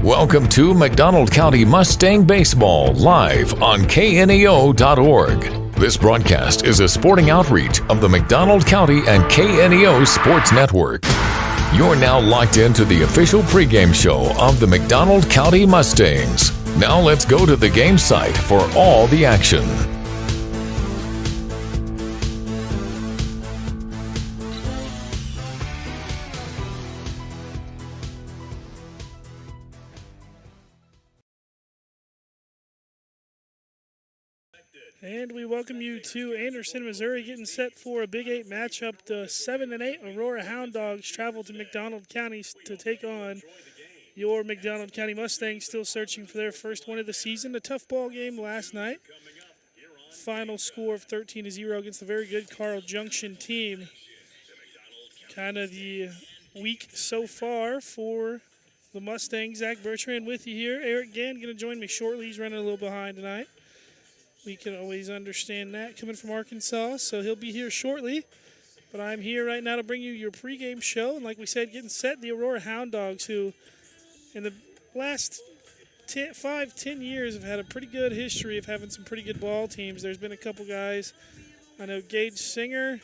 Welcome to McDonald County Mustang Baseball live on kneo.org. This broadcast is a sporting outreach of the McDonald County and KNEO Sports Network. You're now locked into the official pregame show of the McDonald County Mustangs. Now let's go to the game site for all the action. And we welcome you to Anderson, Missouri, getting set for a Big 8 matchup. The 7-8 Aurora Hound Dogs travel to McDonald County to take on your McDonald County Mustangs, still searching for their first win of the season. A tough ball game last night. Final score of 13-0 against a very good Carl Junction team. Kind of the week so far for the Mustangs. Zach Bertrand with you here. Eric Gann going to join me shortly. He's running a little behind tonight. We can always understand that coming from Arkansas, so he'll be here shortly. But I'm here right now to bring you your pregame show. And like we said, getting set, the Aurora Hound Dogs, who in the last 5-10 years have had a pretty good history of having some pretty good ball teams. There's been a couple guys. I know Gage Singer.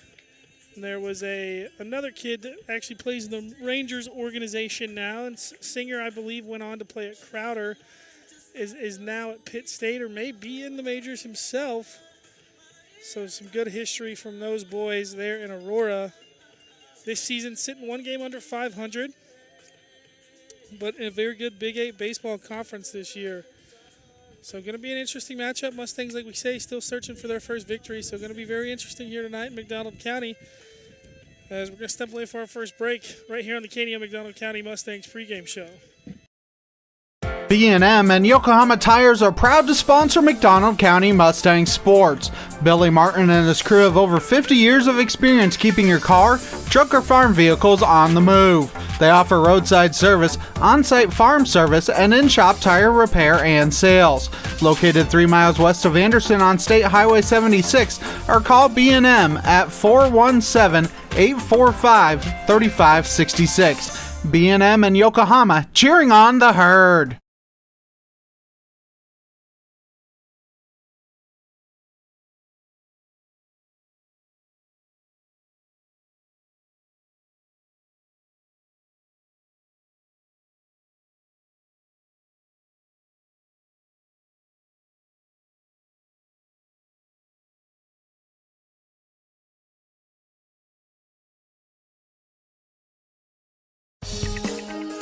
And there was another kid that actually plays in the Rangers organization now. And Singer, I believe, went on to play at Crowder. Is now at Pitt State or may be in the majors himself. So some good history from those boys there in Aurora. This season sitting one game under 500, but in a very good Big 8 baseball conference this year. So going to be an interesting matchup. Mustangs, like we say, still searching for their first victory. So going to be very interesting here tonight in McDonald County. As we're going to step away for our first break right here on the KNEO McDonald County Mustangs pregame show. B&M and Yokohama Tires are proud to sponsor McDonald County Mustang Sports. Billy Martin and his crew have over 50 years of experience keeping your car, truck, or farm vehicles on the move. They offer roadside service, on-site farm service, and in-shop tire repair and sales. Located 3 miles west of Anderson on State Highway 76, or call B&M at 417-845-3566. B&M and Yokohama, cheering on the herd.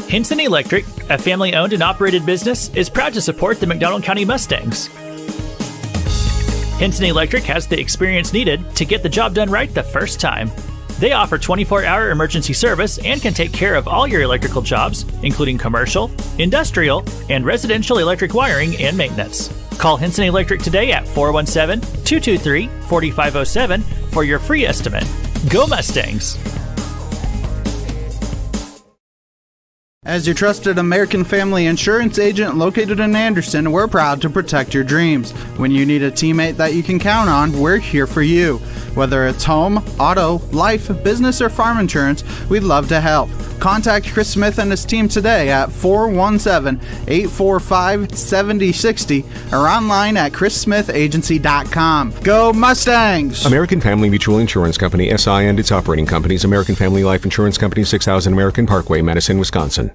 Hinson Electric, a family-owned and operated business, is proud to support the McDonald County Mustangs. Hinson Electric has the experience needed to get the job done right the first time. They offer 24-hour emergency service and can take care of all your electrical jobs, including commercial, industrial, and residential electric wiring and maintenance. Call Hinson Electric today at 417-223-4507 for your free estimate. Go Mustangs! As your trusted American Family Insurance agent located in Anderson, we're proud to protect your dreams. When you need a teammate that you can count on, we're here for you. Whether it's home, auto, life, business, or farm insurance, we'd love to help. Contact Chris Smith and his team today at 417-845-7060 or online at chrissmithagency.com. Go Mustangs! American Family Mutual Insurance Company, SI, and its operating companies, American Family Life Insurance Company, 6000 American Parkway, Madison, Wisconsin.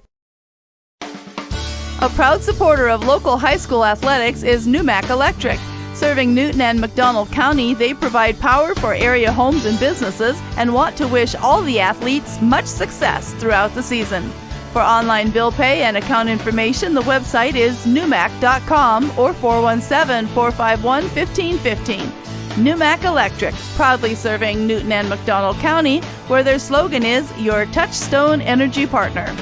A proud supporter of local high school athletics is Numac Electric. Serving Newton and McDonald County, they provide power for area homes and businesses and want to wish all the athletes much success throughout the season. For online bill pay and account information, the website is numac.com or 417-451-1515. Numac Electric, proudly serving Newton and McDonald County, where their slogan is your touchstone energy partner.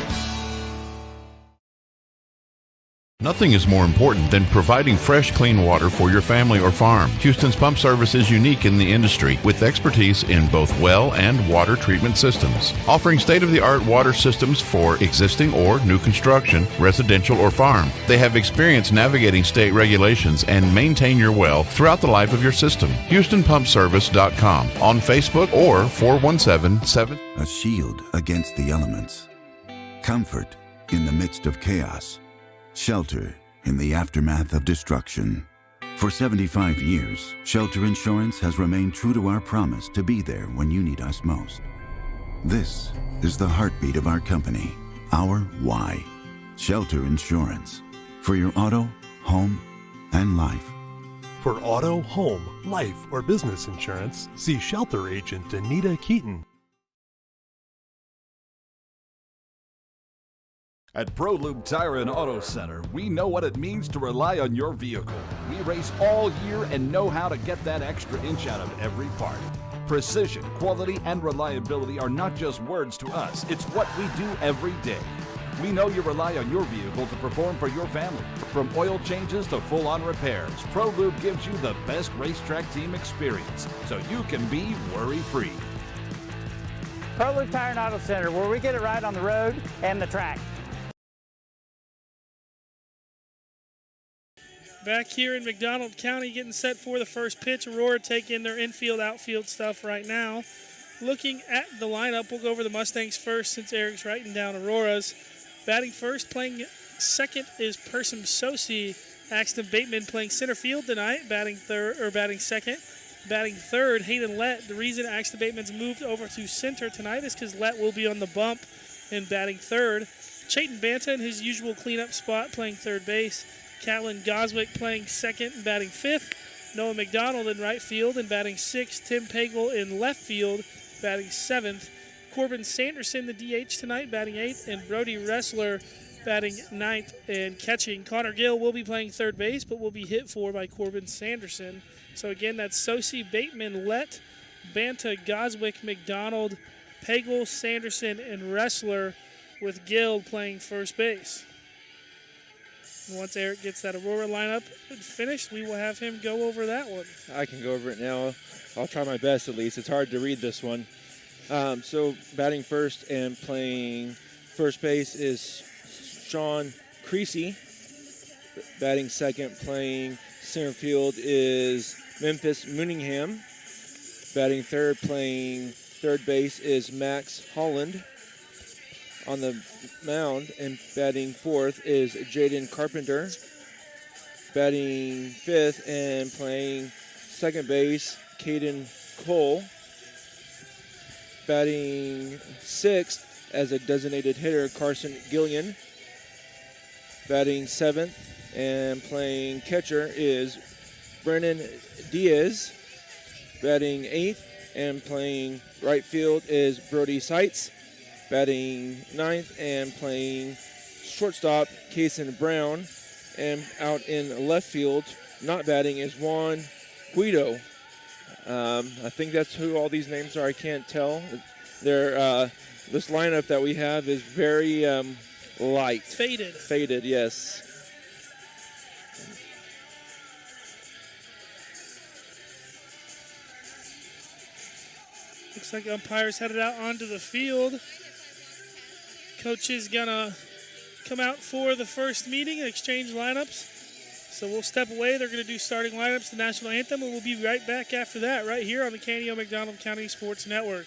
Nothing is more important than providing fresh, clean water for your family or farm. Houston's Pump Service is unique in the industry with expertise in both well and water treatment systems, offering state-of-the-art water systems for existing or new construction, residential or farm. They have experience navigating state regulations and maintain your well throughout the life of your system. HoustonPumpService.com on Facebook or 417-7. A shield against the elements. Comfort in the midst of chaos. Shelter in the aftermath of destruction. For 75 years, Shelter Insurance has remained true to our promise to be there when you need us most. This is the heartbeat of our company, our why. Shelter Insurance. For your auto, home, and life. For auto, home, life, or business insurance, see Shelter Agent Anita Keaton. At ProLube Tire and Auto Center, we know what it means to rely on your vehicle. We race all year and know how to get that extra inch out of every part. Precision, quality, and reliability are not just words to us, it's what we do every day. We know you rely on your vehicle to perform for your family. From oil changes to full-on repairs, ProLube gives you the best racetrack team experience, so you can be worry-free. ProLube Tire and Auto Center, where we get it right on the road and the track. Back here in McDonald County, getting set for the first pitch. Aurora taking their infield, outfield stuff right now. Looking at the lineup, we'll go over the Mustangs first since Eric's writing down Aurora's. Batting first, playing second is Persim Sosi. Axton Bateman playing center field tonight, batting second. Batting third, Hayden Lett. The reason Axton Bateman's moved over to center tonight is because Lett will be on the bump in batting third. Chayton Banta in his usual cleanup spot, playing third base. Callan Goswick playing second and batting fifth. Noah McDonald in right field and batting sixth. Tim Pagel in left field, batting seventh. Corbin Sanderson, the DH tonight, batting eighth. And Brody Ressler batting ninth and catching. Connor Gill will be playing third base, but will be hit for by Corbin Sanderson. So again, that's Sosi, Bateman, Lett, Banta, Goswick, McDonald, Pagel, Sanderson, and Ressler, with Gill playing first base. Once Eric gets that Aurora lineup finished, we will have him go over that one. I can go over it now. I'll try my best at least. It's hard to read this one. So batting first and playing first base is Sean Creasy. Batting second, playing center field is Memphis Mooningham. Batting third, playing third base is Max Holland. On the mound and batting fourth is Jaden Carpenter. Batting fifth and playing second base, Caden Cole. Batting sixth as a designated hitter, Carson Gillian. Batting seventh and playing catcher is Brennan Diaz. Batting eighth and playing right field is Brody Seitz. Batting ninth and playing shortstop, Kason Brown. And out in left field, not batting, is Juan Guido. I think that's who all these names are. I can't tell. This lineup that we have is very light. Faded. Faded, yes. Looks like umpires headed out onto the field. Coach is going to come out for the first meeting and exchange lineups. So we'll step away. They're going to do starting lineups, the national anthem, and we'll be right back after that right here on the KNEO McDonald County Sports Network.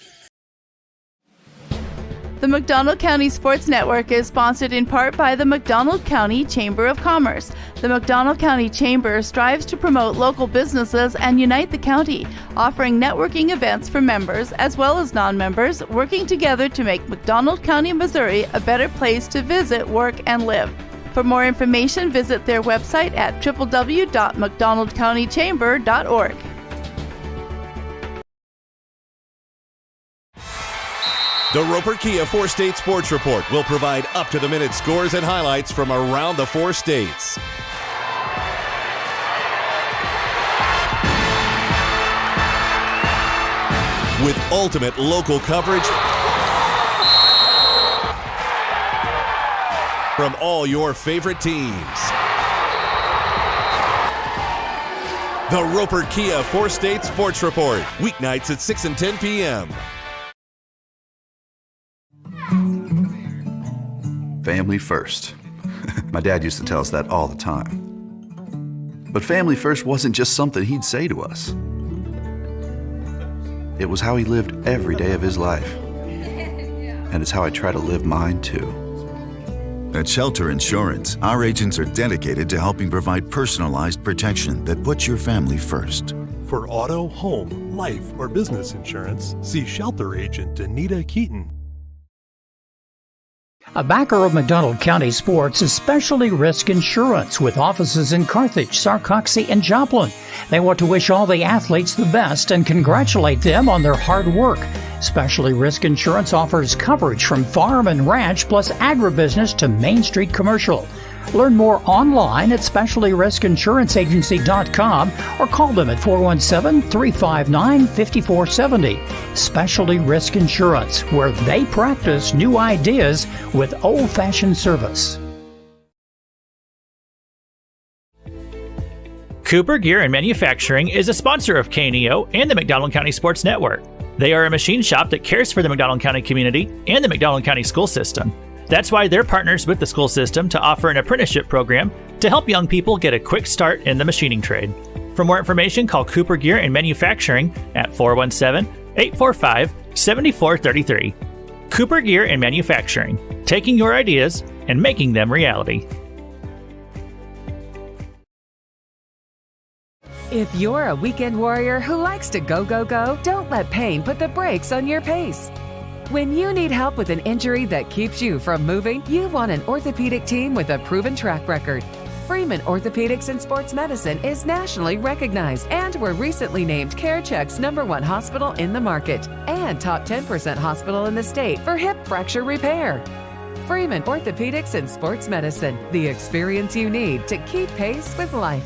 The McDonald County Sports Network is sponsored in part by the McDonald County Chamber of Commerce. The McDonald County Chamber strives to promote local businesses and unite the county, offering networking events for members as well as non-members, working together to make McDonald County, Missouri a better place to visit, work, and live. For more information, visit their website at www.mcdonaldcountychamber.org. The Roper Kia 4-State Sports Report will provide up-to-the-minute scores and highlights from around the 4 states. With ultimate local coverage from all your favorite teams. The Roper Kia 4-State Sports Report, weeknights at 6 and 10 p.m. Family first. My dad used to tell us that all the time. But family first wasn't just something he'd say to us. It was how he lived every day of his life. And it's how I try to live mine too. At Shelter Insurance, our agents are dedicated to helping provide personalized protection that puts your family first. For auto, home, life, or business insurance, see Shelter Agent Anita Keaton. A backer of McDonald County Sports is Specialty Risk Insurance with offices in Carthage, Sarcoxie, and Joplin. They want to wish all the athletes the best and congratulate them on their hard work. Specialty Risk Insurance offers coverage from farm and ranch plus agribusiness to Main Street commercial. Learn more online at specialtyrriskinsuranceagency.com or call them at 417-359-5470. Specialty Risk Insurance, where they practice new ideas with old-fashioned service. Cooper Gear and Manufacturing is a sponsor of KNEO and the McDonald County Sports Network. They are a machine shop that cares for the McDonald County community and the McDonald County school system. That's why they're partners with the school system to offer an apprenticeship program to help young people get a quick start in the machining trade. For more information, call Cooper Gear and Manufacturing at 417-845-7433. Cooper Gear and Manufacturing, taking your ideas and making them reality. If you're a weekend warrior who likes to go, go, go, don't let pain put the brakes on your pace. When you need help with an injury that keeps you from moving, you want an orthopedic team with a proven track record. Freeman Orthopedics and Sports Medicine is nationally recognized, and were recently named CareCheck's #1 hospital in the market and top 10% hospital in the state for hip fracture repair. Freeman Orthopedics and Sports Medicine, the experience you need to keep pace with life.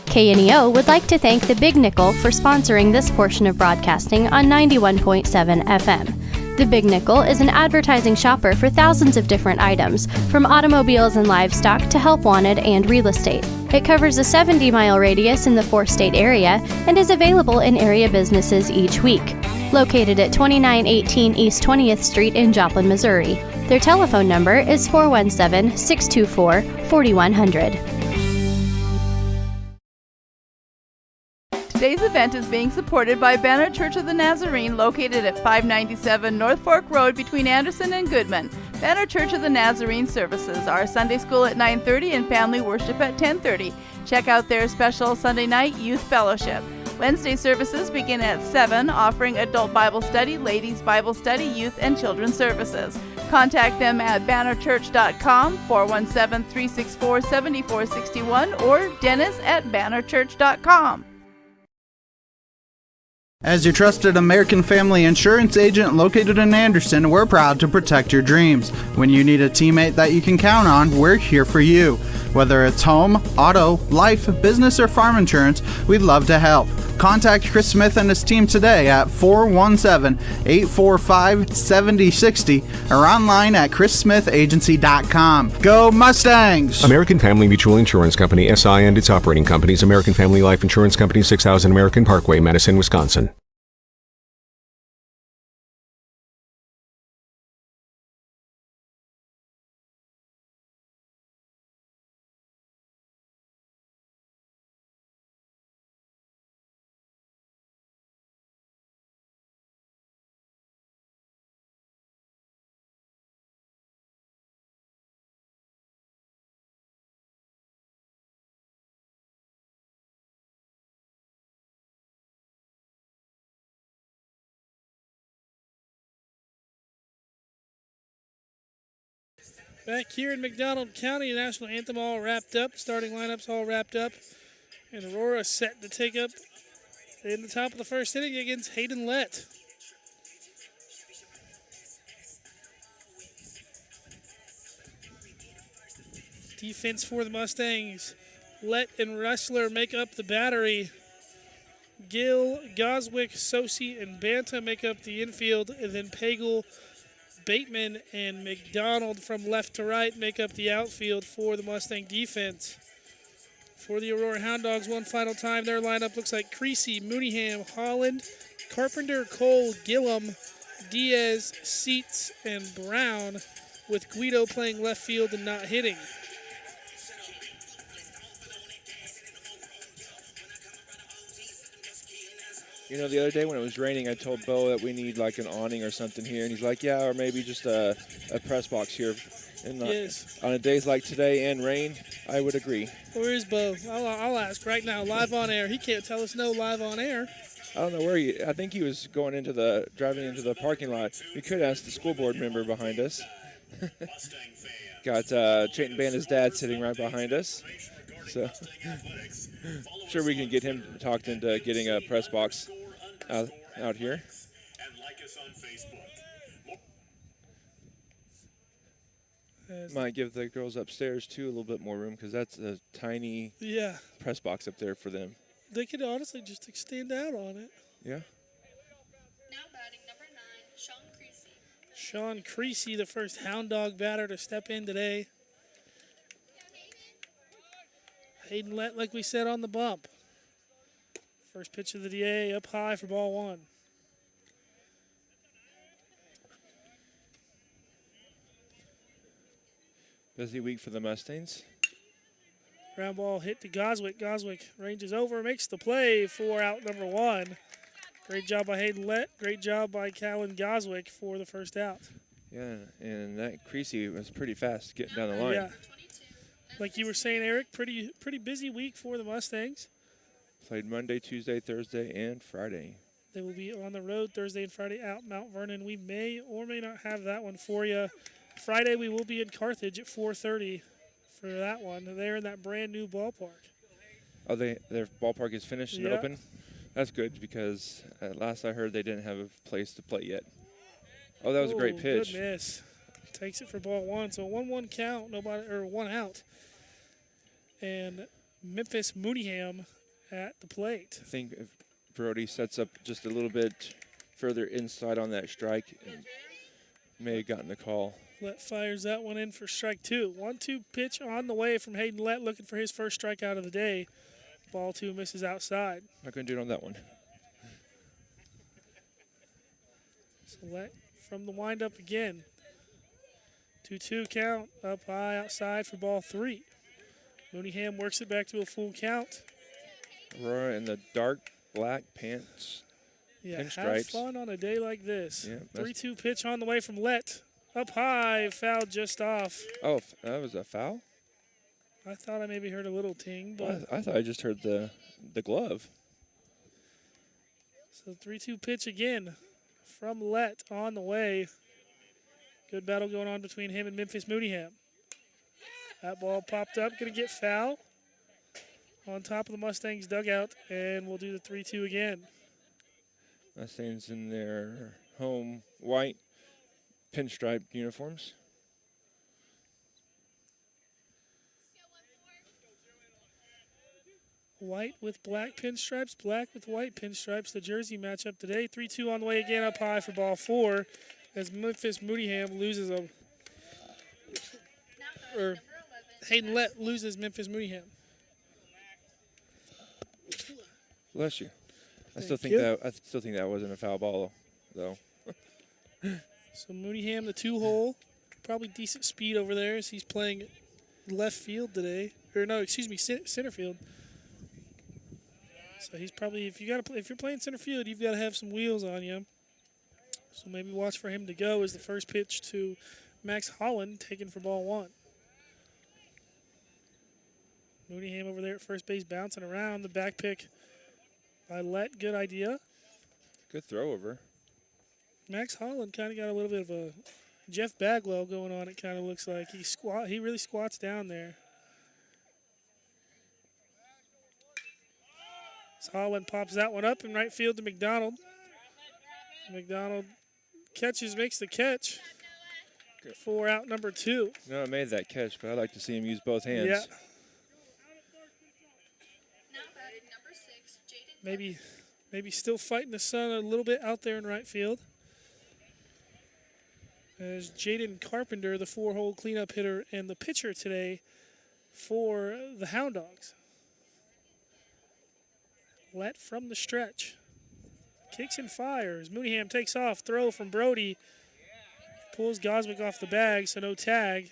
KNEO would like to thank the Big Nickel for sponsoring this portion of broadcasting on 91.7 FM. The Big Nickel is an advertising shopper for thousands of different items, from automobiles and livestock to help wanted and real estate. It covers a 70-mile radius in the 4-state area and is available in area businesses each week. Located at 2918 East 20th Street in Joplin, Missouri. Their telephone number is 417-624-4100. Today's event is being supported by Banner Church of the Nazarene, located at 597 North Fork Road between Anderson and Goodman. Banner Church of the Nazarene services are Sunday school at 9:30 and family worship at 10:30. Check out their special Sunday night youth fellowship. Wednesday services begin at 7, offering adult Bible study, ladies Bible study, youth and children's services. Contact them at bannerchurch.com, 417-364-7461, or dennis@bannerchurch.com. As your trusted American Family Insurance agent located in Anderson, we're proud to protect your dreams. When you need a teammate that you can count on, we're here for you. Whether it's home, auto, life, business, or farm insurance, we'd love to help. Contact Chris Smith and his team today at 417-845-7060 or online at chrissmithagency.com. Go Mustangs! American Family Mutual Insurance Company, SI, and its operating companies, American Family Life Insurance Company, 6000 American Parkway, Madison, Wisconsin. Back here in McDonald County, the national anthem all wrapped up, starting lineups all wrapped up, and Aurora set to take up in the top of the first inning against Hayden Lett. Defense for the Mustangs. Lett and Ressler make up the battery. Gill, Goswick, Sosi, and Banta make up the infield, and then Pagel, Bateman, and McDonald from left to right make up the outfield for the Mustang defense. For the Aurora Hound Dogs, one final time, their lineup looks like Creasy, Mooneyham, Holland, Carpenter, Cole, Gillum, Diaz, Seats, and Brown, with Guido playing left field and not hitting. You know, the other day when it was raining, I told Bo that we need like an awning or something here, and he's like, yeah, or maybe just a press box here. And Yes. On a days like today and rain, I would agree. Where is Bo? I'll ask right now, live on air. He can't tell us no live on air. I don't know where I think he was driving into the parking lot. We could ask the school board member behind us. Got Chayton Banda's dad sitting right behind us. So I'm sure we can get him talked into getting a press box out here. Might give the girls upstairs, too, a little bit more room because that's a tiny press box up there for them. They could honestly just extend out on it. Yeah. Now batting number 9, Sean Creasy. Sean Creasy, the first Hound Dog batter to step in today. Hayden Lett, like we said, on the bump. First pitch of the day, up high for ball 1. Busy week for the Mustangs. Ground ball hit to Goswick. Goswick ranges over, makes the play for out number 1. Great job by Hayden Lett. Great job by Callan Goswick for the first out. Yeah, and that Creasy was pretty fast getting down the line. Yeah. Like you were saying, Eric, pretty busy week for the Mustangs. Played Monday, Tuesday, Thursday, and Friday. They will be on the road Thursday and Friday out Mount Vernon. We may or may not have that one for you. Friday we will be in Carthage at 4:30 for that one. They're in that brand new ballpark. Oh, their ballpark is finished and open? That's good because at last I heard they didn't have a place to play yet. Oh, that was a great pitch. Good miss. Takes it for ball 1. So 1-1 count, 1 out. And Memphis Mooneyham at the plate. I think if Brody sets up just a little bit further inside on that strike, and may have gotten the call. Lett fires that one in for strike 2. 1-2 pitch on the way from Hayden Lett, looking for his first strikeout of the day. Ball 2 misses outside. Not going to do it on that one. So Lett from the windup again. 2-2 count, up high outside for ball 3. Mooneyham works it back to a full count. Aurora in the dark black pants. Yeah, pinstripes. have fun on a day like this. Yeah, 3-2 pitch on the way from Lett. Up high, foul just off. Oh, that was a foul? I thought I maybe heard a little ting, but I thought I just heard the glove. So 3-2 pitch again from Lett on the way. Good battle going on between him and Memphis Mooneyham. That ball popped up, going to get foul on top of the Mustangs dugout, and we'll do the 3-2 again. Mustangs in their home white pinstripe uniforms. White with black pinstripes, black with white pinstripes, the jersey matchup today. 3-2 on the way again, up high for ball 4 as Memphis Mooneyham loses or Hayden Lett loses Memphis Mooneyham. Bless you. I still think that wasn't a foul ball though. So Mooneyham, the 2-hole, probably decent speed over there as he's playing left field today, or no, excuse me, center field. So he's probably if you're playing center field, you've got to have some wheels on you. So maybe watch for him to go as the first pitch to Max Holland, taken for ball 1. Mooneyham over there at first base bouncing around. The back pick by Lett, good idea. Good throw over. Max Holland kind of got a little bit of a Jeff Bagwell going on, it kind of looks like. He really squats down there. So Holland pops that one up in right field to McDonald. McDonald makes the catch for out number 2. No, I made that catch, but I like to see him use both hands. Yeah. Maybe still fighting the sun a little bit out there in right field. As Jaden Carpenter, the 4-hole cleanup hitter and the pitcher today for the Hound Dogs. Lett from the stretch. Kicks and fires. Mooneyham takes off. Throw from Brody. Pulls Goswick off the bag, so no tag.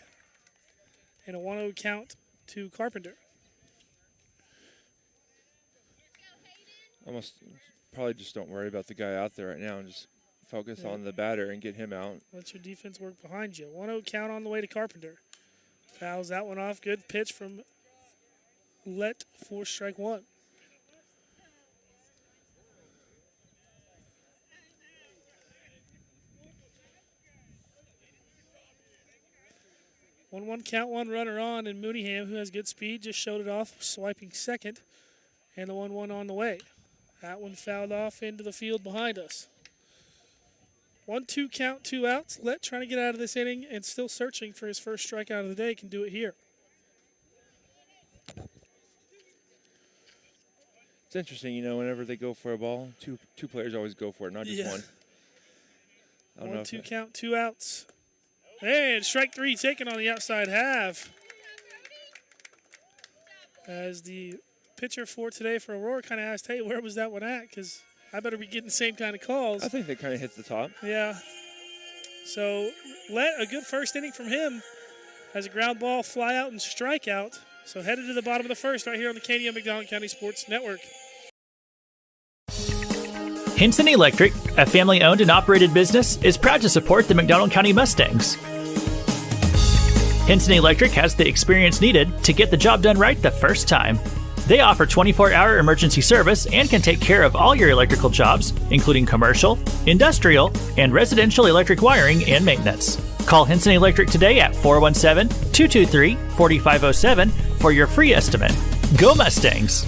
And a 1-0 count to Carpenter. almost probably just don't worry about the guy out there right now and just focus on the batter and get him out. Let your defense work behind you. 1-0 count on the way to Carpenter. Fouls that one off. Good pitch from Let for strike one. One count, one runner on, and Mooneyham, who has good speed, just showed it off, swiping second, and the 1-1 on the way. That one fouled off into the field behind us. 1-2 count, 2 outs. Let trying to get out of this inning and still searching for his first strikeout of the day. Can do it here. It's interesting, you know, whenever they go for a ball, two players always go for it, not just one. 1-2 count, 2 outs. And strike three taken on the outside half. As the pitcher for today for Aurora kind of asked, hey, where was that one at? Because I better be getting the same kind of calls. I think they kind of hit the top. Yeah. So a good first inning from him as a ground ball, fly out, and strikeout. So headed to the bottom of the first right here on the KNEO McDonald County Sports Network. Hinson Electric, a family-owned and operated business, is proud to support the McDonald County Mustangs. Hinson Electric has the experience needed to get the job done right the first time. They offer 24-hour emergency service and can take care of all your electrical jobs, including commercial, industrial, and residential electric wiring and maintenance. Call Hinson Electric today at 417-223-4507 for your free estimate. Go Mustangs!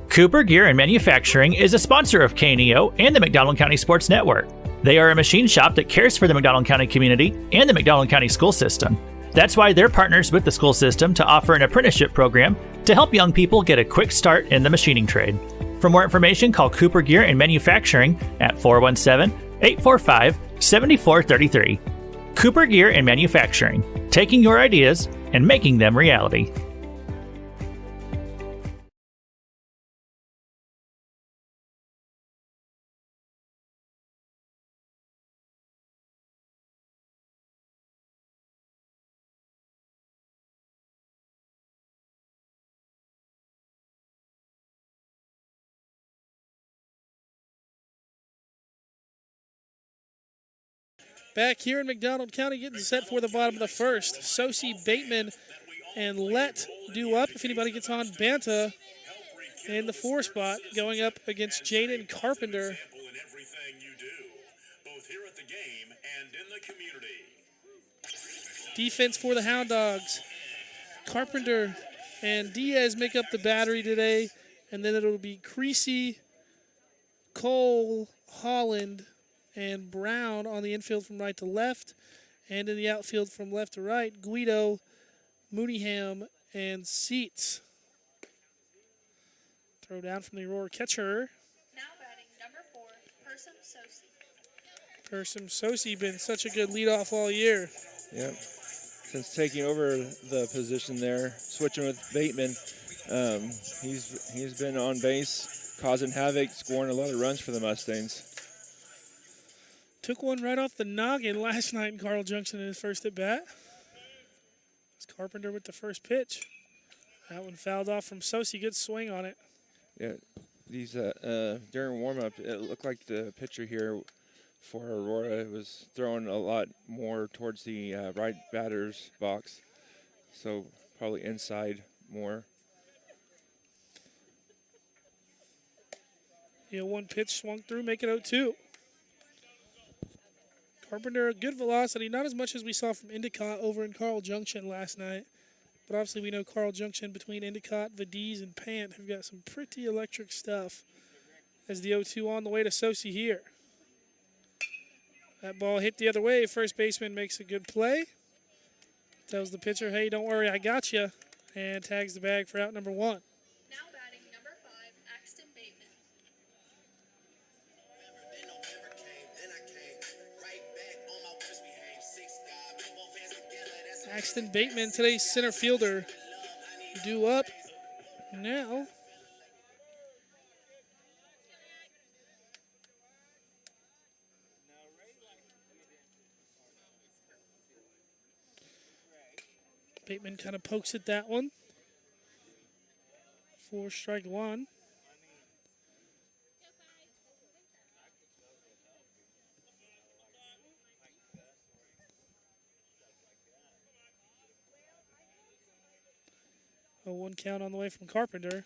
Cooper Gear and Manufacturing is a sponsor of KNEO and the McDonald County Sports Network. They are a machine shop that cares for the McDonald County community and the McDonald County school system. That's why they're partners with the school system to offer an apprenticeship program to help young people get a quick start in the machining trade. For more information, call Cooper Gear and Manufacturing at 417-845-7433. Cooper Gear and Manufacturing, taking your ideas and making them reality. Back here in McDonald County, getting set for the bottom of the first. Sosi, Bateman, and Let due up. If anybody gets on, Banta in the 4 spot, going up against Jaden Carpenter. Defense for the Hound Dogs. Carpenter and Diaz make up the battery today, and then it'll be Creasy, Cole, Holland, and Brown on the infield from right to left, and in the outfield from left to right, Guido, Mooneyham, and Seats. Throw down from the Aurora catcher. Now batting number 4, Persum Sosi. Persum Sosi been such a good leadoff all year. Yep. Since taking over the position there, switching with Bateman, he's been on base, causing havoc, scoring a lot of runs for the Mustangs. Took one right off the noggin last night in Carl Junction in his first at bat. It's Carpenter with the first pitch. That one fouled off from Sosi. Good swing on it. Yeah, these during warm-up, it looked like the pitcher here for Aurora was throwing a lot more towards the right batter's box, so probably inside more. Yeah, one pitch swung through, make it 0-2. Carpenter, good velocity, not as much as we saw from Endicott over in Carl Junction last night. But obviously we know Carl Junction between Endicott, Vadiz, and Pant have got some pretty electric stuff. As the 0-2 on the way to Sosi here. That ball hit the other way. First baseman makes a good play. Tells the pitcher, hey, don't worry, I got you. And tags the bag for out number 1. Now batting number 5, Axton Bateman. Axton Bateman, today's center fielder, due up now. Bateman kind of pokes at that one. for strike one. A 1 count on the way from Carpenter.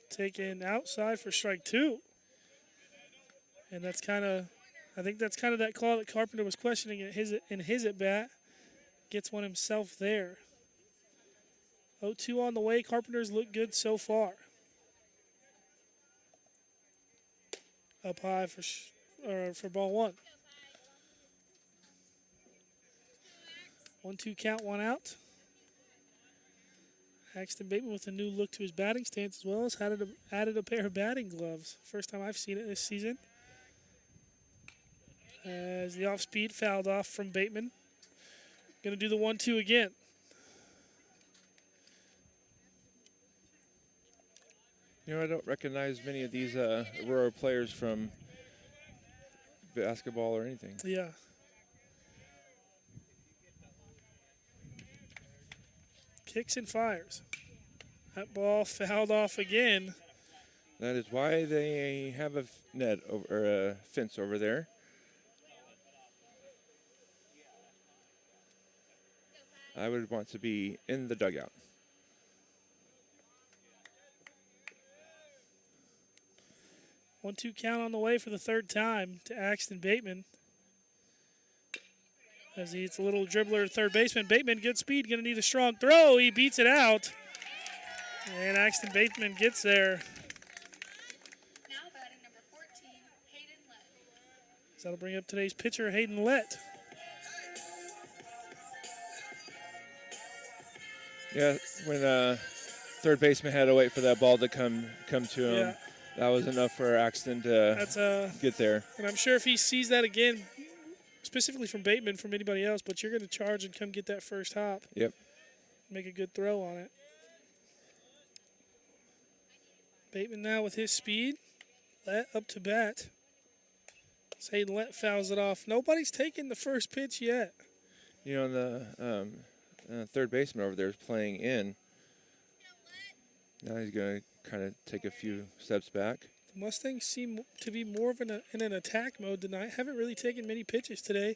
Taken outside for strike two. And that's kind of, I think that's kind of that call that Carpenter was questioning in his at bat. Gets one himself there. 0-2 on the way. Carpenter's look good so far. Up high for ball one. 1-2 count, one out. Axton Bateman with a new look to his batting stance, as well as added a pair of batting gloves. First time I've seen it this season. As the off-speed fouled off from Bateman. Going to do the 1-2 again. You know, I don't recognize many of these Aurora players from basketball or anything. Yeah. Kicks and fires. That ball fouled off again. That is why they have a net or a fence over there. I would want to be in the dugout. One-two count on the way for the third time to Axton Bateman. As he hits a little dribbler at third baseman. Bateman, good speed, going to need a strong throw. He beats it out. And Axton Bateman gets there. Now batting number 14, Hayden Lett. So that'll bring up today's pitcher, Hayden Lett. Yeah, when third baseman had to wait for that ball to come to him, Yeah. that was enough for Axton to get there. And I'm sure if he sees that again, specifically from Bateman, from anybody else, but you're going to charge and come get that first hop. Yep. Make a good throw on it. Bateman now with his speed. Lett up to bat. Hayden Lett fouls it off. Nobody's taken the first pitch yet. You know, the third baseman over there is playing in. Now he's going to kind of take a few steps back. The Mustangs seem to be more of in an attack mode tonight. Haven't really taken many pitches today.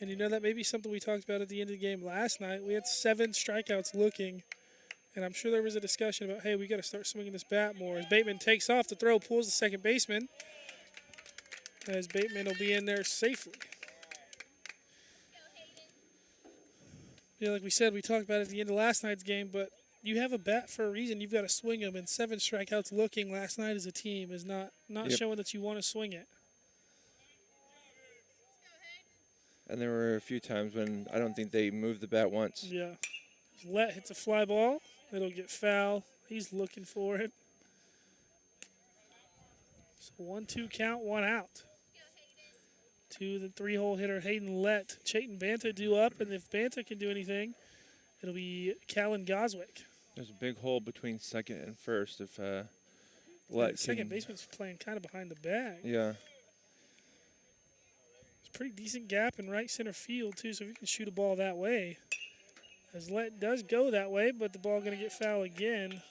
And you know, that may be something we talked about at the end of the game last night. We had 7 strikeouts looking. And I'm sure there was a discussion about, hey, we got to start swinging this bat more. As Bateman takes off, the throw pulls the second baseman. As Bateman will be in there safely. Yeah, like we said, we talked about it at the end of last night's game, but you have a bat for a reason. You've got to swing them, and 7 strikeouts looking last night as a team is not showing that you want to swing it. And there were a few times when I don't think they moved the bat once. Yeah. Lett hits a fly ball. It'll get foul. He's looking for it. So 1-2 count, 1 out. To the 3-hole hitter, Hayden Lett. Chayton Banta due up, and if Banta can do anything, it'll be Callan Goswick. There's a big hole between second and first if Lett can. Second baseman's playing kind of behind the bag. Yeah. It's a pretty decent gap in right center field, too, so if you can shoot a ball that way. As Lett does go that way, but the ball going to get foul again.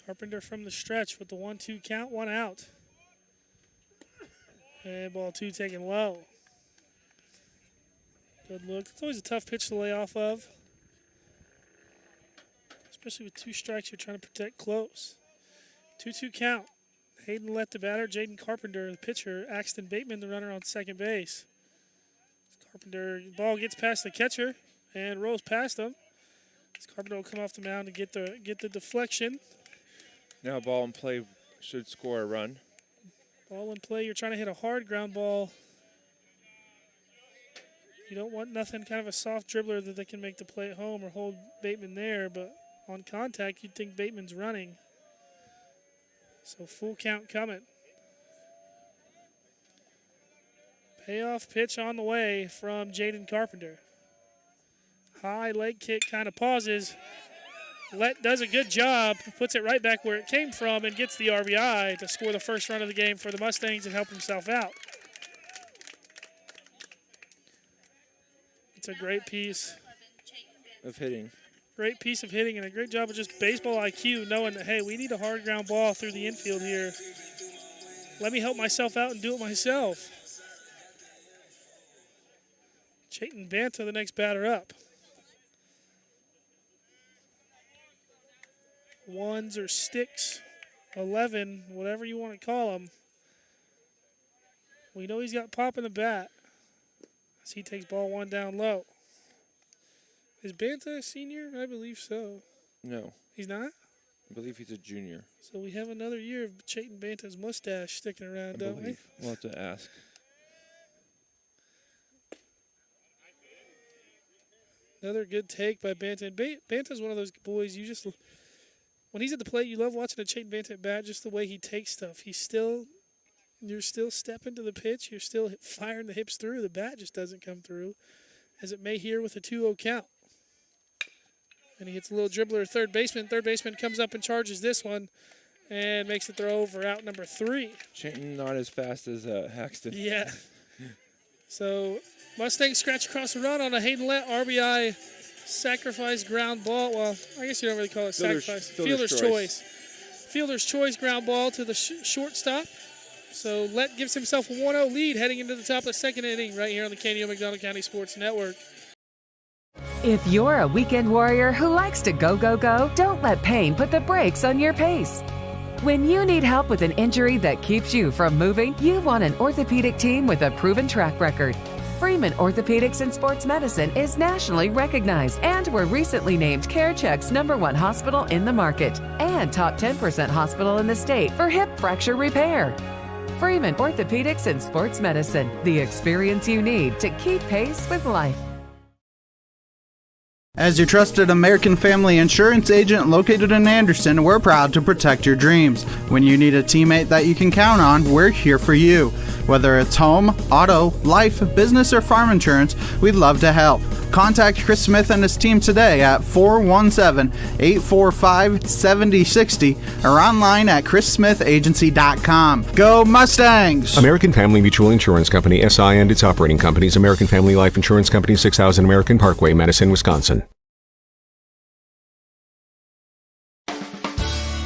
Carpenter from the stretch with the 1-2 count, 1 out. And ball 2 taken low. Good look. It's always a tough pitch to lay off of. Especially with 2 strikes, you're trying to protect close. 2-2 count. Hayden Lett the batter, Jaden Carpenter the pitcher, Axton Bateman the runner on second base. Carpenter, ball gets past the catcher and rolls past him. Carpenter will come off the mound to get the deflection. Now ball in play should score a run. Ball in play, you're trying to hit a hard ground ball. You don't want nothing, kind of a soft dribbler that they can make the play at home or hold Bateman there, but on contact, you'd think Bateman's running. So full count coming. Payoff pitch on the way from Jaden Carpenter. High leg kick kind of pauses. Let does a good job, puts it right back where it came from and gets the RBI to score the first run of the game for the Mustangs and help himself out. It's a great piece of hitting. Great piece of hitting and a great job of just baseball IQ, knowing that, hey, we need a hard ground ball through the infield here. Let me help myself out and do it myself. Chayton Banta, the next batter up. Ones or sticks, 11, whatever you want to call them. We know he's got pop in the bat as he takes ball one down low. Is Banta a senior? I believe so. No. He's not? I believe he's a junior. So we have another year of Chayton Banta's mustache sticking around, don't we? We'll have to ask. Another good take by Banta. And Banta's one of those boys you just, when he's at the plate, you love watching a Chayton Banta at bat, just the way he takes stuff. You're still stepping to the pitch. You're still firing the hips through. The bat just doesn't come through, as it may here with a 2-0 count. And he hits a little dribbler third baseman. Third baseman comes up and charges this one and makes the throw for out number 3. Chayton not as fast as Haxton. Yeah. So Mustangs scratch across the run on a Hayden Lett RBI sacrifice ground ball. Well, I guess you don't really call it sacrifice. Fielder's choice. Fielder's choice ground ball to the shortstop. So Lett gives himself a 1-0 lead heading into the top of the second inning right here on the KNO McDonald County Sports Network. If you're a weekend warrior who likes to go, go, go, don't let pain put the brakes on your pace. When you need help with an injury that keeps you from moving, you want an orthopedic team with a proven track record. Freeman Orthopedics and Sports Medicine is nationally recognized, and were recently named CareCheck's #1 hospital in the market and top 10% hospital in the state for hip fracture repair. Freeman Orthopedics and Sports Medicine, the experience you need to keep pace with life. As your trusted American Family Insurance agent located in Anderson, we're proud to protect your dreams. When you need a teammate that you can count on, we're here for you. Whether it's home, auto, life, business, or farm insurance, we'd love to help. Contact Chris Smith and his team today at 417-845-7060 or online at chrissmithagency.com. Go Mustangs! American Family Mutual Insurance Company, SI, and its operating companies. American Family Life Insurance Company, 6000 American Parkway, Madison, Wisconsin.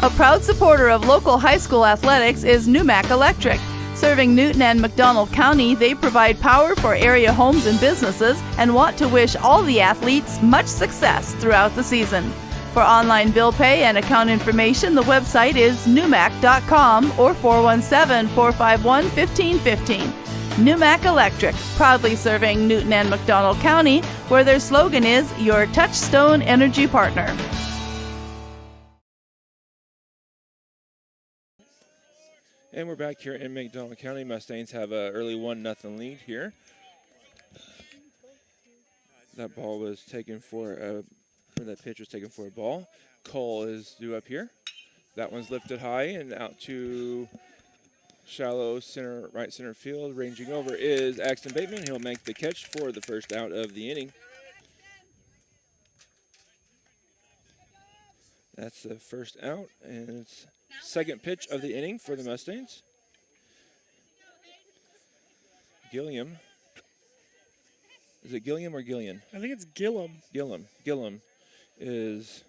A proud supporter of local high school athletics is Numac Electric. Serving Newton and McDonald County, they provide power for area homes and businesses and want to wish all the athletes much success throughout the season. For online bill pay and account information, the website is numac.com or 417-451-1515. Numac Electric, proudly serving Newton and McDonald County, where their slogan is your touchstone energy partner. And we're back here in McDonald County. Mustangs have an early 1-0 lead here. That ball was taken that pitch was taken for a ball. Cole is due up here. That one's lifted high and out to shallow right center field. Ranging over is Axton Bateman. He'll make the catch for the first out of the inning. That's the first out, and it's second pitch of the inning for the Mustangs. Gilliam. Is it Gilliam or Gillian? I think it's Gillum. Gillum is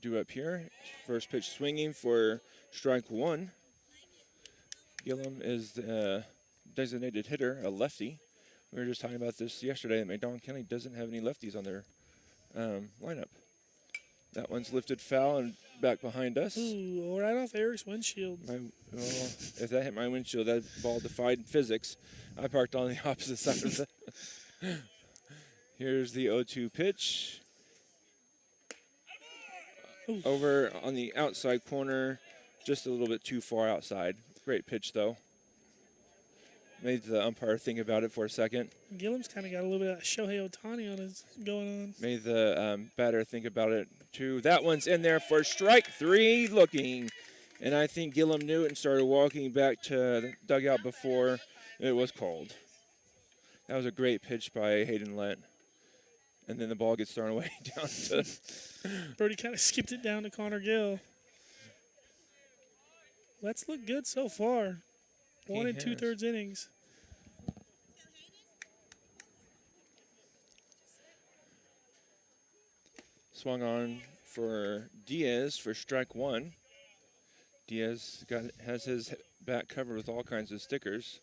due up here. First pitch swinging for strike 1. Gillum is the designated hitter, a lefty. We were just talking about this yesterday, that McDonald County doesn't have any lefties on their lineup. That one's lifted foul and back behind us. Ooh, right off Eric's windshield. If that hit my windshield, that ball defied physics. I parked on the opposite side of the. Here's the 0-2 pitch. Over on the outside corner, just a little bit too far outside. Great pitch, though. Made the umpire think about it for a second. Gillum's kind of got a little bit of Shohei Ohtani on his going on. Made the batter think about it, too. That one's in there for strike 3 looking. And I think Gillum knew it and started walking back to the dugout before it was called. That was a great pitch by Hayden Lett. And then the ball gets thrown away down to... Birdie kind of skipped it down to Connor Gill. Let's look good so far. 1 2/3 innings. Swung on for Diaz for strike 1. Diaz has his bat covered with all kinds of stickers.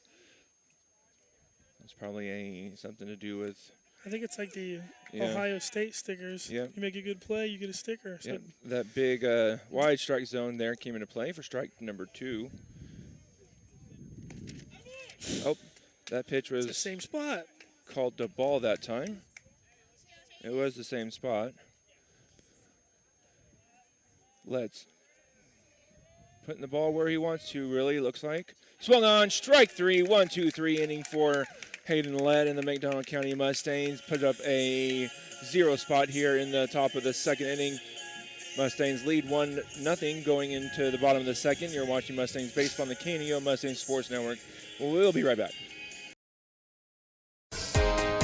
It's probably something to do with... I think it's like the Ohio State stickers. Yep. You make a good play, you get a sticker. So yep. That big wide strike zone there came into play for strike number 2. Oh, that pitch was the same spot. Called the ball that time. It was the same spot. Let's putting the ball where he wants to, really, looks like. Swung on, strike 3, 1-2-3 inning for Hayden Lett and the McDonald County Mustangs. Put up a 0 spot here in the top of the second inning. Mustangs lead 1-0 going into the bottom of the second. You're watching Mustangs Baseball on the KNEO Mustangs Sports Network. We'll be right back.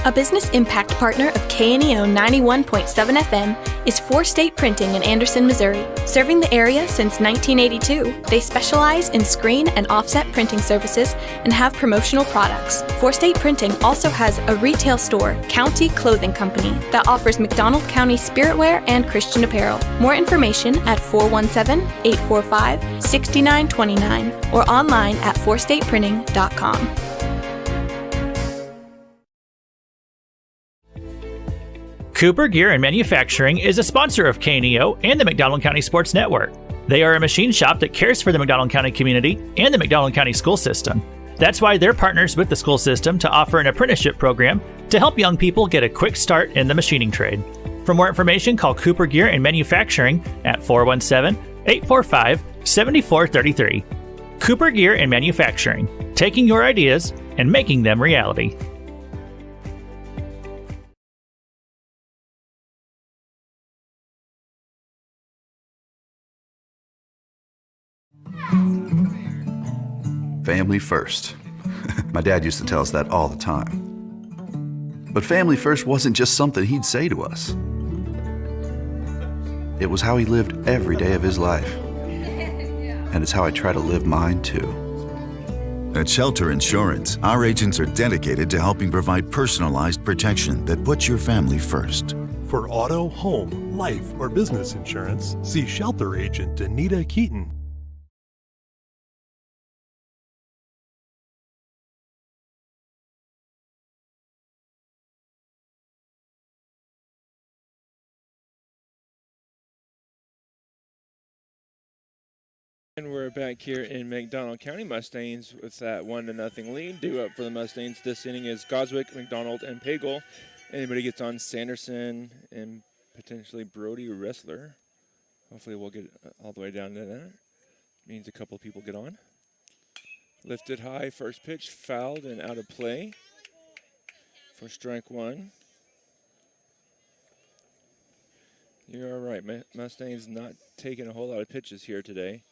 A business impact partner of KNEO 91.7 FM is 4 State Printing in Anderson, Missouri. Serving the area since 1982, they specialize in screen and offset printing services and have promotional products. 4 State Printing also has a retail store, County Clothing Company, that offers McDonald County spiritwear and Christian apparel. More information at 417-845-6929 or online at 4stateprinting.com. Cooper Gear and Manufacturing is a sponsor of KNEO and the McDonald County Sports Network. They are a machine shop that cares for the McDonald County community and the McDonald County school system. That's why they're partners with the school system to offer an apprenticeship program to help young people get a quick start in the machining trade. For more information, call Cooper Gear and Manufacturing at 417-845-7433. Cooper Gear and Manufacturing, taking your ideas and making them reality. Family first. My dad used to tell us that all the time. But family first wasn't just something he'd say to us. It was how he lived every day of his life. And it's how I try to live mine too. At Shelter Insurance, our agents are dedicated to helping provide personalized protection that puts your family first. For auto, home, life, or business insurance, see Shelter Agent Anita Keaton. And we're back here in McDonald County. Mustangs with that 1-0 lead. Due up for the Mustangs this inning is Goswick, McDonald, and Pagel. Anybody gets on, Sanderson and potentially Brody Wrestler. Hopefully we'll get all the way down to that. Means a couple of people get on. Lifted high, first pitch, fouled and out of play for strike 1. You're right, Mustangs not taking a whole lot of pitches here today.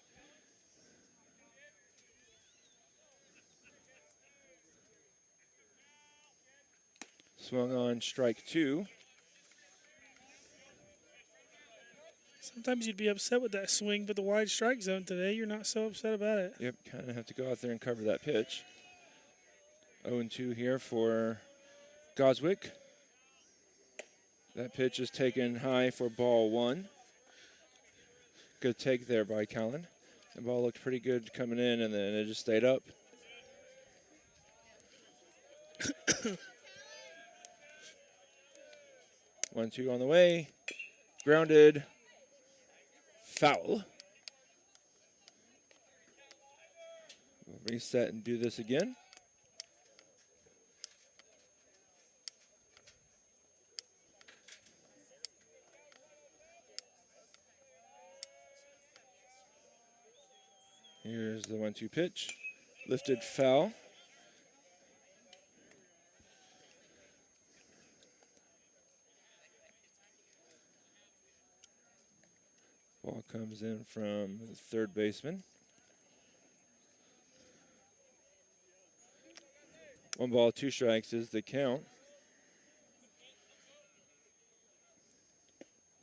Swung on strike 2. Sometimes you'd be upset with that swing, but the wide strike zone today, you're not so upset about it. Yep, kind of have to go out there and cover that pitch. 0-2 here for Goswick. That pitch is taken high for ball 1. Good take there by Callan. The ball looked pretty good coming in, and then it just stayed up. 1-2 on the way. Grounded. Foul. We'll reset and do this again. Here's the 1-2 pitch. Lifted foul. Ball comes in from the third baseman. 1 ball, 2 strikes is the count.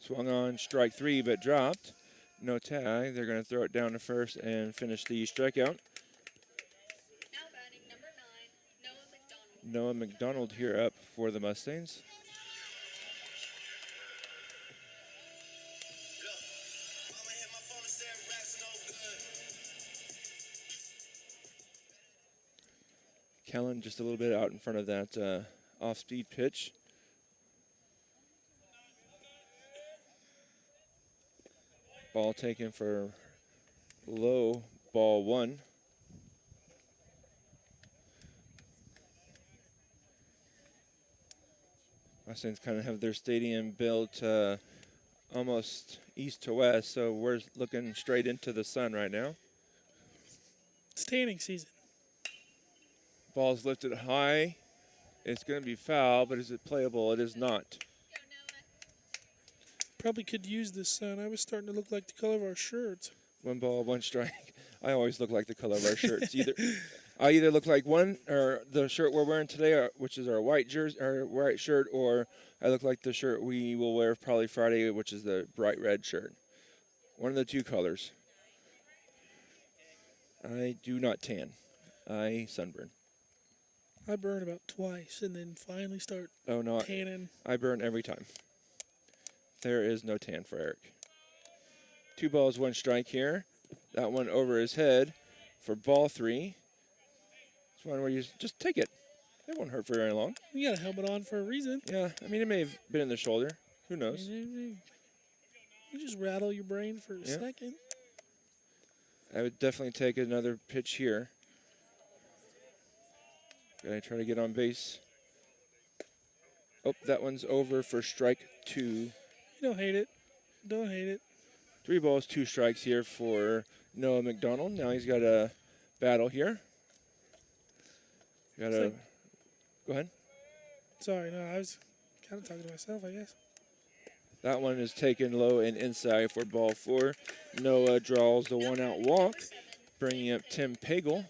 Swung on, strike 3, but dropped. No tag. They're going to throw it down to first and finish the strikeout. Noah McDonald here up for the Mustangs. Kellen just a little bit out in front of that off-speed pitch. Ball taken for low, ball 1. Mustangs kind of have their stadium built almost east to west, so we're looking straight into the sun right now. It's tanning season. Ball's lifted high. It's going to be foul, but is it playable? It is not. Probably could use this sun. I was starting to look like the color of our shirts. 1 ball, 1 strike. I always look like the color of our shirts. I either look like the shirt we're wearing today, which is our white jersey, our white shirt, or I look like the shirt we will wear probably Friday, which is the bright red shirt. One of the 2 colors. I do not tan. I sunburn. I burn about twice and then finally start tanning. I burn every time. There is no tan for Eric. 2 balls, 1 strike here. That one over his head for ball 3. It's one where you just take it. It won't hurt for very long. You got a helmet on for a reason. Yeah, I mean, it may have been in the shoulder. Who knows? You just rattle your brain for a second. I would definitely take another pitch here. Gonna try to get on base. Oh, that one's over for strike 2. You don't hate it. Don't hate it. 3 balls, 2 strikes here for Noah McDonald. Now he's got a battle here. Go ahead. Sorry, no, I was kind of talking to myself, I guess. That one is taken low and inside for ball 4. Noah draws the 1-out walk, bringing up Tim Pagel.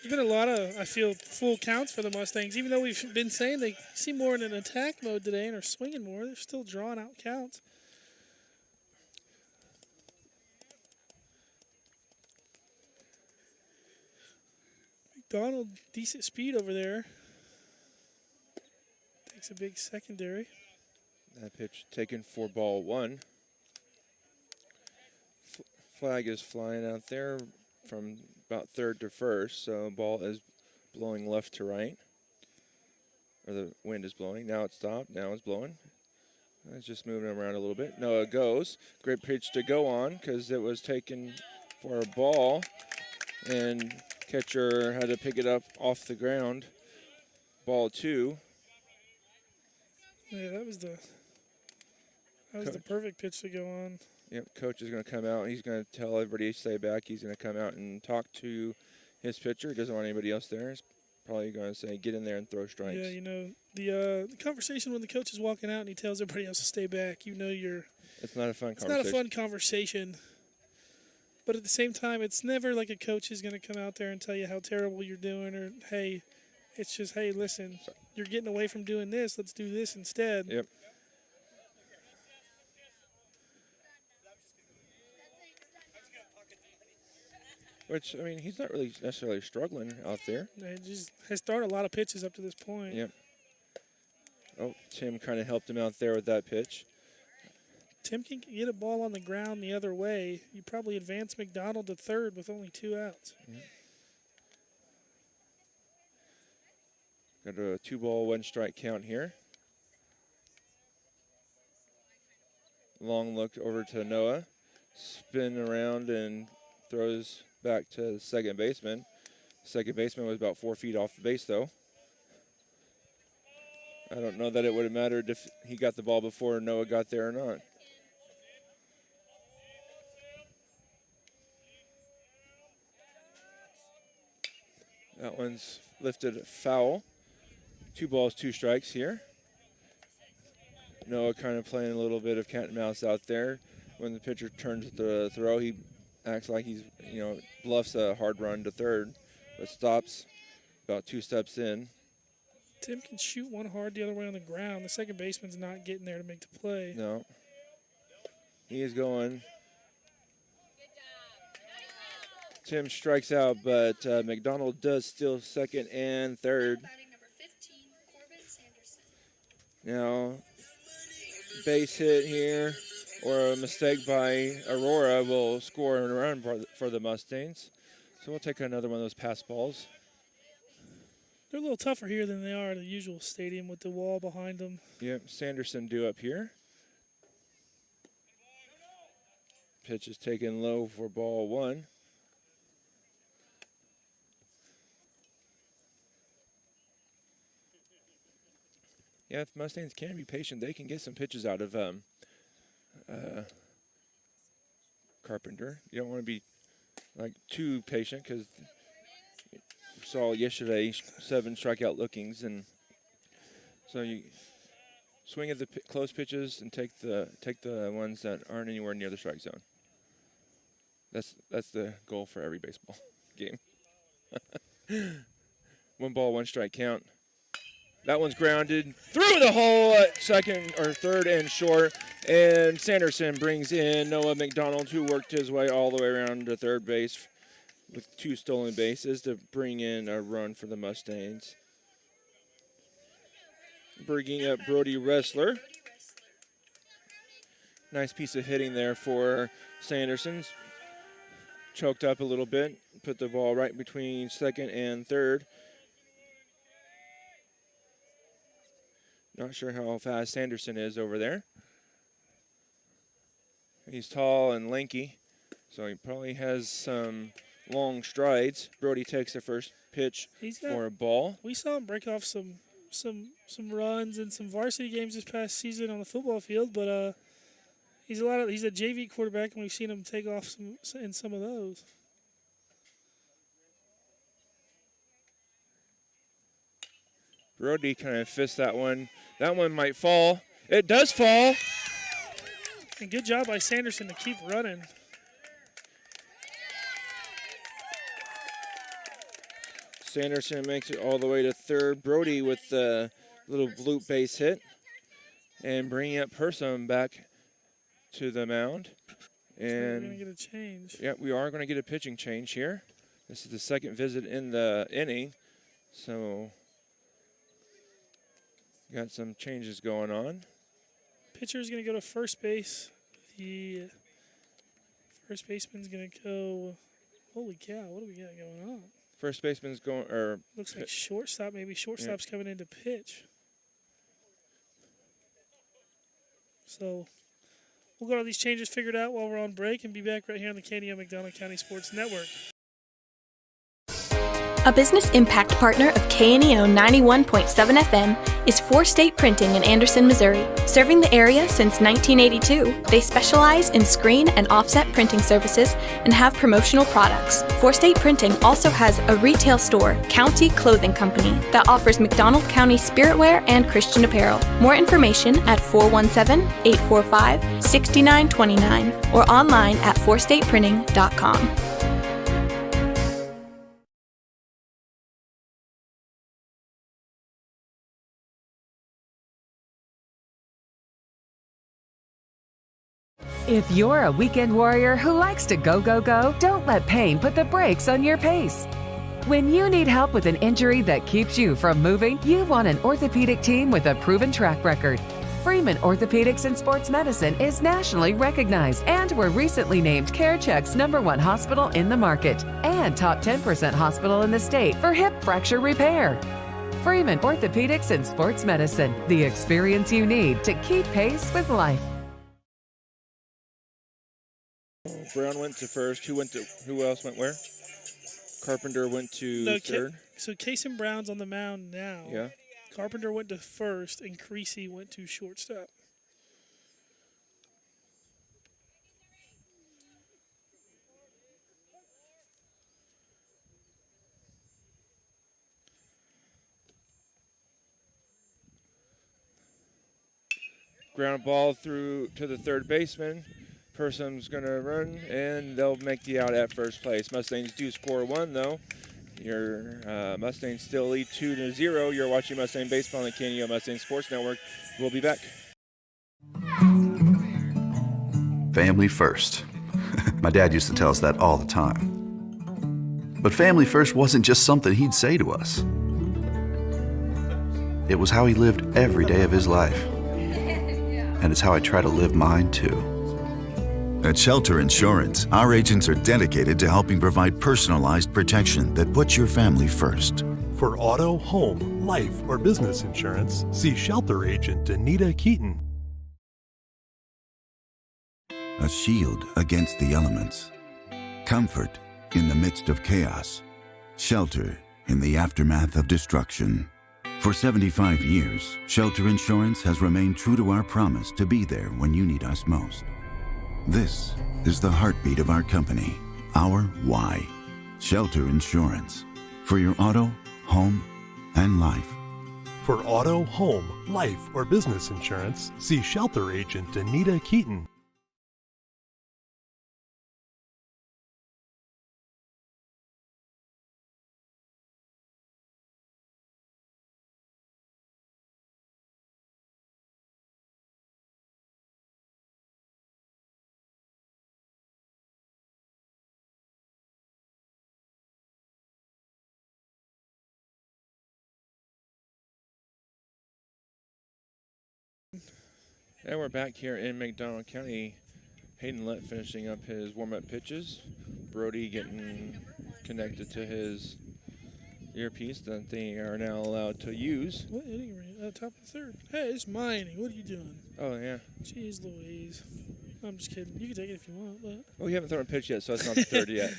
There's been a lot of, I feel, full counts for the Mustangs. Even though we've been saying they seem more in an attack mode today and are swinging more, they're still drawing out counts. McDonald, decent speed over there. Takes a big secondary. That pitch taken for ball 1. Flag is flying out there from about third to first, so ball is blowing left to right. Or the wind is blowing. Now it's stopped. Now it's blowing. It's just moving around a little bit. Noah goes. Great pitch to go on because it was taken for a ball, and catcher had to pick it up off the ground. Ball 2. Yeah, that was the perfect pitch to go on. Yep, coach is going to come out. He's going to tell everybody to stay back. He's going to come out and talk to his pitcher. He doesn't want anybody else there. He's probably going to say, get in there and throw strikes. Yeah, you know, the conversation when the coach is walking out and he tells everybody else to stay back, you know it's not a fun conversation. It's not a fun conversation. But at the same time, it's never like a coach is going to come out there and tell you how terrible you're doing or, hey, it's just, hey, listen, you're getting away from doing this. Let's do this instead. Yep. Which, I mean, he's not really necessarily struggling out there. He just has thrown a lot of pitches up to this point. Yep. Oh, Tim kind of helped him out there with that pitch. Tim can get a ball on the ground the other way. You probably advance McDonald to third with only 2 outs. Yep. Got a 2 ball, 1 strike count here. Long look over to Noah. Spin around and throws back to the second baseman. Second baseman was about 4 feet off the base, though. I don't know that it would have mattered if he got the ball before Noah got there or not. That one's lifted foul. 2 balls, 2 strikes here. Noah kind of playing a little bit of cat and mouse out there. When the pitcher turns the throw, he acts like he's, bluffs a hard run to third, but stops about 2 steps in. Tim can shoot one hard the other way on the ground. The second baseman's not getting there to make the play. No. He is going. Tim strikes out, but McDonald does steal second and third. Now, base hit here or a mistake by Aurora will score a run for the Mustangs. So we'll take another one of those pass balls. They're a little tougher here than they are at the usual stadium with the wall behind them. Yep, Sanderson due up here. Pitch is taken low for ball one. Yeah, if Mustangs can be patient, they can get some pitches out of Carpenter. You don't want to be like too patient because you saw yesterday 7 strikeout lookings, and so you swing at the close pitches and take the ones that aren't anywhere near the strike zone. That's the goal for every baseball game. 1 ball, 1 strike count. That one's grounded through the hole at second or third and short. And Sanderson brings in Noah McDonald, who worked his way all the way around to third base with 2 stolen bases to bring in a run for the Mustangs. Bringing up Brody Ressler. Nice piece of hitting there for Sanderson. Choked up a little bit, put the ball right between second and third. Not sure how fast Sanderson is over there. He's tall and lanky, so he probably has some long strides. Brody takes the first pitch for a ball. We saw him break off some runs in some varsity games this past season on the football field, but he's a JV quarterback, and we've seen him take off in some of those. Brody kind of fists that one. That one might fall. It does fall. And good job by Sanderson to keep running. Sanderson makes it all the way to third. Brody with the little bloop base hit. And bringing up Person back to the mound. And we're going to get a change. Yeah, we are going to get a pitching change here. This is the second visit in the inning. So got some changes going on. Pitcher is going to go to first base. The first baseman's going to go. Holy cow! What do we got going on? First baseman's going, or looks like shortstop. Maybe shortstop's coming in to pitch. So we'll get all these changes figured out while we're on break and be back right here on the KNO McDonald County Sports Network. A business impact partner of KNO 91.7 FM is 4 State Printing in Anderson, Missouri. Serving the area since 1982, they specialize in screen and offset printing services and have promotional products. 4 State Printing also has a retail store, County Clothing Company, that offers McDonald County spiritwear and Christian apparel. More information at 417-845-6929 or online at 4stateprinting.com. If you're a weekend warrior who likes to go, go, go, don't let pain put the brakes on your pace. When you need help with an injury that keeps you from moving, you want an orthopedic team with a proven track record. Freeman Orthopedics and Sports Medicine is nationally recognized, and were recently named CareCheck's #1 hospital in the market and top 10% hospital in the state for hip fracture repair. Freeman Orthopedics and Sports Medicine, the experience you need to keep pace with life. Brown went to first. Who else went where? Carpenter went to third. So Case and Brown's on the mound now. Yeah. Carpenter went to first, and Creasy went to shortstop. Ground ball through to the third baseman. Person's going to run, and they'll make the out at first place. Mustangs do score 1, though. Your Mustangs still lead 2-0. You're watching Mustang Baseball on the KNEO Mustang Sports Network. We'll be back. Family first. My dad used to tell us that all the time. But family first wasn't just something he'd say to us. It was how he lived every day of his life. And it's how I try to live mine too. At Shelter Insurance, our agents are dedicated to helping provide personalized protection that puts your family first. For auto, home, life, or business insurance, see Shelter Agent Anita Keaton. A shield against the elements. Comfort in the midst of chaos. Shelter in the aftermath of destruction. For 75 years, Shelter Insurance has remained true to our promise to be there when you need us most. This is the heartbeat of our company, our why. Shelter Insurance. For your auto, home, and life. For auto, home, life, or business insurance, see Shelter Agent Anita Keaton. And we're back here in McDonald County. Hayden Lett finishing up his warm-up pitches. Brody getting connected to his earpiece that they are now allowed to use. What inning are you? Top of the third. Hey, it's my inning. What are you doing? Oh, yeah. Jeez Louise. I'm just kidding. You can take it if you want. But. Well, we haven't thrown a pitch yet, so it's not the third yet.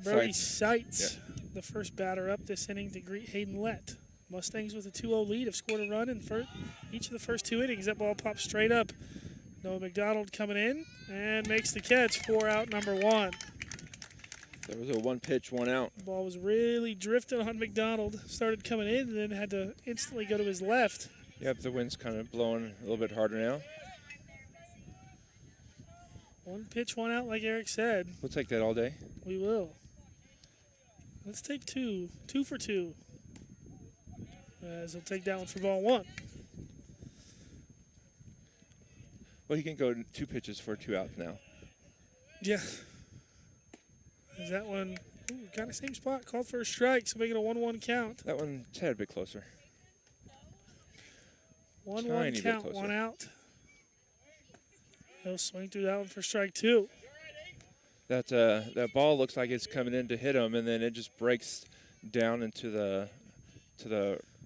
Brody Seitz, the first batter up this inning to greet Hayden Lett. Mustangs with a 2-0 lead have scored a run in each of the first 2 innings. That ball pops straight up. Noah McDonald coming in and makes the catch for out number 1. There was a 1-pitch, 1 out. The ball was really drifting on McDonald. Started coming in and then had to instantly go to his left. Yep, the wind's kind of blowing a little bit harder now. 1 pitch, 1 out, like Eric said. We'll take that all day. We will. Let's take 2. 2 for 2. As he'll take that one for ball 1. Well, he can go 2 pitches for 2 outs now. Yeah. Is that one kind of same spot? Called for a strike, so make it a 1-1 count. That one's a tad bit closer. 1-1 count, 1 out. He'll swing through that one for strike 2. That ball looks like it's coming in to hit him, and then it just breaks down into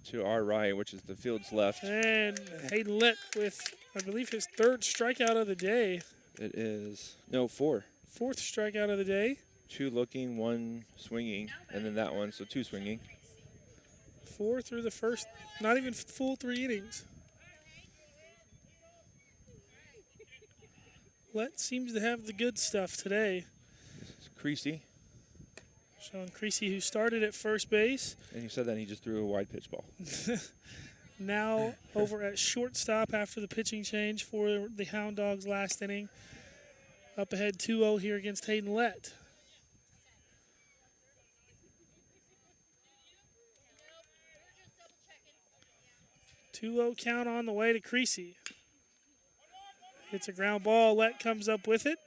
to our right, which is the field's left. And Hayden Lett with, I believe, his 3rd strikeout of the day. It is, no, 4. 4th strikeout of the day. 2 looking, 1 swinging, and then that one, so 2 swinging. 4 through the first, not even full 3 innings. Lett seems to have the good stuff today. Creasy. Sean Creasy, who started at first base. And you said that he just threw a wide pitch ball. Now over at shortstop after the pitching change for the Hound Dogs last inning. Up ahead 2-0 here against Hayden Lett. .2-0 count on the way to Creasy. Hits a ground ball. Lett comes up with it.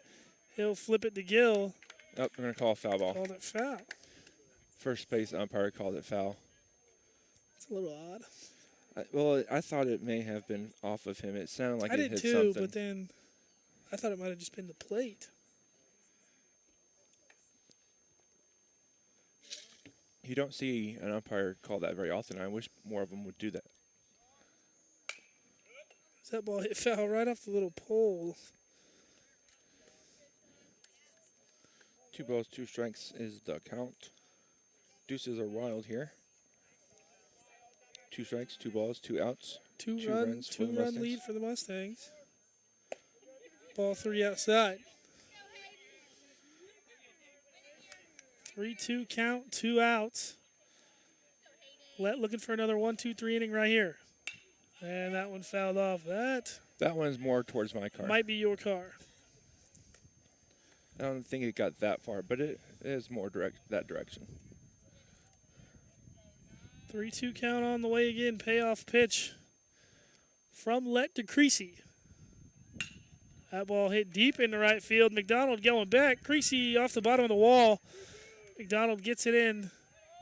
He'll flip it to Gill. Oh, they're going to call a foul ball. Called it foul. First base umpire called it foul. It's a little odd. I thought it may have been off of him. It sounded like I it hit did too, something. but then I thought it might have just been the plate. You don't see an umpire call that very often. I wish more of them would do that. That ball hit foul right off the little pole. 2 balls, 2 strikes is the count. Deuces are wild here. 2 strikes, 2 balls, 2 outs. 2 run lead for the Mustangs. Ball 3 outside. 3-2 count, 2 outs. Lett looking for another 1-2-3 inning right here. And that one fouled off. That one's more towards my car. Might be your car. I don't think it got that far, but it is more that direction. 3-2 count on the way again. Payoff pitch from Lett to Creasy. That ball hit deep into right field. McDonald going back. Creasy off the bottom of the wall. McDonald gets it in.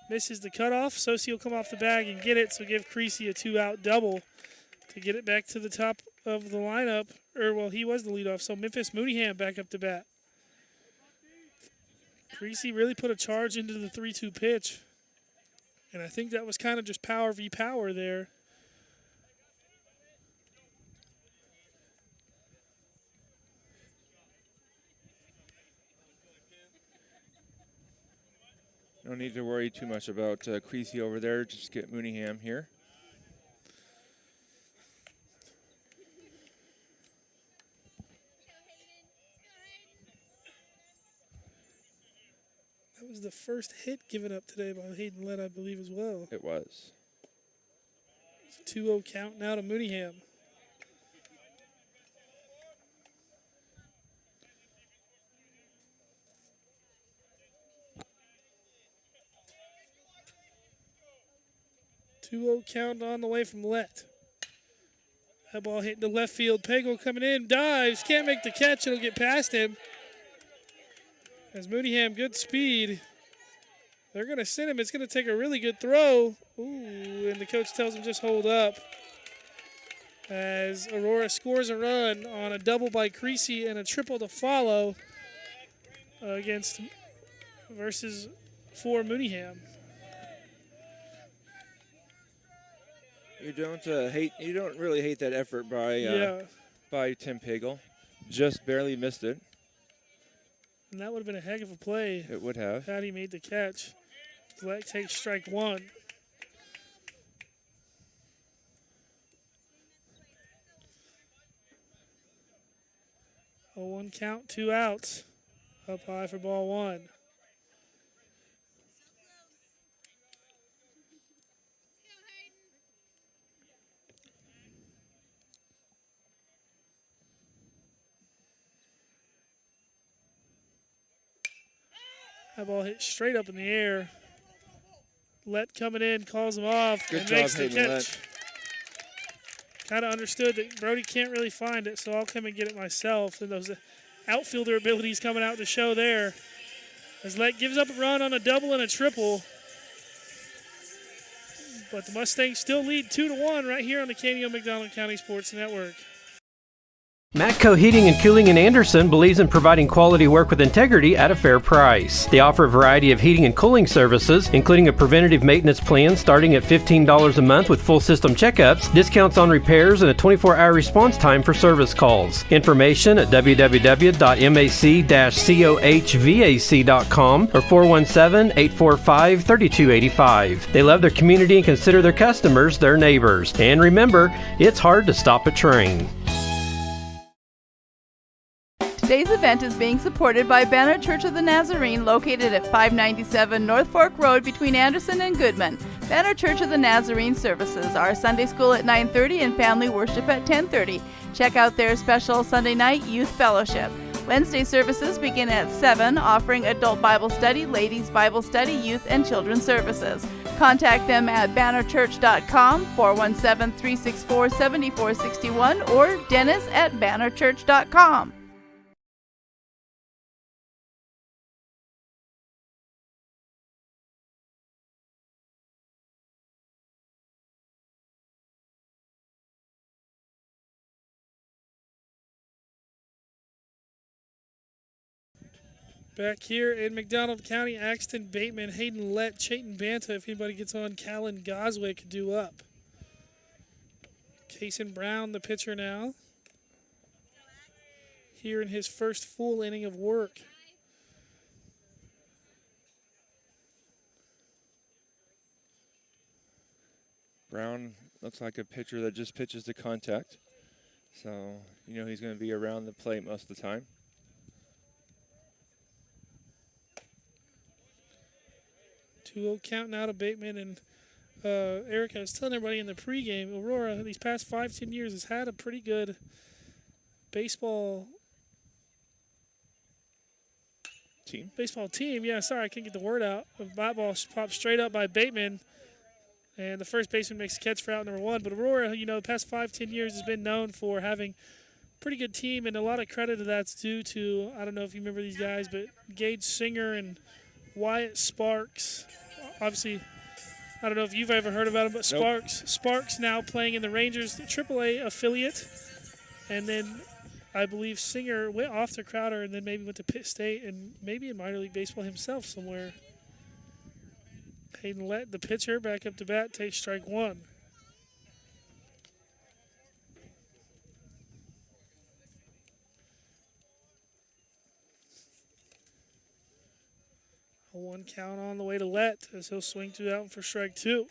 Misses the cutoff. Sosi will come off the bag and get it, so give Creasy a 2-out double to get it back to the top of the lineup. He was the leadoff, so Memphis Mooneyham back up to bat. Creasy really put a charge into the 3-2 pitch, and I think that was kind of just power v. power there. No need to worry too much about Creasy over there. Just get Mooneyham here. That was the first hit given up today by Hayden Lett, I believe, as well. It was. It's a 2-0 count now to Mooneyham. Count on the way from Lett. That ball hitting the left field. Pagel coming in, dives, can't make the catch. It'll get past him. As Mooneyham, good speed. They're going to send him. It's going to take a really good throw. Ooh, and the coach tells him just hold up. As Aurora scores a run on a double by Creasy and a triple to follow for Mooneyham. You don't really hate that effort by Tim Pagel. Just barely missed it. And that would have been a heck of a play. It would have. Had he made the catch. Lett takes strike one. 0-1 count, 2 outs. Up high for ball one. That ball hit straight up in the air. Lett coming in, calls him off, Good and job, makes the Hayden catch. Lett. Kind of understood that Brody can't really find it, so I'll come and get it myself. And those outfielder abilities coming out to show there. As Lett gives up a run on a double and a triple. But the Mustangs still lead 2-1 right here on the KNEO McDonald County Sports Network. Matco Heating and Cooling in Anderson believes in providing quality work with integrity at a fair price. They offer a variety of heating and cooling services, including a preventative maintenance plan starting at $15 a month with full system checkups, discounts on repairs, and a 24-hour response time for service calls. Information at www.mac-cohvac.com or 417-845-3285. They love their community and consider their customers their neighbors. And remember, it's hard to stop a train. Today's event is being supported by Banner Church of the Nazarene, located at 597 North Fork Road between Anderson and Goodman. Banner Church of the Nazarene services are Sunday school at 9:30 and family worship at 10:30. Check out their special Sunday night youth fellowship. Wednesday services begin at 7, offering adult Bible study, ladies Bible study, youth and children's services. Contact them at bannerchurch.com, 417-364-7461, or dennis@bannerchurch.com. Back here in McDonald County, Axton Bateman, Hayden Lett, Chayton Banta, if anybody gets on, Callan Goswick due up. Kason Brown, the pitcher now. Here in his first full inning of work. Brown looks like a pitcher that just pitches to contact. So, you know he's going to be around the plate most of the time. 2-0 count now to Bateman, and Eric, I was telling everybody in the pregame, Aurora, these past 5-10 years, has had a pretty good baseball team. Baseball team, yeah, sorry, I couldn't get the word out. The bat ball popped straight up by Bateman, and the first baseman makes the catch for out number 1. But Aurora, you know, the past 5-10 years has been known for having a pretty good team, and a lot of credit to that's due to, I don't know if you remember these guys, but Gage Singer and Wyatt Sparks. Obviously, I don't know if you've ever heard about him, but Sparks now playing in the Rangers AAA affiliate, and then I believe Singer went off to Crowder and then maybe went to Pitt State and maybe in minor league baseball himself somewhere. Hayden Lett, the pitcher, back up to bat, takes strike 1. A 1 count on the way to Lett as he'll swing to out for strike 2.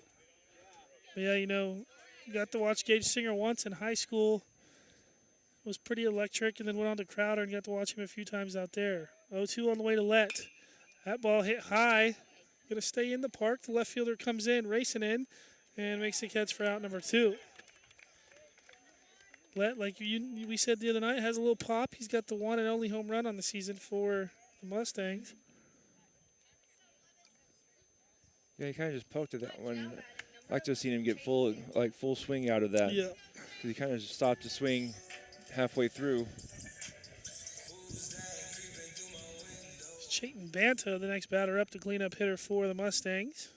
But yeah, you know, got to watch Gage Singer once in high school. Was pretty electric, and then went on to Crowder and got to watch him a few times out there. 0-2 on the way to Lett. That ball hit high. Going to stay in the park. The left fielder comes in, racing in, and makes the catch for out number 2. Lett, like we said the other night, has a little pop. He's got the one and only home run on the season for the Mustangs. Yeah, he kind of just poked at that one. I'd like to have seen him get full swing out of that. Yeah. Because he kind of just stopped to swing halfway through. Chayton Banta, the next batter up, the cleanup hitter for the Mustangs.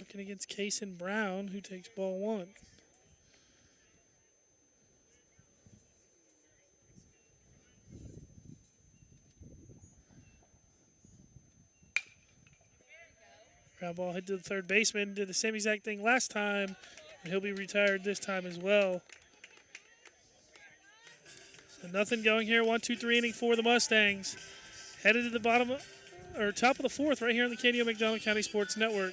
Working against Kason Brown, who takes ball 1. Ground ball hit to the third baseman, did the same exact thing last time, and he'll be retired this time as well. So nothing going here. 1-2-3 inning for the Mustangs. Headed to the top of the 4th right here on the KNO McDonald County Sports Network.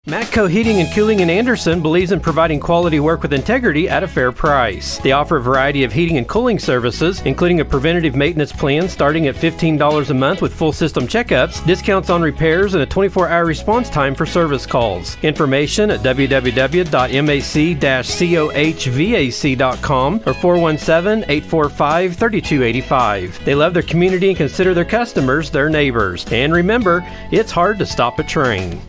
Matco Heating and Cooling in Anderson believes in providing quality work with integrity at a fair price. They offer a variety of heating and cooling services, including a preventative maintenance plan starting at $15 a month with full system checkups, discounts on repairs, and a 24-hour response time for service calls. Information at www.mac-cohvac.com or 417-845-3285. They love their community and consider their customers their neighbors. And remember, it's hard to stop a train.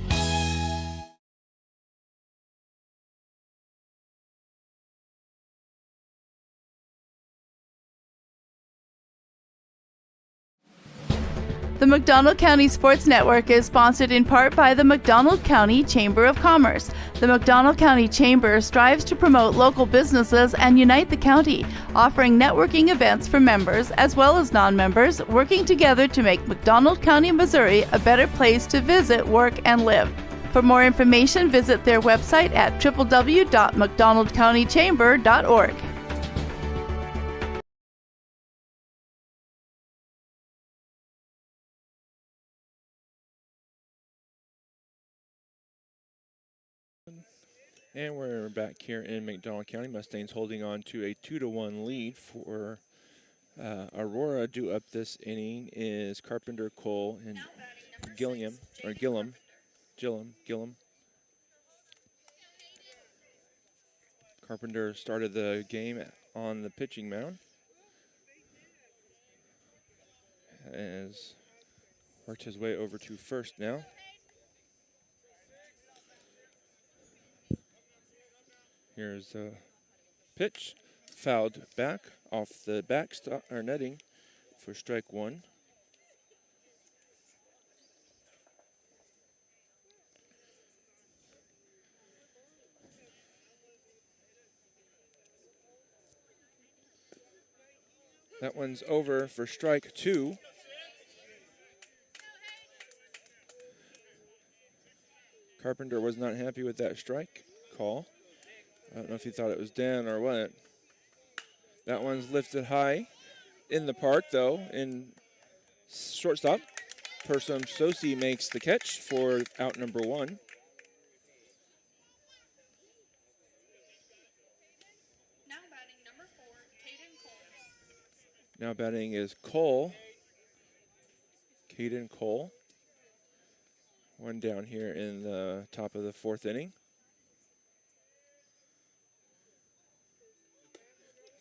The McDonald County Sports Network is sponsored in part by the McDonald County Chamber of Commerce. The McDonald County Chamber strives to promote local businesses and unite the county, offering networking events for members as well as non-members, working together to make McDonald County, Missouri a better place to visit, work, and live. For more information, visit their website at www.mcdonaldcountychamber.org. And we're back here in McDonald County. Mustangs holding on to a 2-1 lead for Aurora. Due up this inning is Carpenter, Cole, and Gillum. Carpenter started the game on the pitching mound. Has worked his way over to first now. Here's a pitch, fouled back off the netting for strike 1. That one's over for strike 2. Carpenter was not happy with that strike call. I don't know if he thought it was down or what. That one's lifted high in the park, though, in shortstop. Person Sosi makes the catch for out number 1. Now batting number 4, Caden Cole. Now batting is Cole. Caden Cole. One down here in the top of the 4th inning.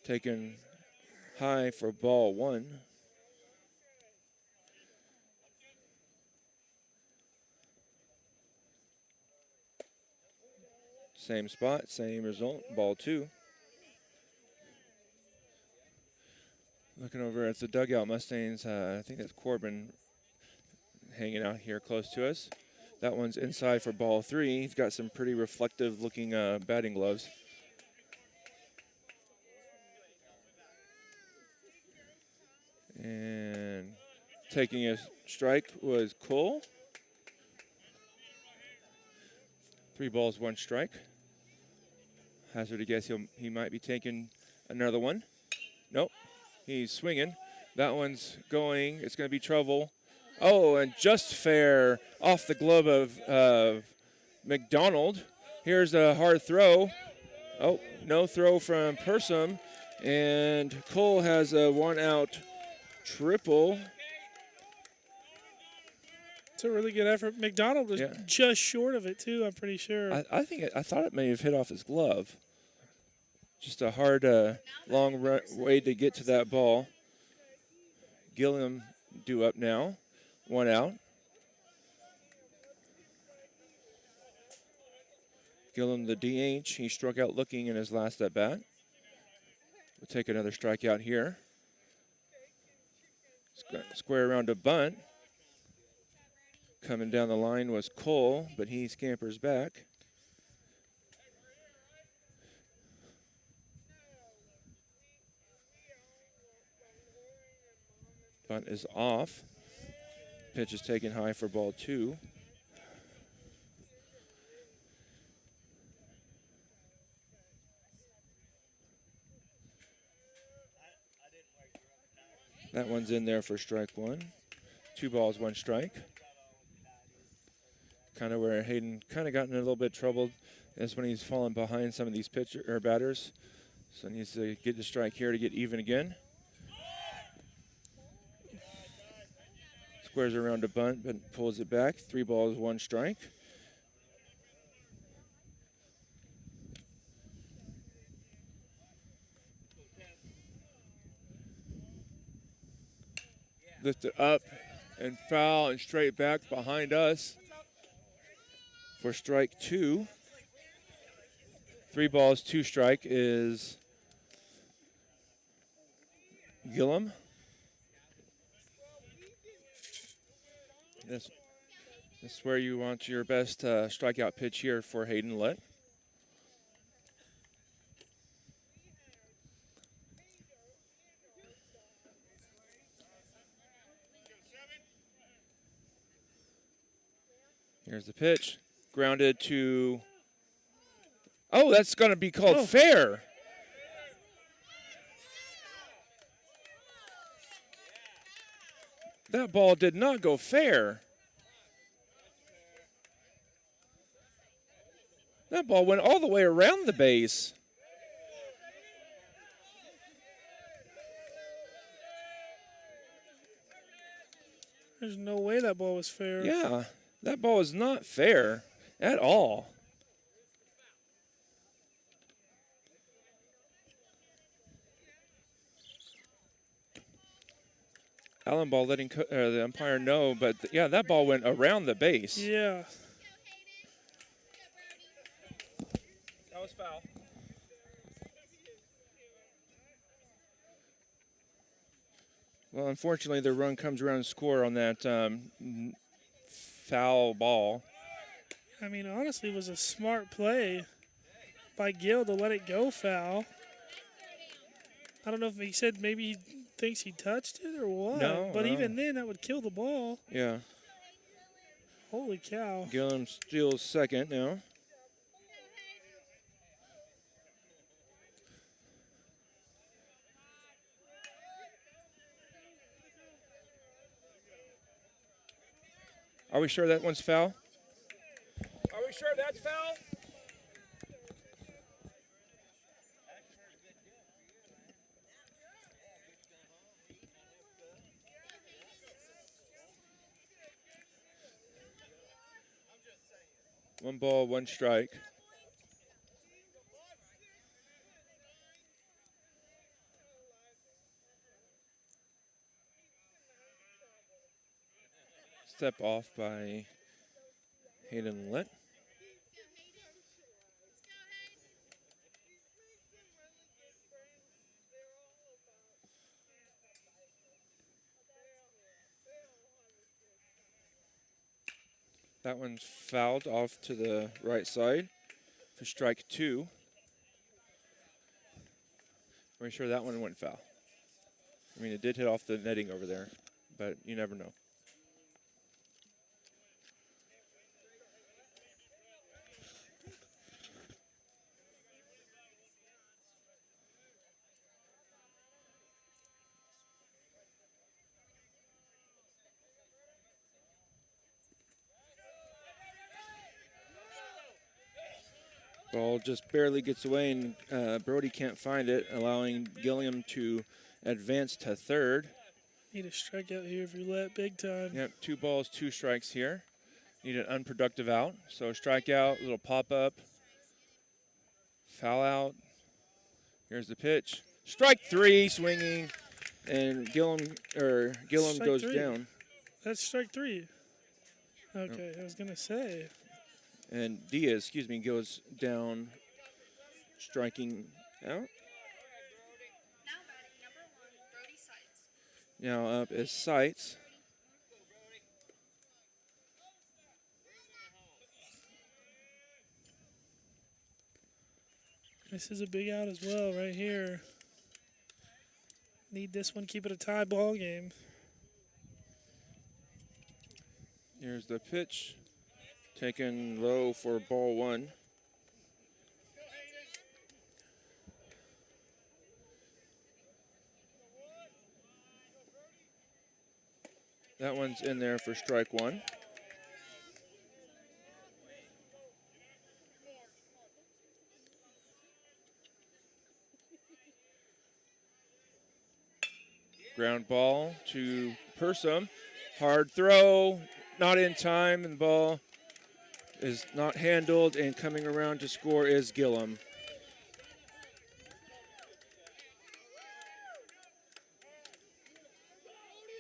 Taken high for ball 1. Same spot, same result, ball 2. Looking over at the dugout, Mustangs, I think that's Corbin hanging out here close to us. That one's inside for ball 3. He's got some pretty reflective looking batting gloves. And taking a strike was Cole. 3 balls, 1 strike. Hazard to guess he might be taking another one. Nope, he's swinging. That one's going. It's going to be trouble. Oh, and just fair off the glove of McDonald. Here's a hard throw. Oh, no throw from Persum. And Cole has a 1-out triple. It's a really good effort. McDonald was just short of it, too, I'm pretty sure. I thought it may have hit off his glove. Just a hard, long way to get to that ball. Gilliam due up now. 1 out. Gilliam, the DH, he struck out looking in his last at bat. We'll take another strikeout here. Square around to bunt. Coming down the line was Cole, but he scampers back. Bunt is off. Pitch is taken high for ball 2. That one's in there for strike 1. 2 balls, 1 strike. Kind of where Hayden kind of gotten a little bit troubled is when he's fallen behind some of these batters. So he needs to get the strike here to get even again. Squares around to bunt, but pulls it back. 3 balls, 1 strike. Lifted up and foul and straight back behind us for strike 2. 3 balls, 2 strike is Gillum. This is where you want your best strikeout pitch here for Hayden Lett. Here's the pitch. Grounded to... Oh, that's going to be called fair. That ball did not go fair. That ball went all the way around the base. There's no way that ball was fair. Yeah, that ball is not fair at all. Allen ball letting the umpire know, but yeah, that ball went around the base. Yeah. That was foul. Well, unfortunately, the run comes around and score on that foul ball. I mean, honestly, it was a smart play by Gill to let it go foul. I don't know if he said maybe he thinks he touched it or what. No, but no. even then, that would kill the ball. Yeah. Holy cow. Gillum steals second now. Are we sure that one's foul? Are we sure that's foul? One ball, 1 strike. step off by Hayden Litt. That one's fouled off to the right side for strike 2. Pretty sure that one went foul. I mean, it did hit off the netting over there, but you never know. Ball just barely gets away, and Brody can't find it, allowing Gilliam to advance to third. Need a strikeout here if you're let big time. Yep, 2 balls, 2 strikes here. Need an unproductive out. So strikeout, little pop-up, foul out. Here's the pitch. Strike 3, swinging, and Gilliam Strike goes 3. down. That's strike 3. Okay, I was going to say. And Diaz, goes down, striking out. Now up is Seitz. This is a big out as well right here. Need this one, keep it a tie ball game. Here's the pitch. Taken low for ball 1. That one's in there for strike 1. Ground ball to Persum. Hard throw, not in time, and the ball is not handled, and coming around to score is Gilliam.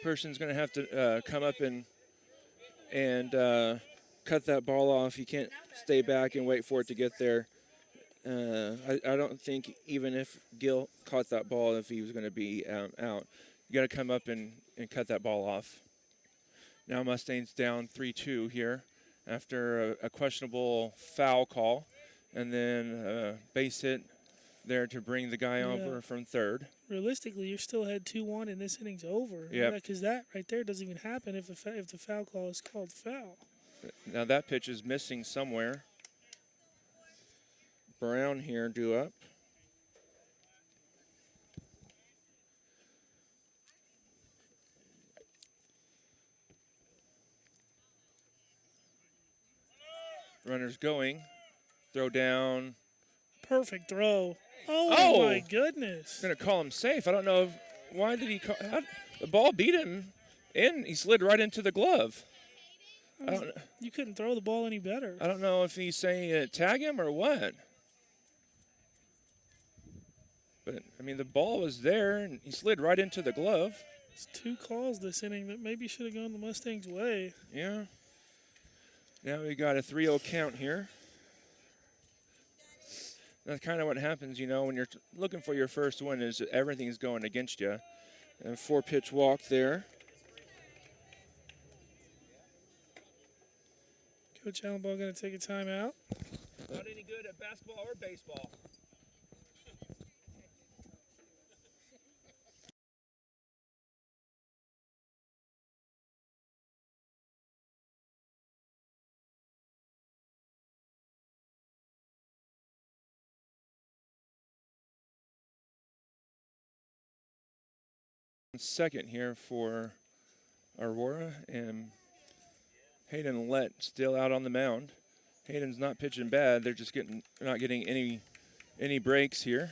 Person's going to have to come up and cut that ball off. He can't stay back and wait for it to get there. I don't think even if Gil caught that ball, if he was going to be out, you got to come up and cut that ball off. Now Mustangs down 3-2 here after a questionable foul call, and then base hit there to bring the guy over from third. Realistically, you're still ahead 2-1 and this inning's over. Yeah. Because that right there doesn't even happen if the foul call is called foul. Now that pitch is missing somewhere. Brown here due up. Runners going. Throw down. Perfect throw. Oh my goodness. Going to call him safe. I don't know. Why did he call? The ball beat him in. He slid right into the glove. You couldn't throw the ball any better. I don't know if he's saying tag him or what. But, I mean, the ball was there, and he slid right into the glove. It's 2 calls this inning that maybe should have gone the Mustangs' way. Yeah. Now we got a 3-0 count here. That's kind of what happens, when you're looking for your first win, is everything's going against you. And 4-pitch walk there. Coach Allenbaugh going to take a timeout. Not any good at basketball or baseball. Second here for Aurora, and Hayden Lett still out on the mound. Hayden's not pitching bad. They're just not getting any breaks here.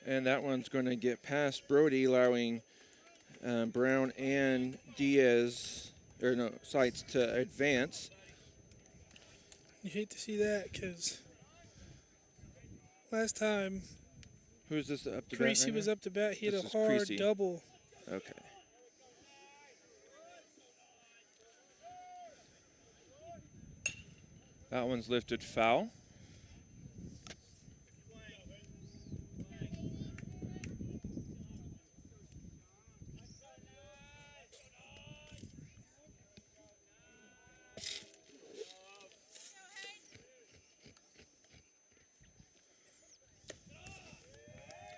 And that one's going to get past Brody, allowing Brown and Sites to advance. You hate to see that because last time Who's this up to bat? Creasy was up to bat. He had a hard Creasy. double. Okay. That one's lifted foul.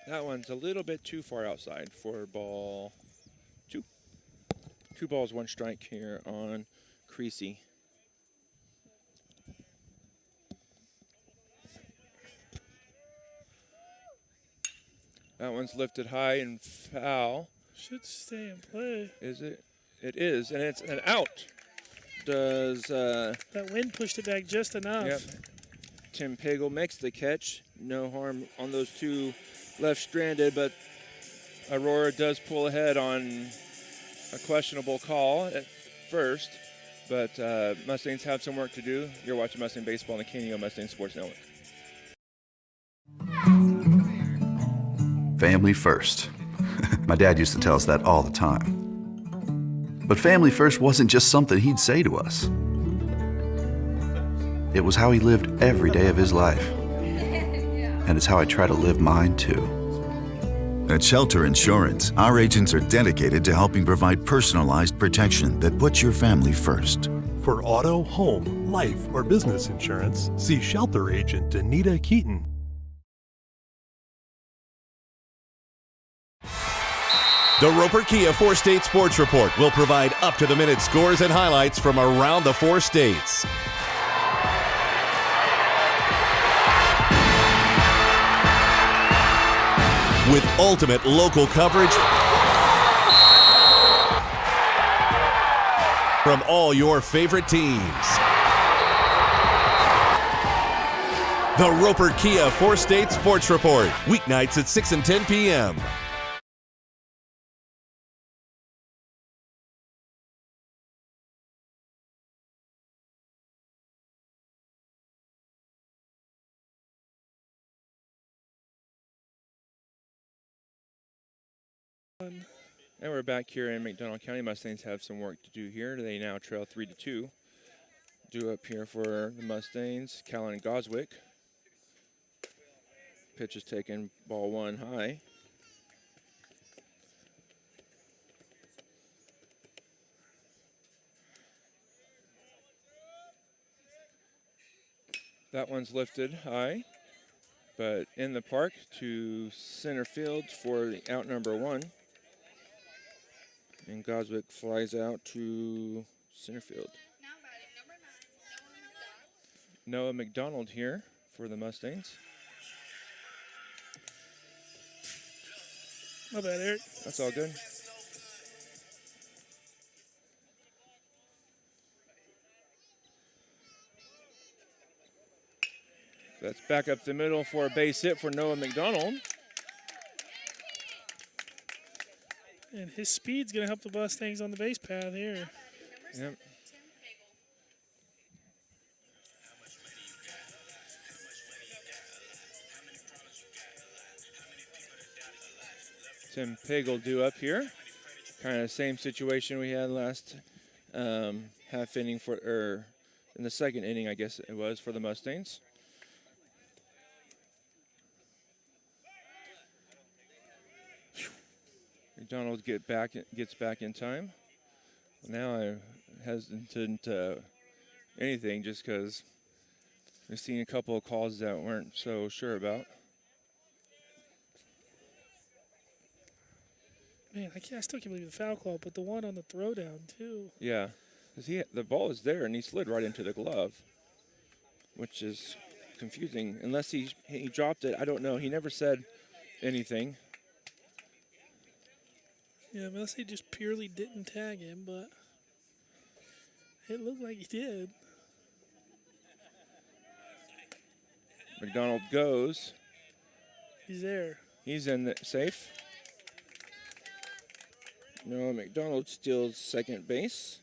That one's a little bit too far outside for ball 2. 2 balls, 1 strike here on Creasy. That one's lifted high and foul. Should stay in play. Is it? It is, and it's an out. Does that wind pushed it back just enough? Yep. Tim Pagel makes the catch. No harm on those 2 left stranded, but Aurora does pull ahead on a questionable call at first. But Mustangs have some work to do. You're watching Mustang Baseball on the KNEO Mustang Sports Network. Family first. My dad used to tell us that all the time. But family first wasn't just something he'd say to us. It was how he lived every day of his life. And it's how I try to live mine too. At Shelter Insurance, our agents are dedicated to helping provide personalized protection that puts your family first. For auto, home, life, or business insurance, see Shelter Agent Anita Keaton. The Roper Kia 4-State Sports Report will provide up-to-the-minute scores and highlights from around the 4 states. With ultimate local coverage from all your favorite teams. The Roper Kia 4-State Sports Report, weeknights at 6 and 10 p.m. And we're back here in McDonald County. Mustangs have some work to do here. They now trail 3-2. Due up here for the Mustangs, Callan Goswick. Pitch is taken, ball 1 high. That one's lifted high, but in the park to center field for the out number 1. And Goswick flies out to center field. Noah McDonald here for the Mustangs. My bad, Eric. That's all good. That's back up the middle for a base hit for Noah McDonald. And his speed's going to help the Mustangs on the base path here. Yep. Tim Pagel due up here. Kind of the same situation we had last half inning in the second inning, I guess it was, for the Mustangs. McDonald gets back in time. Now I'm hesitant to anything just because we've seen a couple of calls that weren't so sure about. Man, I still can't believe the foul call, but the one on the throwdown too. Yeah, because the ball is there and he slid right into the glove, which is confusing. Unless he dropped it, I don't know. He never said anything. Yeah, unless he just purely didn't tag him, but it looked like he did. McDonald goes. He's there. He's in safe. Noah McDonald steals second base.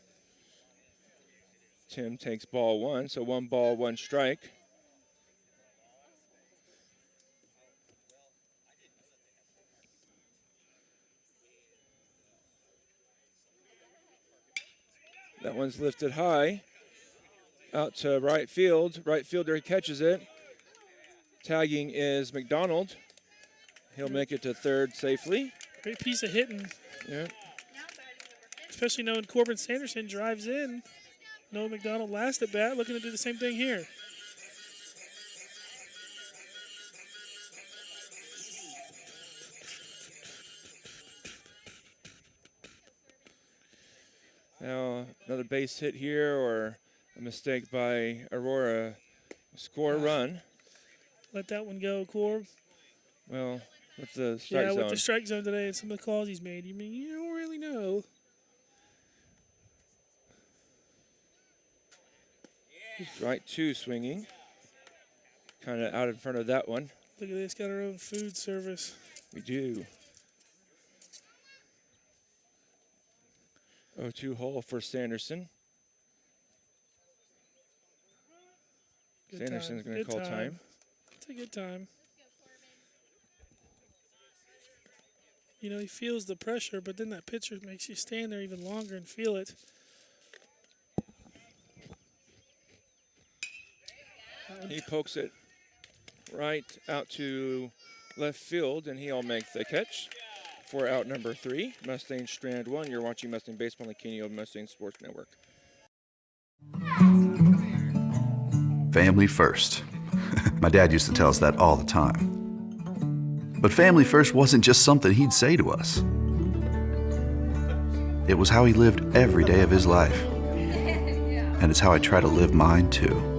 Tim takes ball 1, so 1 ball, 1 strike. That one's lifted high. Out to right field. Right fielder catches it. Tagging is McDonald. He'll make it to third safely. Great piece of hitting. Yeah. Especially knowing Corbin Sanderson drives in. Noah McDonald last at bat, looking to do the same thing here. Now, another base hit here or a mistake by Aurora. Score a run. Let that one go, Corb. Well, with the strike zone. Yeah, with the strike zone today and some of the calls he's made, you don't really know. Strike 2 swinging. Kind of out in front of that one. Look at this, got our own food service. We do. 0-2 hole for Sanderson. Good Sanderson's going to call time. It's a good time. You know, he feels the pressure, but then that pitcher makes you stand there even longer and feel it. He pokes it right out to left field, and he'll make the catch for out number 3. Mustang Strand 1. You're watching Mustang Baseball on the Kenny Mustang Sports Network. Family first. My dad used to tell us that all the time. But family first wasn't just something he'd say to us. It was how he lived every day of his life. And it's how I try to live mine too.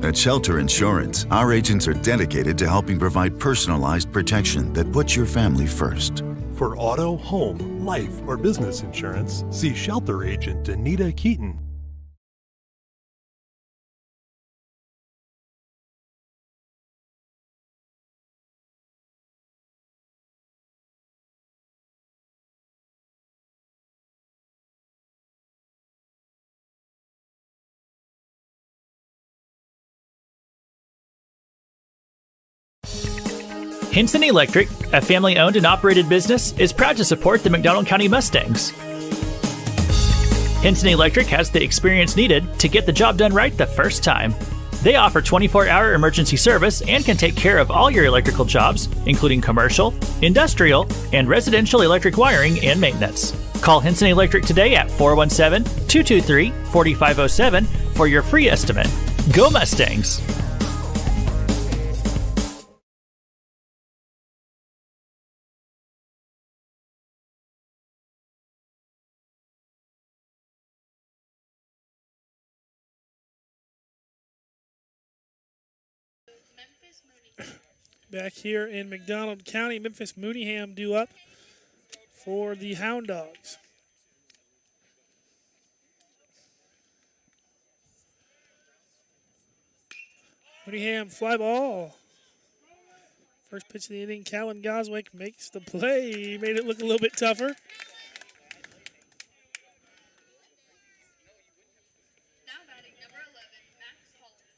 At Shelter Insurance, our agents are dedicated to helping provide personalized protection that puts your family first. For auto, home, life, or business insurance, see Shelter Agent Anita Keaton. Hinson Electric, a family-owned and operated business, is proud to support the McDonald County Mustangs. Hinson Electric has the experience needed to get the job done right the first time. They offer 24-hour emergency service and can take care of all your electrical jobs, including commercial, industrial, and residential electric wiring and maintenance. Call Hinson Electric today at 417-223-4507 for your free estimate. Go Mustangs! Back here in McDonald County, Memphis Mooneyham due up for the Hound Dogs. Mooneyham fly ball. First pitch of the inning, Callan Goswick makes the play. He made it look a little bit tougher.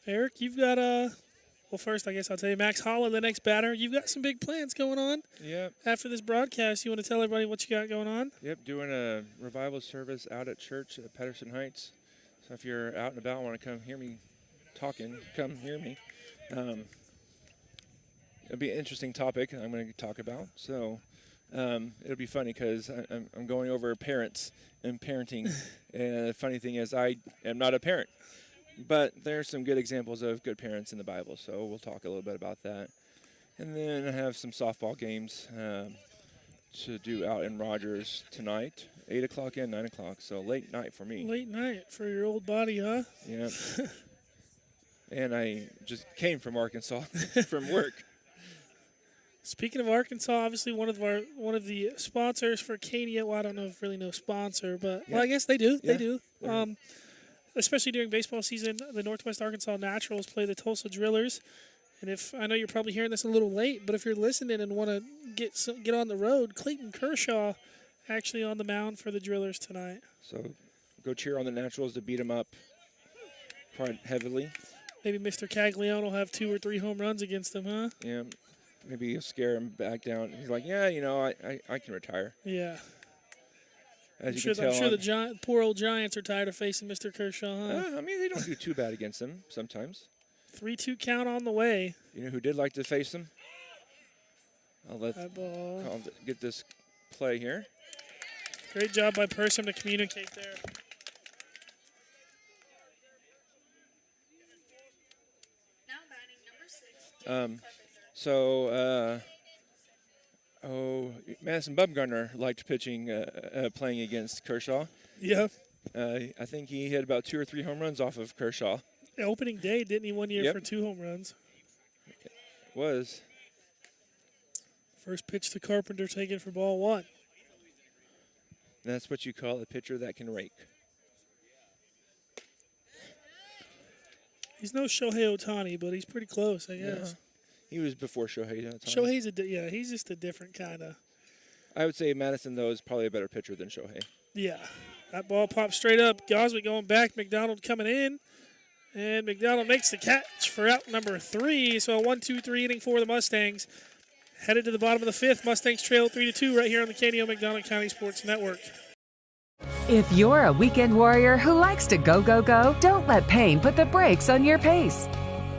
Eric, you've got well, first, I guess I'll tell you, Max Holland, the next batter. You've got some big plans going on. Yep. After this broadcast, you want to tell everybody what you got going on? Yep, doing a revival service out at church at Patterson Heights. So if you're out and about and want to come hear me talking, come hear me. It'll be an interesting topic I'm going to talk about. So it'll be funny because I'm going over parents and parenting. And the funny thing is I am not a parent. But there's some good examples of good parents in the Bible, so we'll talk a little bit about that. And then I have some softball games to do out in Rogers tonight, 8 o'clock and 9 o'clock, so late night for me. Late night for your old body, huh? Yeah. And I just came from Arkansas from work. Speaking of Arkansas, obviously one of the sponsors for Cania. Well, I don't know if really no sponsor, but Yeah. well, I guess they do. Yeah. They do. Especially during baseball season, the Northwest Arkansas Naturals play the Tulsa Drillers. And if I know you're probably hearing this a little late, but if you're listening and want to get on the road, Clayton Kershaw actually on the mound for the Drillers tonight. So go cheer on the Naturals to beat them up quite heavily. Maybe Mr. Caglione will have 2 or 3 home runs against them, huh? Yeah, maybe you'll scare him back down. He's like, yeah, I can retire. Yeah. As I'm sure the poor old Giants are tired of facing Mr. Kershaw, huh? I mean, they don't do too bad against them sometimes. 3-2 count on the way. You know who did like to face them? I'll let Carl get this play here. Great job by Person to communicate there. Madison Bumgarner liked pitching, playing against Kershaw. Yeah. I think he hit about 2 or 3 home runs off of Kershaw. The opening day, didn't he, one year for 2 home runs? Was. First pitch to Carpenter taken for ball 1. That's what you call a pitcher that can rake. He's no Shohei Ohtani, but he's pretty close, I guess. Yeah. He was before Shohei Ohtani. Shohei's he's just a different kind of. I would say Madison, though, is probably a better pitcher than Shohei. Yeah. That ball popped straight up. Goswick going back. McDonald coming in. And McDonald makes the catch for out number 3. So a 1-2-3 inning for the Mustangs. Headed to the bottom of the 5th. Mustangs trail 3-2 right here on the KNO McDonald County Sports Network. If you're a weekend warrior who likes to go, go, go, don't let pain put the brakes on your pace.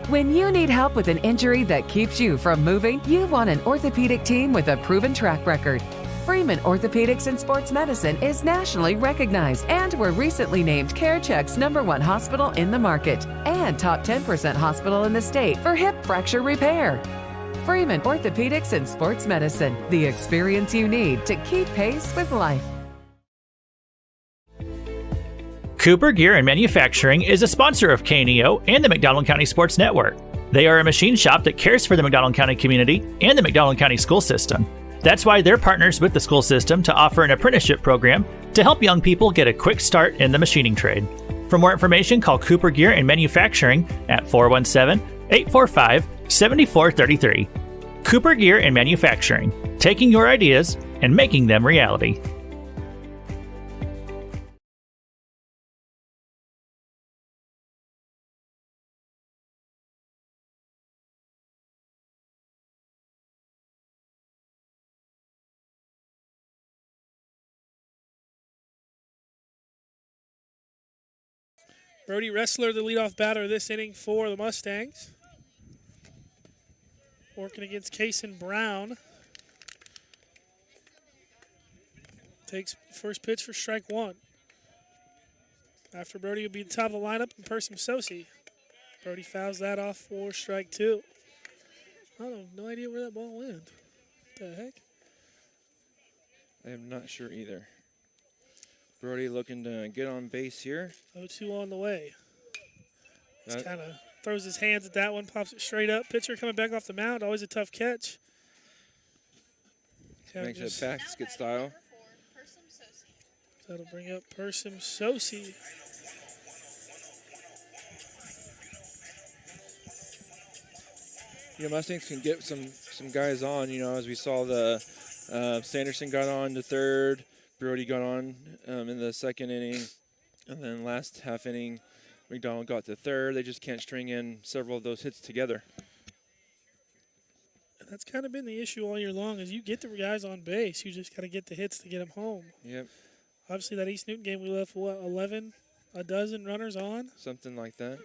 When you need help with an injury that keeps you from moving, you want an orthopedic team with a proven track record. Freeman Orthopedics and Sports Medicine is nationally recognized and were recently named CareCheck's #1 hospital in the market and top 10% hospital in the state for hip fracture repair. Freeman Orthopedics and Sports Medicine, the experience you need to keep pace with life. Cooper Gear and Manufacturing is a sponsor of KNEO and the McDonald County Sports Network. They are a machine shop that cares for the McDonald County community and the McDonald County school system. That's why they're partners with the school system to offer an apprenticeship program to help young people get a quick start in the machining trade. For more information, call Cooper Gear and Manufacturing at 417-845-7433. Cooper Gear and Manufacturing, taking your ideas and making them reality. Brody Ressler, the leadoff batter this inning for the Mustangs. Working against Kason Brown. Takes first pitch for strike 1. After Brody will be the top of the lineup and Persim Sosi. Brody fouls that off for strike 2. I have no idea where that ball went. What the heck? I am not sure either. Brody looking to get on base here. 0-2 on the way. Just kind of throws his hands at that one, pops it straight up. Pitcher coming back off the mound, always a tough catch. Makes it basket style. That'll bring up Persim Sosi. Mustangs can get some guys on, as we saw the Sanderson got on to third. Brody got on in the second inning, and then last half inning, McDonald got to third. They just can't string in several of those hits together. That's kind of been the issue all year long is you get the guys on base. You just got to get the hits to get them home. Yep. Obviously, that East Newton game, we left, 11, a dozen runners on? Something like that.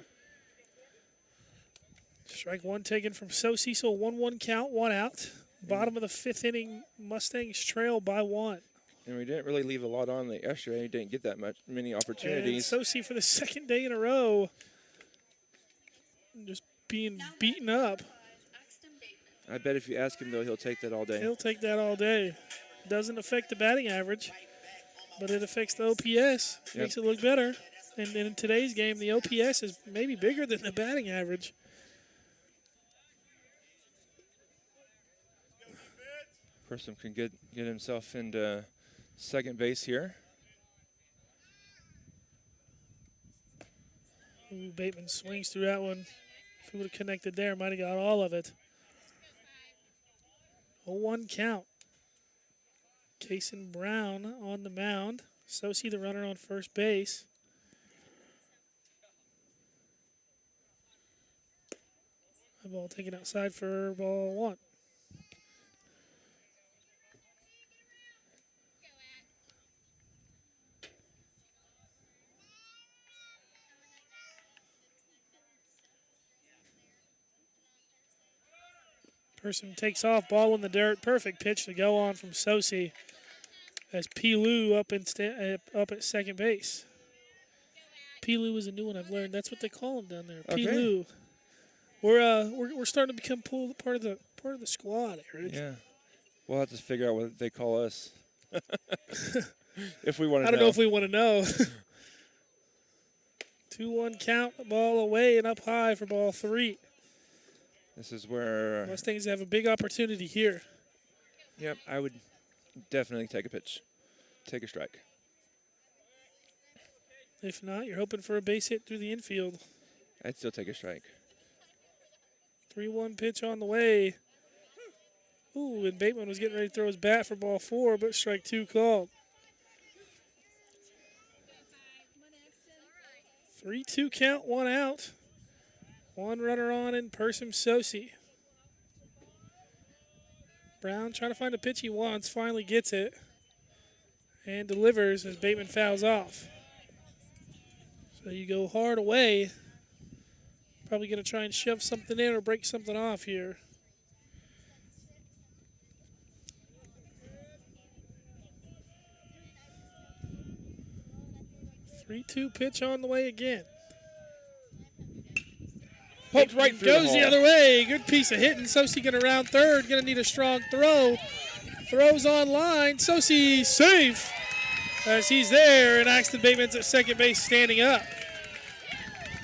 Strike 1 taken from Sosi, so 1-1 count, 1 out. Bottom of the 5th inning, Mustangs trail by 1. And we didn't really leave a lot on yesterday. Didn't get that many opportunities. And Sosi for the second day in a row, just being beaten up. I bet if you ask him, though, he'll take that all day. He'll take that all day. Doesn't affect the batting average, but it affects the OPS. Yep. Makes it look better. And in today's game, the OPS is maybe bigger than the batting average. Person can get himself into second base here. Ooh, Bateman swings through that one. If he would have connected there, might have got all of it. A 1 count. Kason Brown on the mound. Sosi, the runner on first base. The ball taken outside for ball 1. Person takes off, ball in the dirt. Perfect pitch to go on from Sosi as Pilu up at second base. Pilu is a new one I've learned. That's what they call him down there. Okay. Pilu. We're starting to become part of the squad, Eric. Yeah. We'll have to figure out what they call us. If we want to know. I don't know if we want to know. 2-1 count, ball away and up high for ball 3. This is where Mustangs have a big opportunity here. Yep, I would definitely take a pitch. Take a strike. If not, you're hoping for a base hit through the infield. I'd still take a strike. 3-1 pitch on the way. Ooh, and Bateman was getting ready to throw his bat for ball 4, but strike 2 called. 3-2 count, 1 out. 1 runner on in Person Sosi. Brown trying to find a pitch he wants, finally gets it. And delivers as Bateman fouls off. So you go hard away. Probably going to try and shove something in or break something off here. Three-two pitch on the way again. Poked right through goes the the other way. Good piece of hitting. Sosi going to round third. Going to need a strong throw. Throws on line. Sosi safe as he's there, and Axton Bateman's at second base standing up.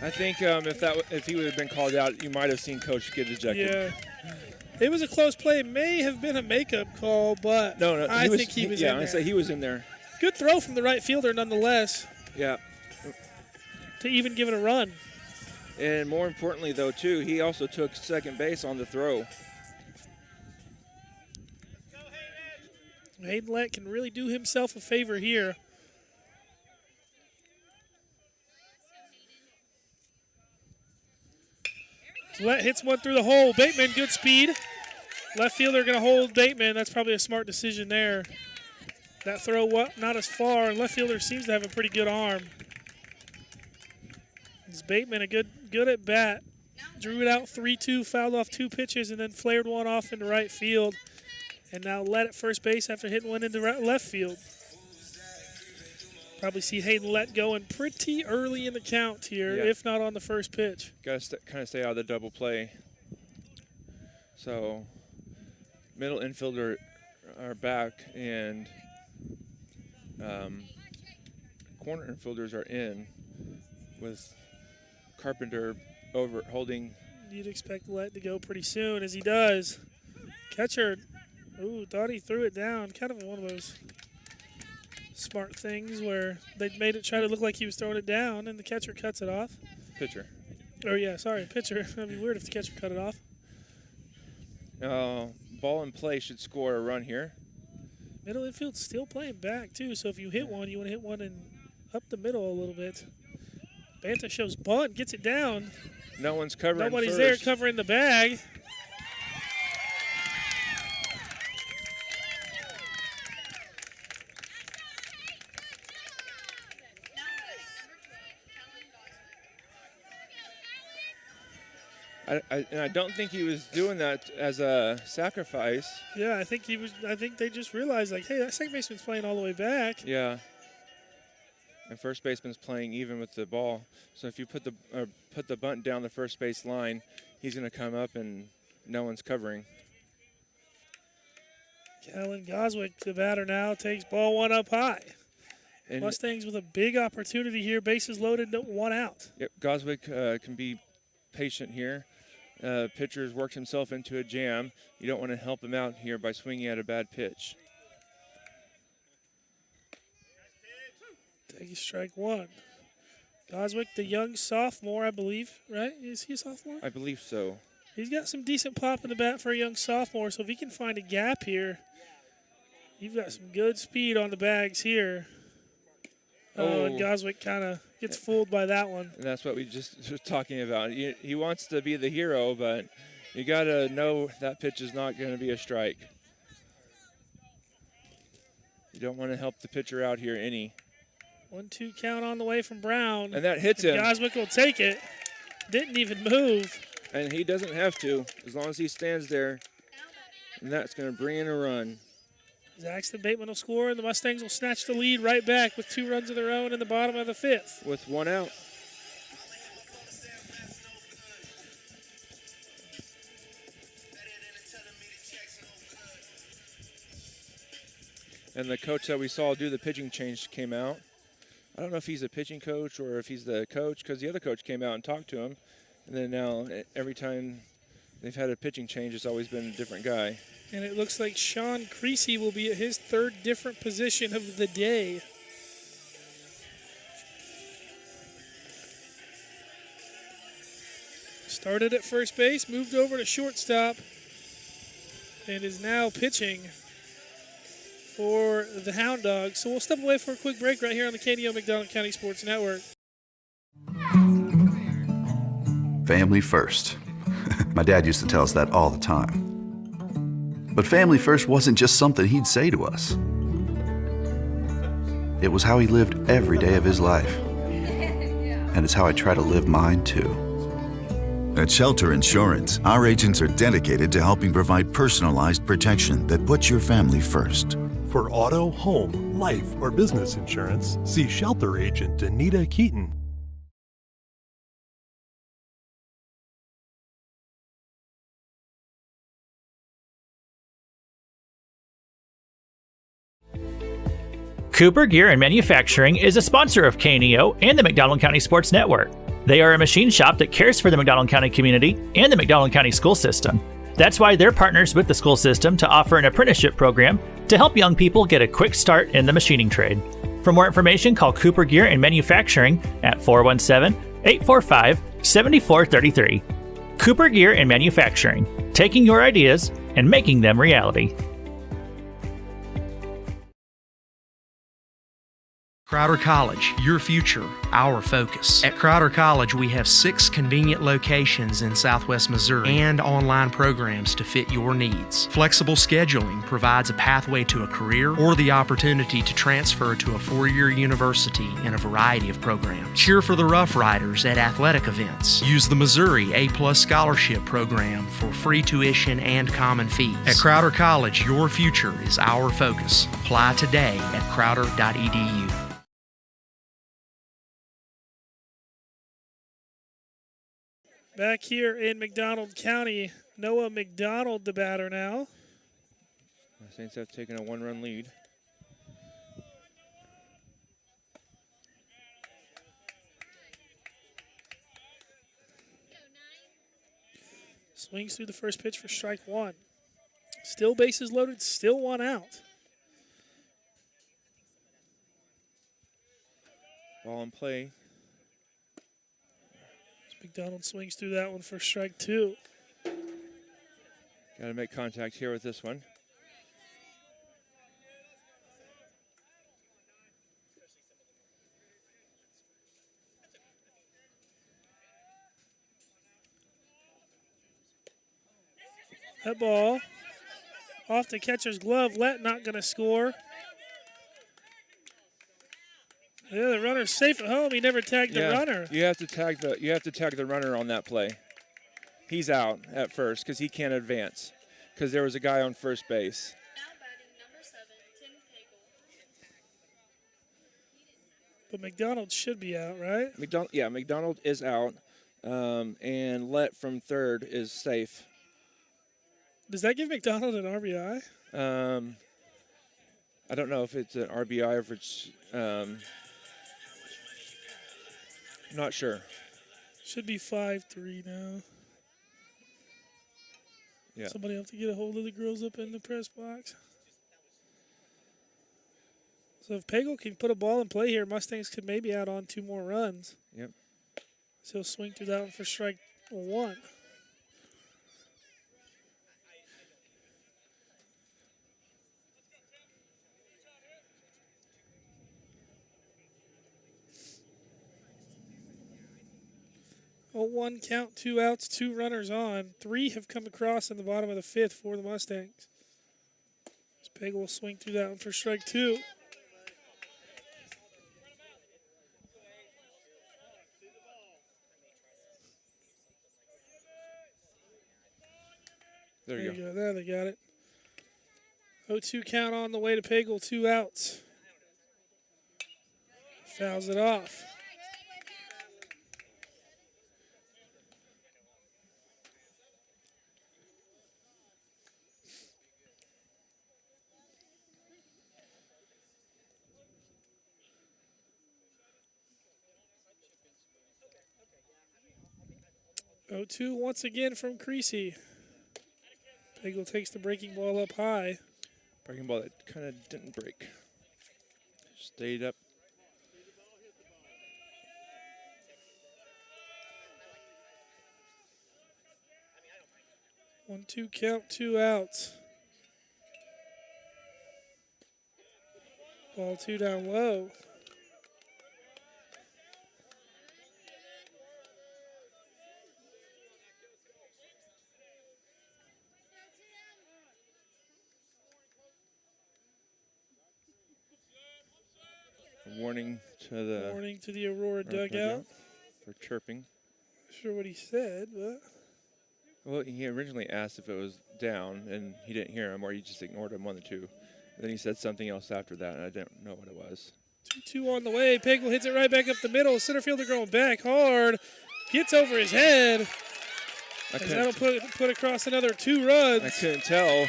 I think if he would have been called out, you might have seen Coach get ejected. Yeah. It was a close play. It may have been a makeup call, but No, I think he was in there. Yeah, I say he was in there. Good throw from the right fielder nonetheless. Yeah. To even give it a run. And more importantly, though, too, he also took second base on the throw. Hayden Lett can really do himself a favor here. Lett hits one through the hole. Bateman, good speed. Left fielder going to hold Bateman. That's probably a smart decision there. That throw not as far, and left fielder seems to have a pretty good arm. It's Bateman, a good at bat. Drew it out 3-2, fouled off 2 pitches, and then flared one off into right field. And now Lett at first base after hitting one into left field. Probably see Hayden Lett going pretty early in the count here, if not on the first pitch. Got to kind of stay out of the double play. So, middle infielder are back, and corner infielders are in with Carpenter over holding. You'd expect Lett to go pretty soon, as he does. Catcher, thought he threw it down. Kind of one of those smart things where they made it try to look like he was throwing it down, and the catcher cuts it off. Pitcher. Oh, yeah, sorry, pitcher. That'd be weird if the catcher cut it off. Ball in play should score a run here. Middle infield's still playing back, too, so if you hit one, you want to hit one and up the middle a little bit. Banta shows bunt, gets it down. No one's covering Nobody's first. there covering the bag. I don't think he was doing that as a sacrifice. Yeah, I think he was. I think they just realized, like, hey, that second baseman's playing all the way back. Yeah. And first baseman's playing even with the ball. So if you put the bunt down the first base line, he's going to come up and no one's covering. Kellen Goswick, the batter now, takes ball 1 up high. And Mustangs with a big opportunity here. Bases loaded, 1 out. Yep, Goswick can be patient here. Pitcher's worked himself into a jam. You don't want to help him out here by swinging at a bad pitch. Take strike 1. Goswick, the young sophomore, I believe, right? Is he a sophomore? I believe so. He's got some decent pop in the bat for a young sophomore, so if he can find a gap here, you've got some good speed on the bags here. And Goswick kind of gets fooled by that one. And that's what we just were talking about. He wants to be the hero, but you got to know that pitch is not going to be a strike. You don't want to help the pitcher out here any. 1-2 count on the way from Brown. And that hits him. Goswick will take it. Didn't even move. And he doesn't have to, as long as he stands there. And that's going to bring in a run. Zaxton Bateman will score, and the Mustangs will snatch the lead right back with 2 runs of their own in the bottom of the 5th. With 1 out. And the coach that we saw do the pitching change came out. I don't know if he's a pitching coach or if he's the coach, because the other coach came out and talked to him. And then now, every time they've had a pitching change, it's always been a different guy. And it looks like Sean Creasy will be at his 3rd different position of the day. Started at first base, moved over to shortstop, and is now pitching for the Hound Dogs. So we'll step away for a quick break right here on the KNEO McDonald County Sports Network. Family first. My dad used to tell us that all the time. But family first wasn't just something he'd say to us. It was how he lived every day of his life. And it's how I try to live mine too. At Shelter Insurance, our agents are dedicated to helping provide personalized protection that puts your family first. For auto, home, life, or business insurance, see Shelter Agent Anita Keaton. Cooper Gear and Manufacturing is a sponsor of KNEO and the McDonald County Sports Network. They are a machine shop that cares for the McDonald County community and the McDonald County school system. That's why they're partners with the school system to offer an apprenticeship program to help young people get a quick start in the machining trade. For more information, call Cooper Gear and Manufacturing at 417-845-7433. Cooper Gear and Manufacturing, taking your ideas and making them reality. Crowder College, your future, our focus. At Crowder College, we have 6 convenient locations in Southwest Missouri and online programs to fit your needs. Flexible scheduling provides a pathway to a career or the opportunity to transfer to a 4-year university in a variety of programs. Cheer for the Rough Riders at athletic events. Use the Missouri A-Plus Scholarship Program for free tuition and common fees. At Crowder College, your future is our focus. Apply today at crowder.edu. Back here in McDonald County, Noah McDonald, the batter now. The Saints have taken a 1-run lead. Swings through the first pitch for strike 1. Still bases loaded, still 1 out. Ball in play. McDonald swings through that one for strike 2. Got to make contact here with this one. That ball off the catcher's glove. Lett not going to score. Yeah, the runner's safe at home. He never tagged the runner. You have to tag the runner on that play. He's out at first because he can't advance because there was a guy on first base. But McDonald should be out, right? McDonald is out, and Lett from third is safe. Does that give McDonald an RBI? I don't know if it's an RBI or if it's. Not sure. Should be 5-3 now. Yeah. Somebody have to get a hold of the girls up in the press box. So if Pagel can put a ball in play here, Mustangs could maybe add on 2 more runs. Yep. So he'll swing through that one for strike 1. A 1 count, 2 outs, 2 runners on. 3 have come across in the bottom of the 5th for the Mustangs. Pagel will swing through that one for strike 2. There you go. There, they got it. 0-2 count on the way to Pagel, 2 outs. Fouls it off. Oh, 2 once again from Creasy. Pagel takes the breaking ball up high. Breaking ball that kind of didn't break. Stayed up. One, 2 count, 2 outs. Ball 2 down low. Warning to the Aurora dugout for chirping. Not sure what he said, but well, he originally asked if it was down, and he didn't hear him, or he just ignored him 1 or 2. And then he said something else after that, and I didn't know what it was. 2-2 on the way. Pagel hits it right back up the middle. Center fielder going back hard, gets over his head. And that'll put across another 2 runs. I couldn't tell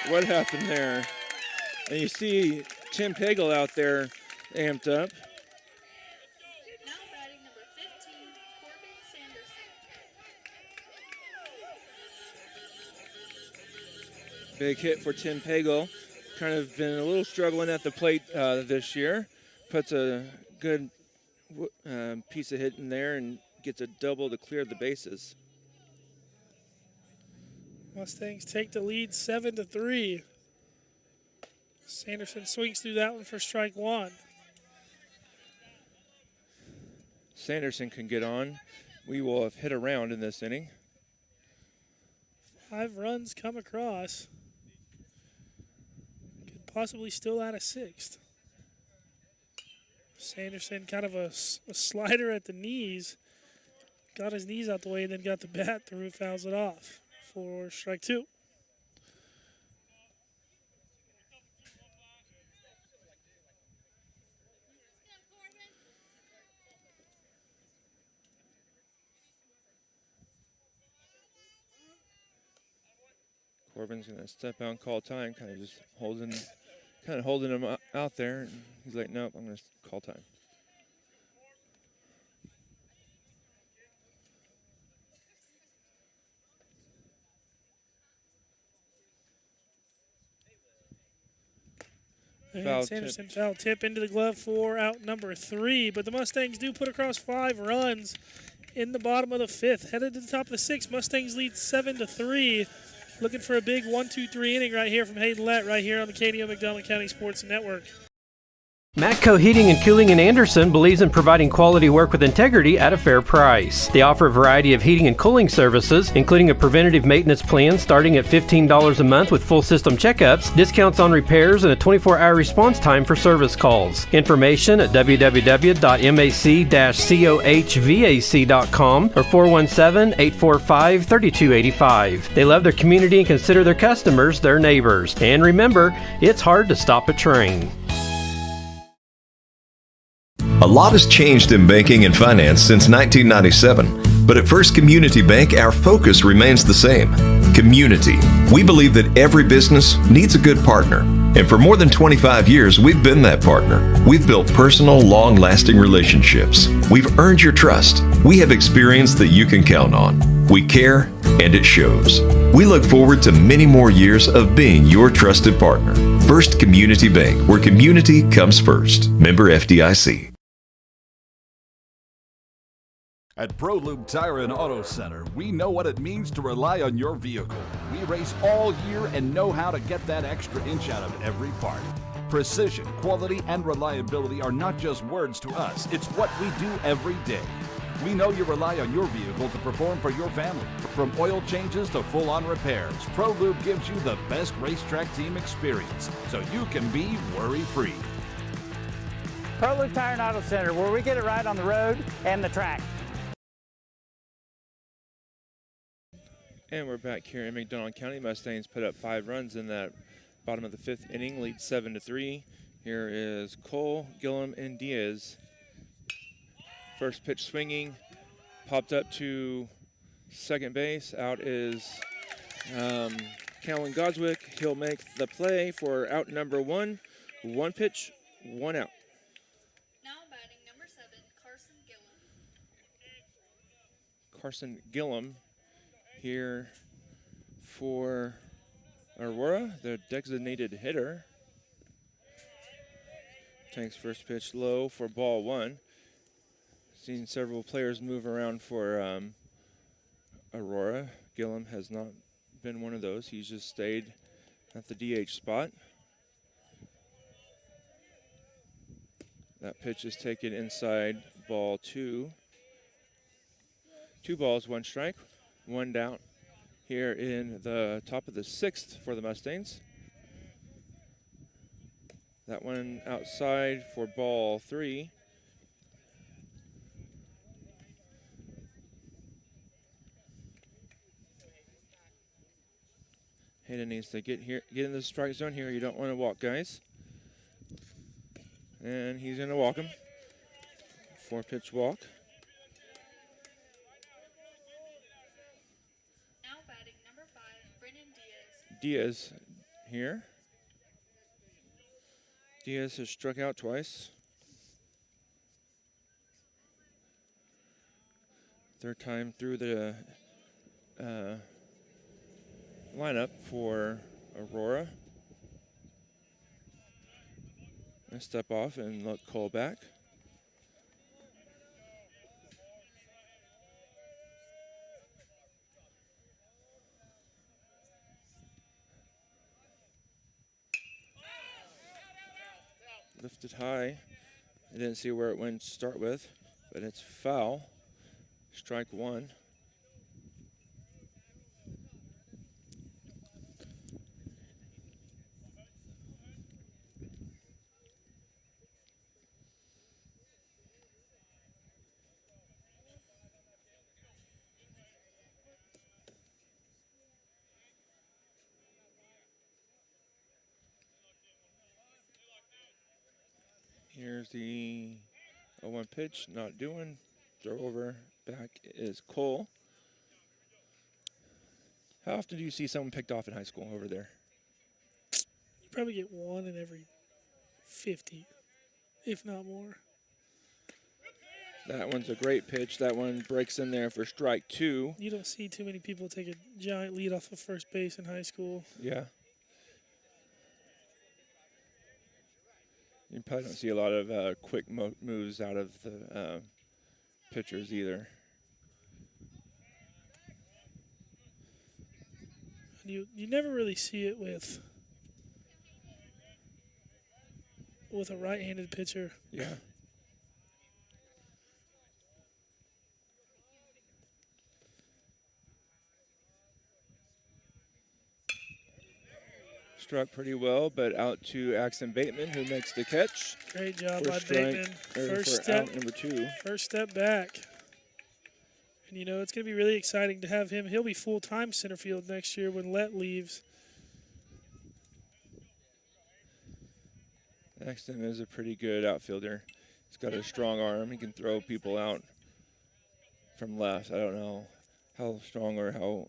what happened there. And you see Tim Pagel out there amped up. Now batting number 15, Corbin Sanderson. Big hit for Tim Pagel. Kind of been a little struggling at the plate this year. Puts a good piece of hit in there and gets a double to clear the bases. Mustangs take the lead 7-3. Sanderson swings through that one for strike 1. Sanderson can get on. We will have hit around in this inning. 5 runs come across. Could possibly still add a 6th. Sanderson kind of a slider at the knees. Got his knees out the way and then got the bat through, fouls it off for strike 2. Corbin's going to step out and call time, kind of holding him out there. And he's like, nope, I'm going to call time. And Sanderson foul tip into the glove for out number 3. But the Mustangs do put across 5 runs in the bottom of the 5th. Headed to the top of the 6th, Mustangs lead 7-3. Looking for a big 1-2-3 inning right here from Hayden Lett right here on the KDO McDonald County Sports Network. Matco Heating and Cooling in Anderson believes in providing quality work with integrity at a fair price. They offer a variety of heating and cooling services, including a preventative maintenance plan starting at $15 a month with full system checkups, discounts on repairs, and a 24-hour response time for service calls. Information at www.mac-cohvac.com or 417-845-3285. They love their community and consider their customers their neighbors. And remember, it's hard to stop a train. A lot has changed in banking and finance since 1997, but at First Community Bank, our focus remains the same: community. We believe that every business needs a good partner, and for more than 25 years, we've been that partner. We've built personal, long-lasting relationships. We've earned your trust. We have experience that you can count on. We care, and it shows. We look forward to many more years of being your trusted partner. First Community Bank, where community comes first. Member FDIC. At ProLube Tire and Auto Center, we know what it means to rely on your vehicle. We race all year and know how to get that extra inch out of every part. Precision, quality, and reliability are not just words to us. It's what we do every day. We know you rely on your vehicle to perform for your family. From oil changes to full-on repairs, ProLube gives you the best racetrack team experience so you can be worry-free. ProLube Tire and Auto Center, where we get it right on the road and the track. And we're back here in McDonald County. Mustangs put up 5 runs in that bottom of the 5th inning, lead 7-3. Here is Cole, Gillum, and Diaz. First pitch swinging, popped up to second base. Out is Calvin Goswick. He'll make the play for out number 1. 1 pitch, 1 out. Now batting number 7, Carson Gillum. Carson Gillum here for Aurora, the designated hitter. Takes first pitch low for ball 1. Seen several players move around for Aurora. Gillum has not been one of those. He's just stayed at the DH spot. That pitch is taken inside ball 2. 2 balls, 1 strike. 1 down here in the top of the 6th for the Mustangs. That one outside for ball 3. Hayden needs to get in the strike zone here. You don't want to walk, guys. And he's going to walk him. 4-pitch walk. Diaz here. Diaz has struck out twice. 3rd time through the lineup for Aurora. And step off and look Cole back. Lifted high. I didn't see where it went to start with, but it's foul. Strike 1. Here's the 0-1 pitch, not doing. Throw over, back is Cole. How often do you see someone picked off in high school over there? You probably get 1 in every 50, if not more. That one's a great pitch. That one breaks in there for strike 2. You don't see too many people take a giant lead off of first base in high school. Yeah. You probably don't see a lot of quick moves out of the pitchers either. You never really see it with a right-handed pitcher. Yeah. Struck pretty well, but out to Axon Bateman, who makes the catch. Great job for by strike, Bateman. First step, out number 2. First step back. And, you know, it's going to be really exciting to have him. He'll be full-time center field next year when Lett leaves. Axton is a pretty good outfielder. He's got a strong arm. He can throw people out from left. I don't know how strong or how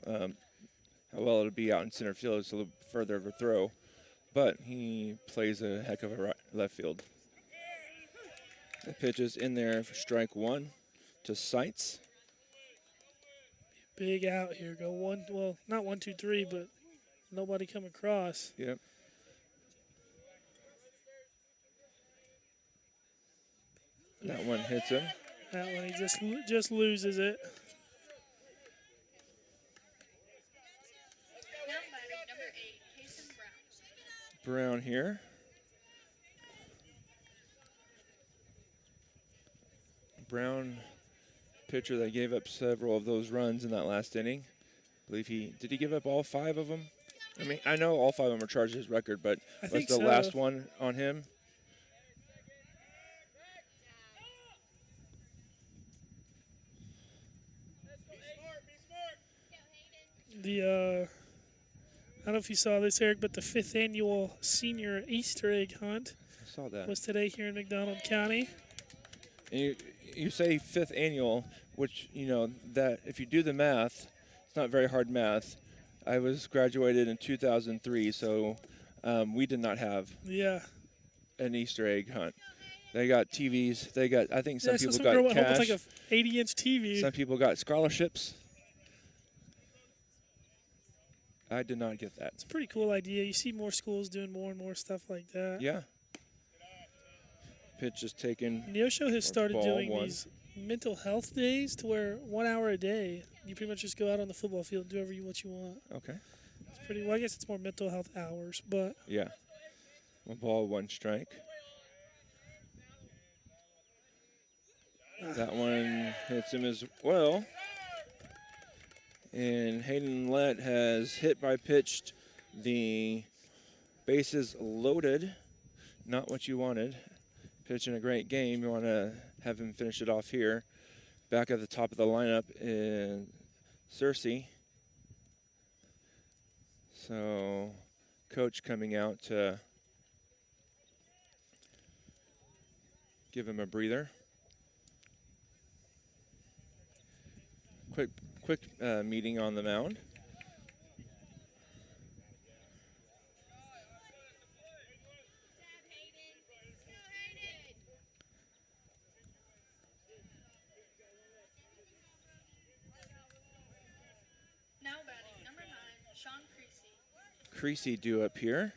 well it'll be out in center field. It's a little further of a throw, but he plays a heck of a left field. The pitch is in there for strike 1 to Seitz. Big out here. Go one, well, not 1, 2, 3, but nobody come across. Yep. That one hits him. That one, he just loses it. Brown here. Brown, pitcher that gave up several of those runs in that last inning. I believe did he give up all 5 of them? I mean, I know all 5 of them are charged his record, but what's the last one on him? I don't know if you saw this, Eric, but the 5th annual senior Easter egg hunt was today here in McDonald County. And you say 5th annual, which, that if you do the math, it's not very hard math. I was graduated in 2003, so we did not have an Easter egg hunt. They got TVs. They got, I think some people got cash. It's like a 80-inch TV. Some people got scholarships. I did not get that. It's a pretty cool idea. You see more schools doing more and more stuff like that. Yeah. Pitch is taken. Neosho has started doing these mental health days to where 1 hour a day, you pretty much just go out on the football field and do whatever you want. Okay. It's pretty, well, I guess it's more mental health hours, but. Yeah. 1 ball, 1 strike. That one hits him as well. And Hayden Lett has hit by pitched the bases loaded. Not what you wanted. Pitching a great game. You want to have him finish it off here. Back at the top of the lineup in Searcy. So, coach coming out to give him a breather. Quick meeting on the mound. Now batting, number 9, Sean Creasy. Creasy due up here.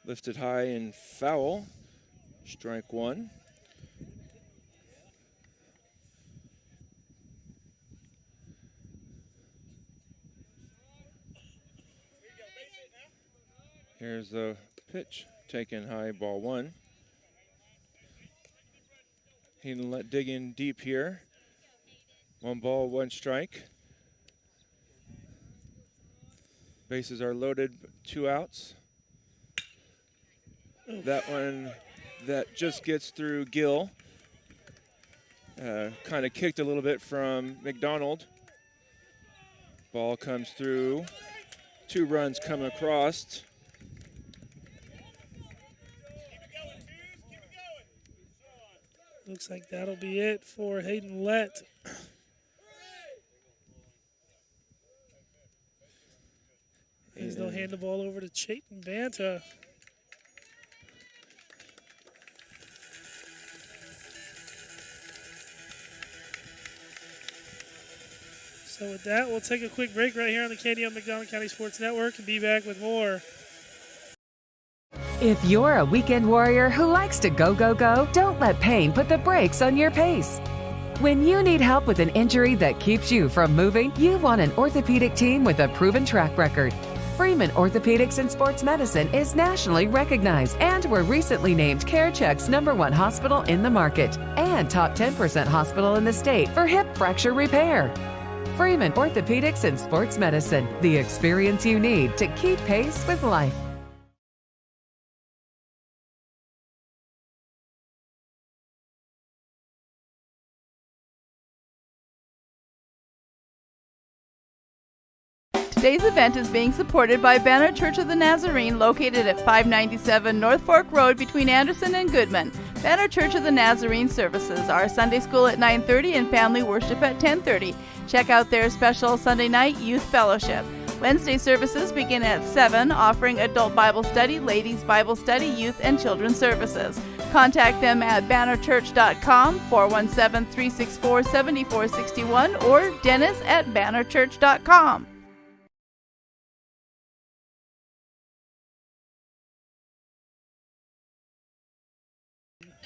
Lifted high and foul. Strike 1. Here's the pitch. Taken high, ball 1. Hayden Lett dig in deep here. 1 ball, 1 strike. Bases are loaded, 2 outs. That one that just gets through Gill. Kind of kicked a little bit from McDonald. Ball comes through. 2 runs come across. Looks like that'll be it for Hayden Lett. As they'll hand the ball over to Chayton Banta. So with that, we'll take a quick break right here on the KDO McDonald County Sports Network and be back with more. If you're a weekend warrior who likes to go, go, go, don't let pain put the brakes on your pace. When you need help with an injury that keeps you from moving, you want an orthopedic team with a proven track record. Freeman Orthopedics and Sports Medicine is nationally recognized and were recently named CareCheck's #1 hospital in the market and top 10% hospital in the state for hip fracture repair. Freeman Orthopedics and Sports Medicine, the experience you need to keep pace with life. Today's event is being supported by Banner Church of the Nazarene, located at 597 North Fork Road between Anderson and Goodman. Banner Church of the Nazarene services are Sunday school at 9:30 and family worship at 10:30. Check out their special Sunday night youth fellowship. Wednesday services begin at 7, offering adult Bible study, ladies Bible study, youth, and children's services. Contact them at bannerchurch.com, 417-364-7461, or Dennis at bannerchurch.com.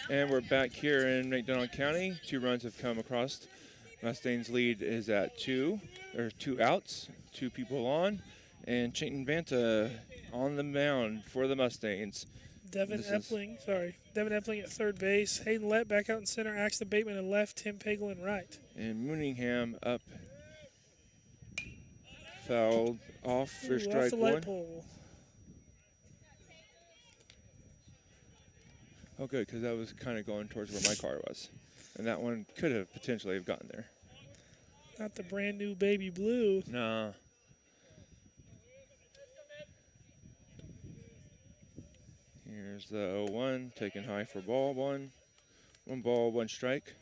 And we're back here in McDonald County. 2 runs have come across. Mustangs lead is at 2. There's 2 outs, 2 people on, and Chayton Banta on the mound for the Mustangs. Devin Epling at third base. Hayden Lett back out in center. Axton Bateman at left. Tim Pagel in right. And Mooningham up, fouled off for strike off the 1. light pole. Oh, good, because that was kind of going towards where my car was. And that one could have potentially have gotten there. Not the brand new baby blue. No. Here's the 0-1, taken high for ball 1. 1 ball, 1 strike.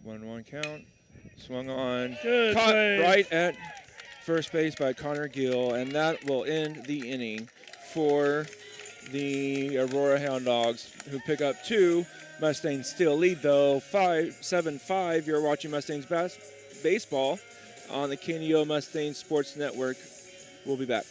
One count. Swung on. Good Caught play. right at first base by Connor Gill, and that will end the inning for the Aurora Hound Dogs, who pick up 2. Mustangs still lead, though, 7-5. You're watching Mustangs baseball on the KNEO Mustangs Sports Network. We'll be back.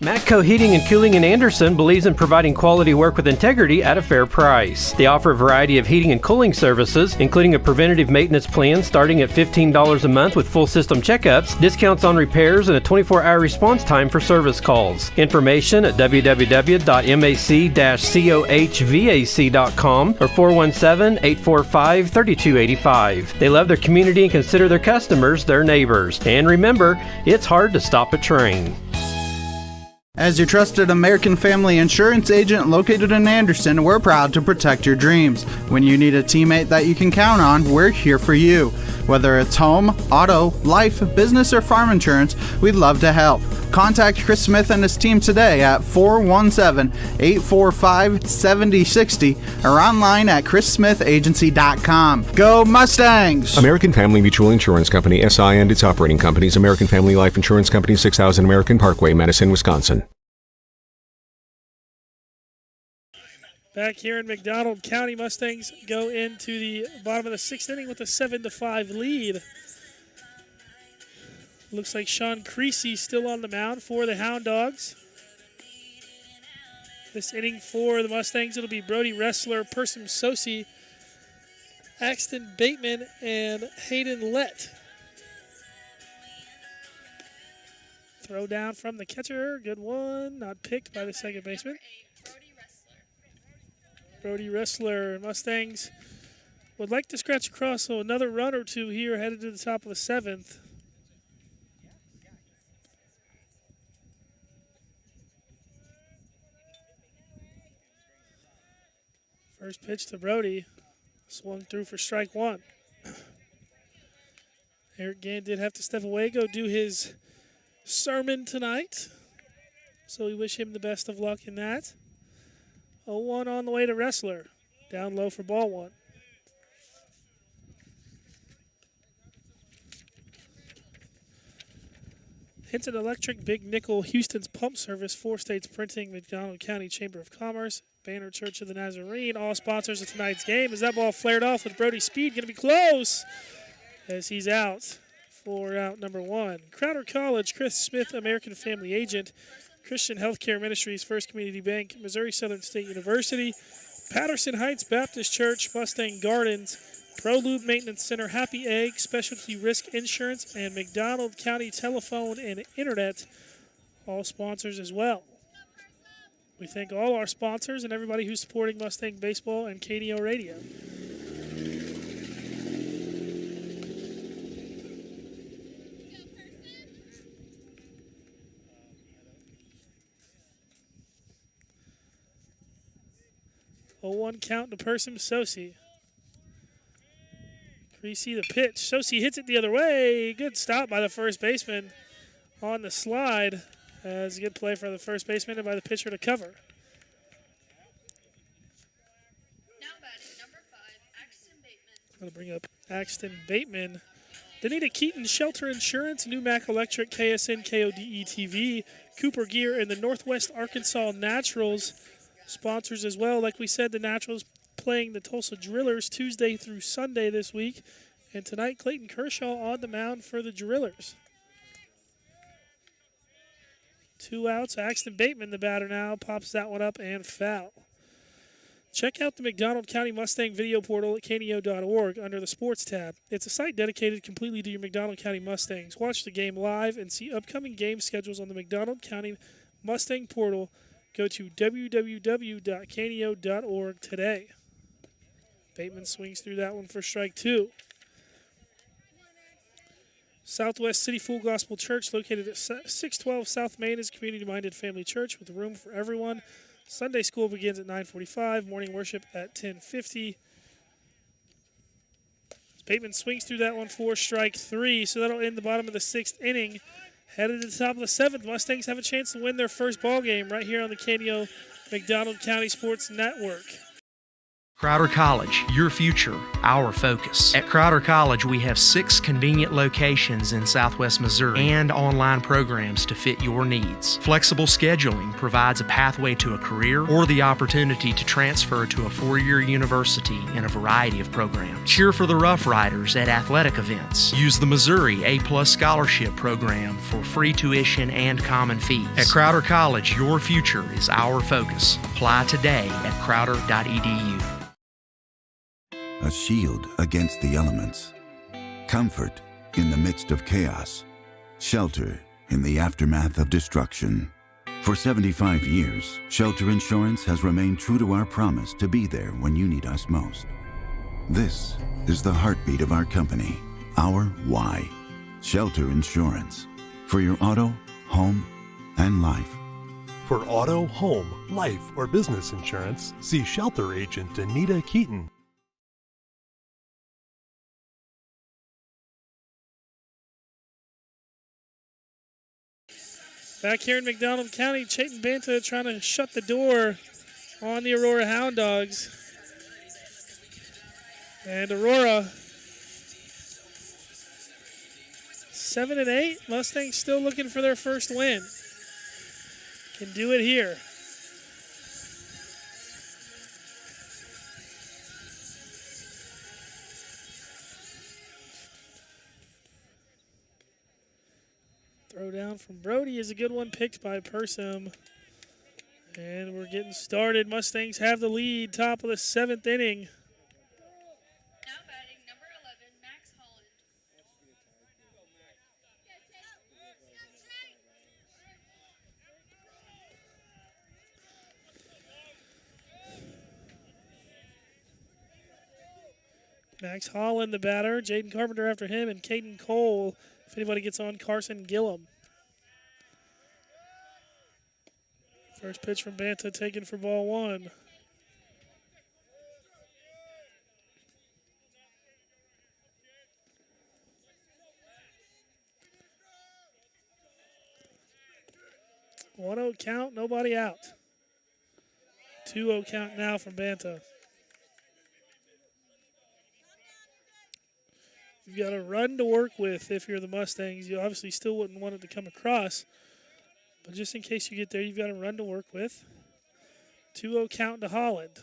Matco Heating and Cooling in Anderson believes in providing quality work with integrity at a fair price. They offer a variety of heating and cooling services, including a preventative maintenance plan starting at $15 a month with full system checkups, discounts on repairs, and a 24-hour response time for service calls. Information at www.mac-cohvac.com or 417-845-3285. They love their community and consider their customers their neighbors. And remember, it's hard to stop a train. As your trusted American Family Insurance agent located in Anderson, we're proud to protect your dreams. When you need a teammate that you can count on, we're here for you. Whether it's home, auto, life, business, or farm insurance, we'd love to help. Contact Chris Smith and his team today at 417-845-7060 or online at chrissmithagency.com. Go Mustangs! American Family Mutual Insurance Company, SI, and its operating companies, American Family Life Insurance Company, 6000 American Parkway, Madison, Wisconsin. Back here in McDonald County, Mustangs go into the bottom of the 6th inning with a 7-5 lead. Looks like Sean Creasy still on the mound for the Hound Dogs. This inning for the Mustangs, it'll be Brody Wrestler, Persim Sosi, Axton Bateman, and Hayden Lett. Throw down from the catcher. Good one. Not picked by the second baseman. Brody Wrestler. Mustangs would like to scratch across, so another run or two here headed to the top of the 7th. First pitch to Brody. Swung through for strike 1. Eric Gann did have to step away, go do his sermon tonight. So we wish him the best of luck in that. 0-1 on the way to Wrestler. Down low for ball 1. Hinton Electric, Big Nickel, Houston's Pump Service, 4 States Printing, McDonald County Chamber of Commerce, Banner Church of the Nazarene, all sponsors of tonight's game. As that ball flared off with Brody Speed, going to be close as he's out for out number 1. Crowder College, Chris Smith, American Family Agent, Christian Healthcare Ministries, First Community Bank, Missouri Southern State University, Patterson Heights Baptist Church, Mustang Gardens, ProLube Maintenance Center, Happy Egg, Specialty Risk Insurance, and McDonald County Telephone and Internet, all sponsors as well. We thank all our sponsors and everybody who's supporting Mustang Baseball and KNEO Radio. A 1 count to Persim Sosi. Creasy the pitch. Sosi hits it the other way. Good stop by the first baseman on the slide As a good play for the first baseman and by the pitcher to cover. Going to bring up Axton Bateman. Danita Keaton, Shelter Insurance, New Mac Electric, KSN, KODE TV, Cooper Gear, and the Northwest Arkansas Naturals sponsors as well. Like we said, the Naturals playing the Tulsa Drillers Tuesday through Sunday this week. And tonight, Clayton Kershaw on the mound for the Drillers. 2 outs. Axton Bateman, the batter now, pops that one up and foul. Check out the McDonald County Mustang video portal at kneo.org under the Sports tab. It's a site dedicated completely to your McDonald County Mustangs. Watch the game live and see upcoming game schedules on the McDonald County Mustang portal. Go to www.kneo.org today. Bateman swings through that one for strike 2. Southwest City Full Gospel Church, located at 612 South Main, is a community-minded family church with room for everyone. Sunday school begins at 9:45, morning worship at 10:50. Bateman swings through that one for strike 3, so that'll end the bottom of the 6th inning. Headed to the top of the 7th, Mustangs have a chance to win their first ball game right here on the Canio McDonald County Sports Network. Crowder College, your future, our focus. At Crowder College, we have 6 convenient locations in Southwest Missouri and online programs to fit your needs. Flexible scheduling provides a pathway to a career or the opportunity to transfer to a 4-year university in a variety of programs. Cheer for the Rough Riders at athletic events. Use the Missouri A+ Scholarship Program for free tuition and common fees. At Crowder College, your future is our focus. Apply today at crowder.edu. A shield against the elements. Comfort in the midst of chaos. Shelter in the aftermath of destruction. For 75 years, Shelter Insurance has remained true to our promise to be there when you need us most. This is the heartbeat of our company, our why. Shelter Insurance. For your auto, home, and life. For auto, home, life, or business insurance, see Shelter Agent Danita Keaton. Back here in McDonald County, Chayton Banta trying to shut the door on the Aurora Hound Dogs. And Aurora, 7-8. Mustangs still looking for their first win. Can do it here. Throw down from Brody is a good one, picked by Persum. And we're getting started. Mustangs have the lead, top of the 7th inning. Now batting number 11, Max Holland. Max Holland, the batter. Jaden Carpenter after him, and Caden Cole. If anybody gets on, Carson Gillum. First pitch from Banta taken for ball 1. One-0 count, nobody out. 2-0 count now from Banta. You've got a run to work with if you're the Mustangs. You obviously still wouldn't want it to come across. But just in case you get there, you've got a run to work with. 2-0 count to Holland.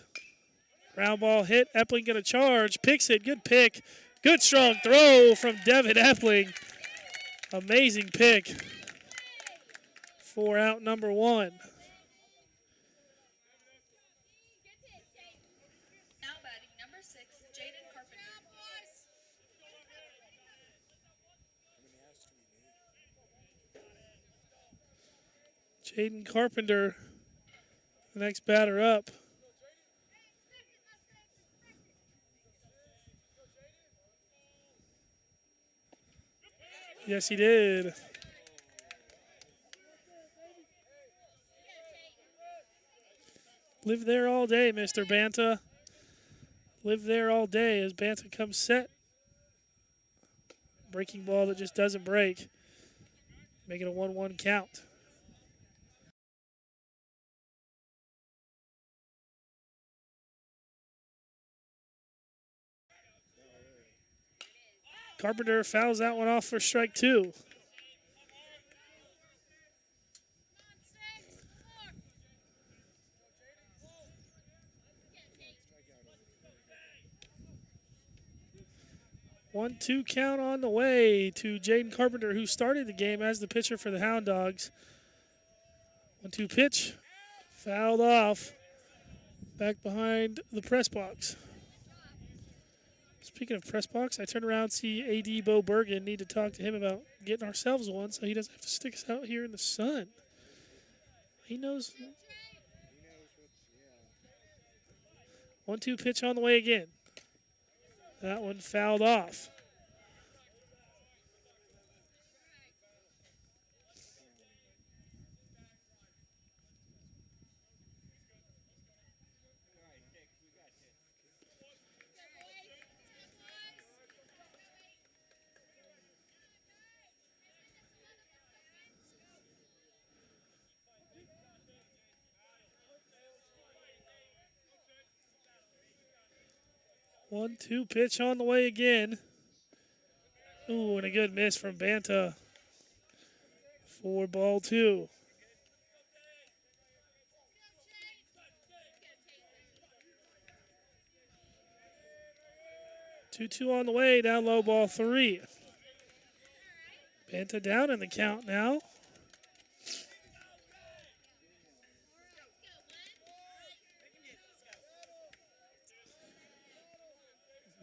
Ground ball hit. Epling going to charge. Picks it. Good pick. Good strong throw from Devin Epling. Amazing pick for out number 1. Jaden Carpenter, the next batter up. Yes, he did. Live there all day, Mr. Banta. Live there all day as Banta comes set. Breaking ball that just doesn't break. Make it a 1-1 count. Carpenter fouls that one off for strike 2. One, 2 count on the way to Jaden Carpenter, who started the game as the pitcher for the Hound Dogs. 1-2 pitch, fouled off, back behind the press box. Speaking of press box, I turn around and see AD Bo Bergen. Need to talk to him about getting ourselves one so he doesn't have to stick us out here in the sun. He knows. 1-2 pitch on the way again. That one fouled off. One, 2 pitch on the way again. Ooh, and a good miss from Banta for ball 2. Two on the way, down low, ball 3. Banta down in the count now.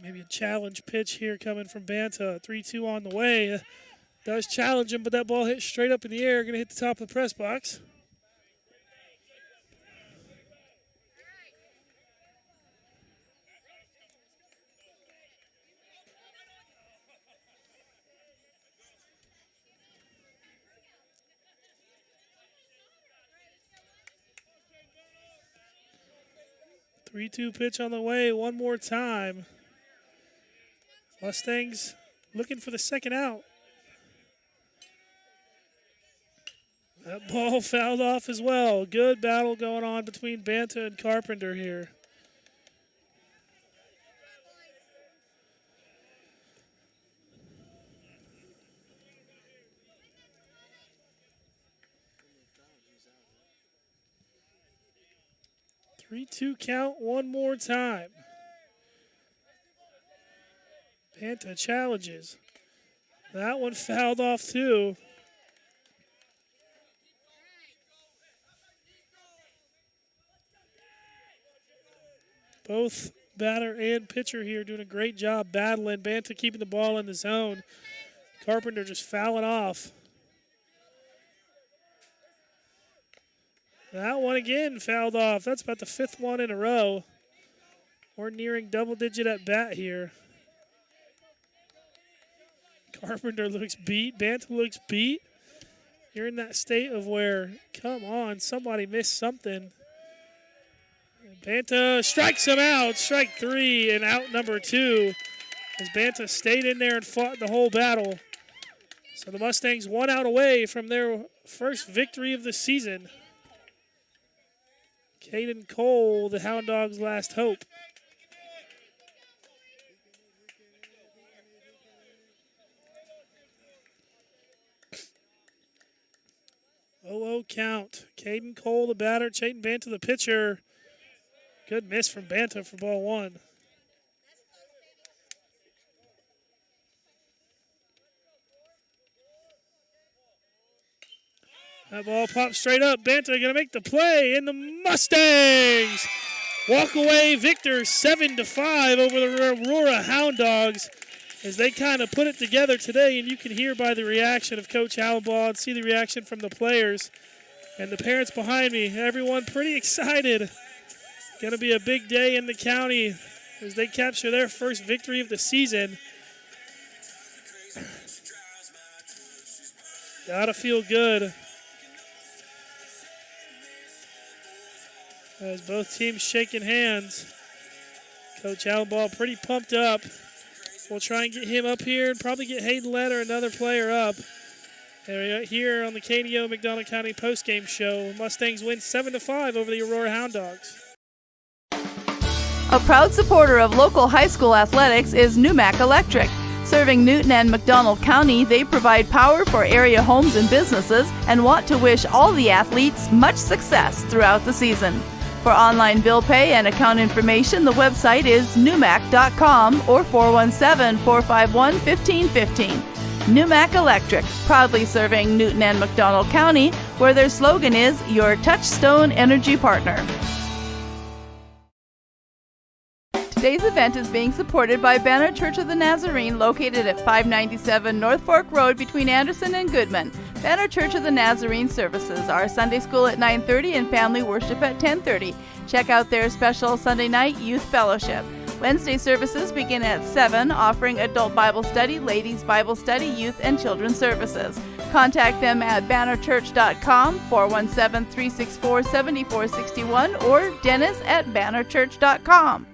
Maybe a challenge pitch here coming from Banta. 3-2 on the way. Does challenge him, but that ball hit straight up in the air. Going to hit the top of the press box. Three-two pitch on the way one more time. Mustangs looking for the second out. That ball fouled off as well. Good battle going on between Banta and Carpenter here. Three-two count one more time. Banta challenges. That one fouled off too. Both batter and pitcher here doing a great job battling. Banta keeping the ball in the zone. Carpenter just fouling off. That one again fouled off. That's about the 5th one in a row. We're nearing double-digit at bat here. Carpenter looks beat. Banta looks beat. You're in that state of where, come on, somebody missed something. Banta strikes him out. Strike 3 and out number 2 as Banta stayed in there and fought the whole battle. So the Mustangs 1 out away from their first victory of the season. Caden Cole, the Hound Dogs' last hope. 0-0 count. Caden Cole, the batter. Chayton Banta, the pitcher. Good miss from Banta for ball 1. That ball pops straight up. Banta going to make the play, and the Mustangs walk away victor 7-5 over the Aurora Hound Dogs as they kind of put it together today, and you can hear by the reaction of Coach Allenbaugh and see the reaction from the players and the parents behind me. Everyone pretty excited. Going to be a big day in the county as they capture their first victory of the season. Gotta feel good as both teams shaking hands. Coach Allenbaugh pretty pumped up. We'll try and get him up here and probably get Hayden Lett or another player up. Here on the KDO McDonald County postgame show, Mustangs win 7-5 over the Aurora Hound Dogs. A proud supporter of local high school athletics is Numac Electric, Serving Newton and McDonald County, they provide power for area homes and businesses and want to wish all the athletes much success throughout the season. For online bill pay and account information, the website is newmac.com or 417-451-1515. Newmac Electric, proudly serving Newton and McDonald County, where their slogan is your touchstone energy partner. Today's event is being supported by Banner Church of the Nazarene, located at 597 North Fork Road between Anderson and Goodman. Banner Church of the Nazarene services are Sunday school at 9:30 and family worship at 10:30. Check out their special Sunday night youth fellowship. Wednesday services begin at 7, offering adult Bible study, ladies Bible study, youth and children's services. Contact them at bannerchurch.com, 417-364-7461, or dennis@bannerchurch.com.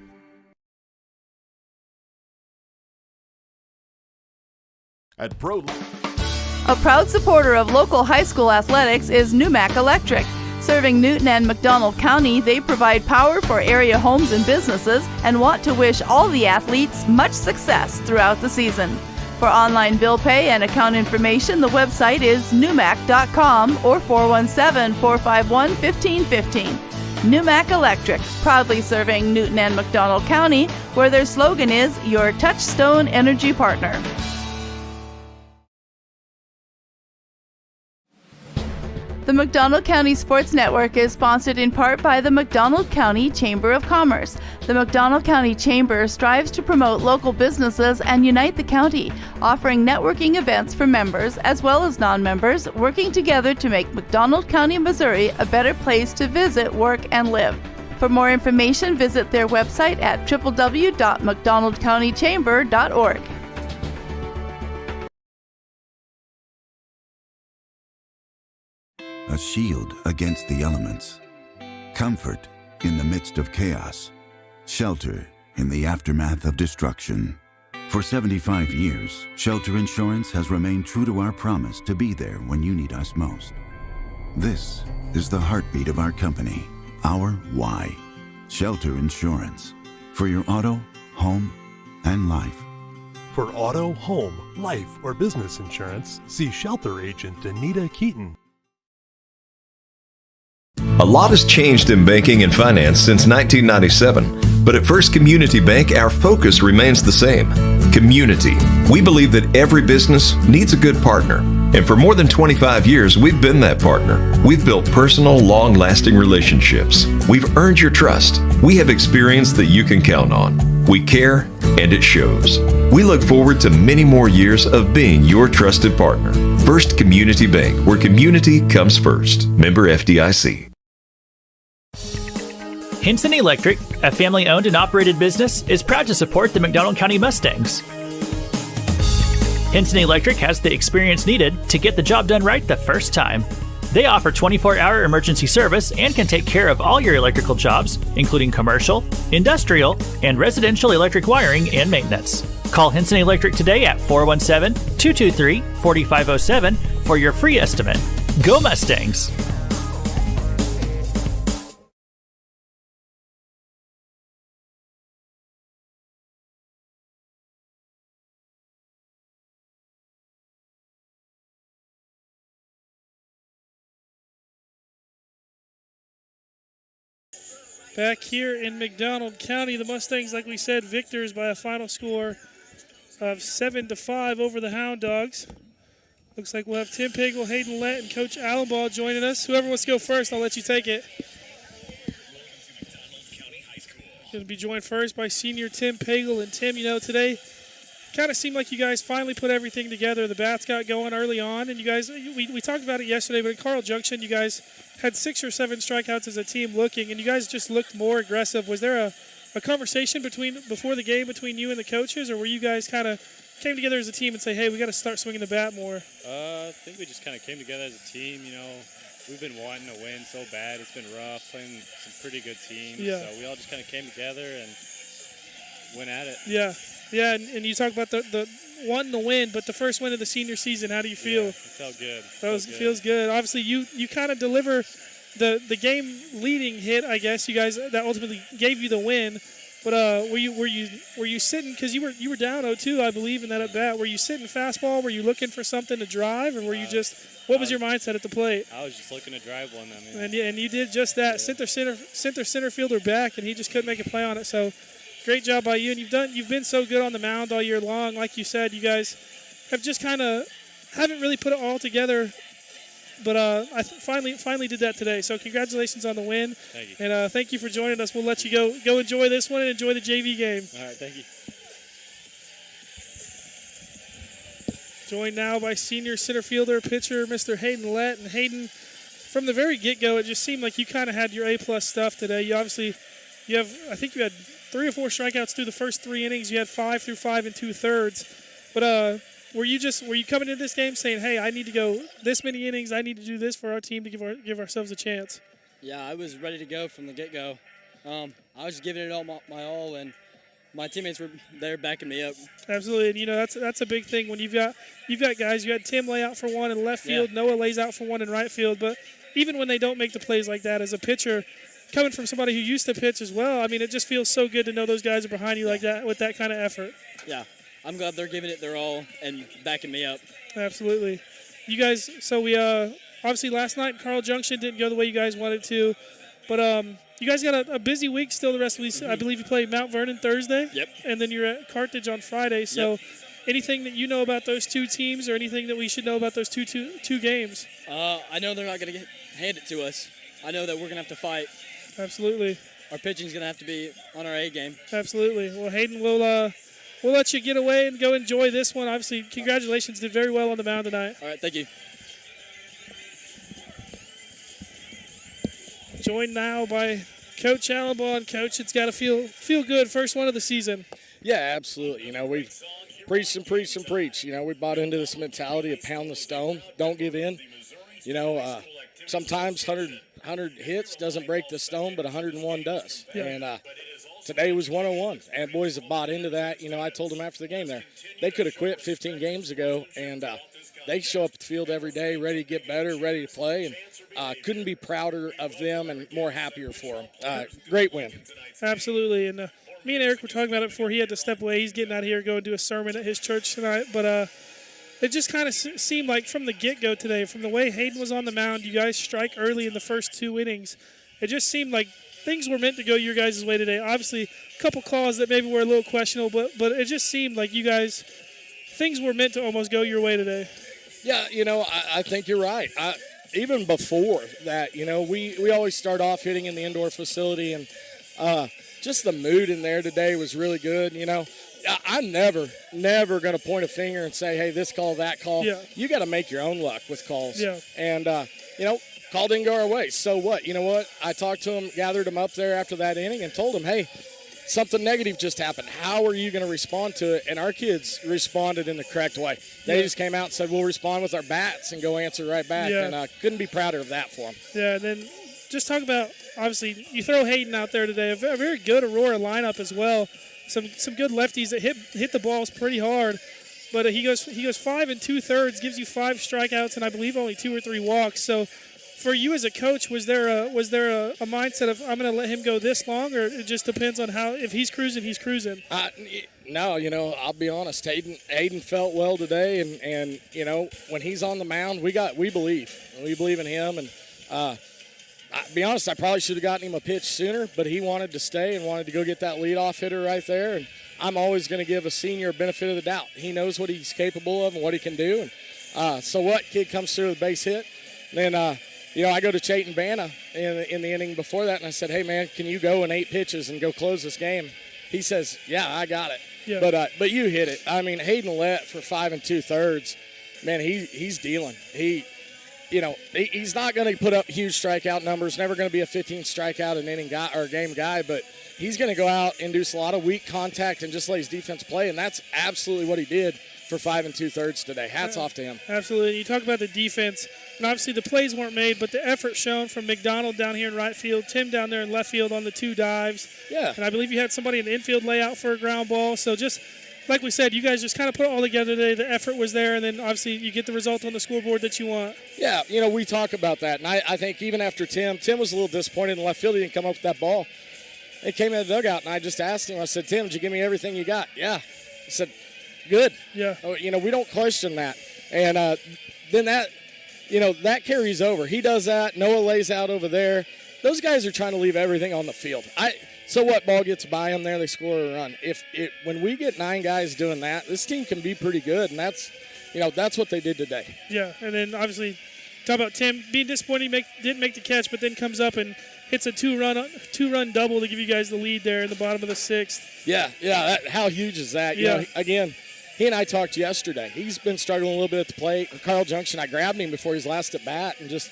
At Pro. A proud supporter of local high school athletics is Newmac Electric. Serving Newton and McDonald County, they provide power for area homes and businesses and want to wish all the athletes much success throughout the season. For online bill pay and account information, the website is newmac.com or 417-451-1515. Newmac Electric, proudly serving Newton and McDonald County, where their slogan is your touchstone energy partner. The McDonald County Sports Network is sponsored in part by the McDonald County Chamber of Commerce. The McDonald County Chamber strives to promote local businesses and unite the county, offering networking events for members as well as non-members, working together to make McDonald County, Missouri a better place to visit, work, and live. For more information, visit their website at www.mcdonaldcountychamber.org. A shield against the elements, comfort in the midst of chaos, shelter in the aftermath of destruction. For 75 years, Shelter Insurance has remained true to our promise to be there when you need us most. This is the heartbeat of our company, our why. Shelter Insurance, for your auto, home, and life. For auto, home, life, or business insurance, see Shelter Agent Anita Keaton. A lot has changed in banking and finance since 1997, but at First Community Bank, our focus remains the same. Community. We believe that every business needs a good partner, and for more than 25 years, we've been that partner. We've built personal, long-lasting relationships. We've earned your trust. We have experience that you can count on. We care, and it shows. We look forward to many more years of being your trusted partner. First Community Bank, where community comes first. Member FDIC. Hinson Electric, a family-owned and operated business, is proud to support the McDonald County Mustangs. Hinson Electric has the experience needed to get the job done right the first time. They offer 24-hour emergency service and can take care of all your electrical jobs, including commercial, industrial, and residential electric wiring and maintenance. Call Hinson Electric today at 417-223-4507 for your free estimate. Go Mustangs! Back here in McDonald County, the Mustangs, like we said, victors by a final score of 7-5 over the Hound Dogs. Looks like we'll have Tim Pagel, Hayden Lett, and Coach Allenbaugh joining us. Whoever wants to go first, I'll let you take it. Going to be joined first by senior Tim Pagel. And Tim, you know, today kind of seemed like you guys finally put everything together. The bats got going early on, and you guys, we talked about it yesterday, but in Carl Junction, you guys had 6 or 7 strikeouts as a team looking, and you guys just looked more aggressive. Was there a conversation before the game between you and the coaches, or were you guys kind of came together as a team and say, hey, we got to start swinging the bat more? I think we just kind of came together as a team. You know, we've been wanting to win so bad. It's been rough playing some pretty good teams. Yeah. So we all just kind of came together and went at it. Yeah, yeah, and you talk about the wanting to win, but the first win of the senior season, how do you feel? Yeah, it felt good. Feels good. Obviously, you kind of deliver the game-leading hit, I guess, you guys, that ultimately gave you the win. But were you sitting, because you were down 0-2, I believe, in that at bat? Were you sitting fastball? Were you looking for something to drive, or were you just? What was your mindset at the plate? I was just looking to drive one. I mean, And you did just that. Yeah. Sent their center fielder back, and he just couldn't make a play on it. So, great job by you. And you've been so good on the mound all year long. Like you said, you guys have just kind of haven't really put it all together. But I finally did that today. So congratulations on the win. Thank you. And thank you for joining us. We'll let you go enjoy this one and enjoy the JV game. All right, thank you. Joined now by senior center fielder, pitcher, Mr. Hayden Lett. And Hayden, from the very get-go, it just seemed like you kind of had your A-plus stuff today. I think you had 3 or 4 strikeouts through the first 3 innings. You had 5 through 5 2/3. But were you coming into this game saying, hey, I need to go this many innings, I need to do this for our team to give ourselves a chance? Yeah, I was ready to go from the get-go. I was just giving it all my all, and my teammates were there backing me up. Absolutely, and that's a big thing when you've got guys. You had Tim lay out for one in left field, yeah. Noah lays out for one in right field. But even when they don't make the plays like that, as a pitcher, coming from somebody who used to pitch as well, I mean, it just feels so good to know those guys are behind you like that with that kind of effort. Yeah, I'm glad they're giving it their all and backing me up. Absolutely, you guys. So we obviously last night Carl Junction didn't go the way you guys wanted to, but you guys got a busy week still the rest of the week. I believe you play Mount Vernon Thursday. Yep. And then you're at Carthage on Friday. So anything that you know about those two teams or anything that we should know about those two games? I know they're not going to hand it to us. I know that we're going to have to fight. Absolutely. Our pitching's going to have to be on our A game. Absolutely. Well, Hayden, we'll let you get away and go enjoy this one. Obviously, congratulations. Did very well on the mound tonight. All right, thank you. Joined now by Coach Allenbaugh. Coach, it's got to feel good. First one of the season. Yeah, absolutely. We preach and preach and preach. We bought into this mentality of pound the stone, don't give in. Sometimes 100 hits doesn't break the stone, but 101 does. Yeah. And today was 101, and boys have bought into that. I told them after the game there, they could have quit 15 games ago, and they show up at the field every day ready to get better, ready to play, and couldn't be prouder of them and more happier for them. Great win. Absolutely. And me and Eric were talking about it before he had to step away. He's getting out of here, go and do a sermon at his church tonight. But it just kind of seemed like from the get-go today, from the way Hayden was on the mound, you guys strike early in the first 2 innings. It just seemed like things were meant to go your guys' way today. Obviously, a couple calls that maybe were a little questionable, but it just seemed like you guys, things were meant to almost go your way today. Yeah, I think you're right. Even before that, we always start off hitting in the indoor facility, and just the mood in there today was really good. I'm never going to point a finger and say, hey, this call, that call. Yeah. You got to make your own luck with calls. Yeah. And, call didn't go our way. So what? You know what? I talked to him, gathered him up there after that inning, and told him, hey, something negative just happened. How are you going to respond to it? And our kids responded in the correct way. They just came out and said, we'll respond with our bats and go answer right back. Yeah. And I couldn't be prouder of that for them. Yeah, and then just talk about, obviously, you throw Hayden out there today. A very good Aurora lineup as well. Some good lefties that hit the balls pretty hard. But he goes 5 2/3, gives you 5 strikeouts, and I believe only 2 or 3 walks. So for you as a coach, was there a mindset of I'm going to let him go this long, or it just depends on how, if he's cruising, he's cruising? No, I'll be honest. Hayden felt well today, and when he's on the mound, we believe in him. And I'll be honest, I probably should have gotten him a pitch sooner, but he wanted to stay and wanted to go get that leadoff hitter right there. And I'm always going to give a senior a benefit of the doubt. He knows what he's capable of and what he can do. And so what? Kid comes through with a base hit. Then I go to Chayton Banna in the inning before that, and I said, hey, man, can you go in 8 pitches and go close this game? He says, yeah, I got it. Yeah. But you hit it. I mean, Hayden Lett for 5 2/3, man, he's dealing. He's not going to put up huge strikeout numbers, never going to be a 15 strikeout an inning guy or game guy, but he's going to go out, induce a lot of weak contact, and just let his defense play, and that's absolutely what he did for 5 2/3 today. Hats off to him. Absolutely. You talk about the defense, and obviously the plays weren't made, but the effort shown from McDonald down here in right field, Tim down there in left field on the 2 dives. Yeah. And I believe you had somebody in the infield layout for a ground ball. So just like we said, you guys just kind of put it all together today. The effort was there, and then obviously you get the result on the scoreboard that you want. Yeah, we talk about that, and I think even after Tim was a little disappointed in left field. He didn't come up with that ball. They came in the dugout, and I just asked him, I said, Tim, did you give me everything you got? Yeah. I said, good. Yeah. You know, we don't question that. And then that, you know, that carries over. He does that. Noah lays out over there. Those guys are trying to leave everything on the field. So what, ball gets by them there, they score a run. When we get 9 guys doing that, this team can be pretty good, and that's what they did today. Yeah, and then obviously talk about Tim being disappointed he didn't make the catch, but then comes up and hits a two-run double to give you guys the lead there in the bottom of the 6th. Yeah. How huge is that? Yeah. You know, again, he and I talked yesterday. He's been struggling a little bit at the plate. In Carl Junction, I grabbed him before his last at bat and just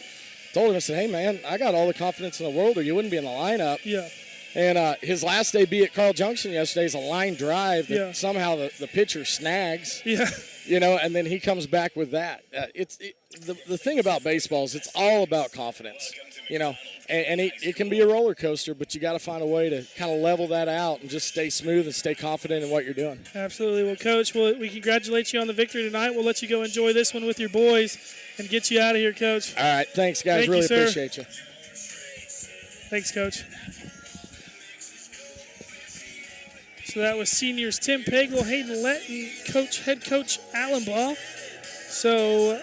told him, I said, hey, man, I got all the confidence in the world or you wouldn't be in the lineup. Yeah. And his last AB at Carl Junction yesterday is a line drive that somehow the pitcher snags. Yeah. You know, and then he comes back with that. The thing about baseball is it's all about confidence, you know, and it can be a roller coaster, but you got to find a way to kind of level that out and just stay smooth and stay confident in what you're doing. Absolutely. Well, Coach, we congratulate you on the victory tonight. We'll let you go enjoy this one with your boys and get you out of here, Coach. All right. Thanks, guys. Really appreciate you. Thanks, Coach. So that was seniors Tim Pagel, Hayden Lett, and head coach Alan Ball. So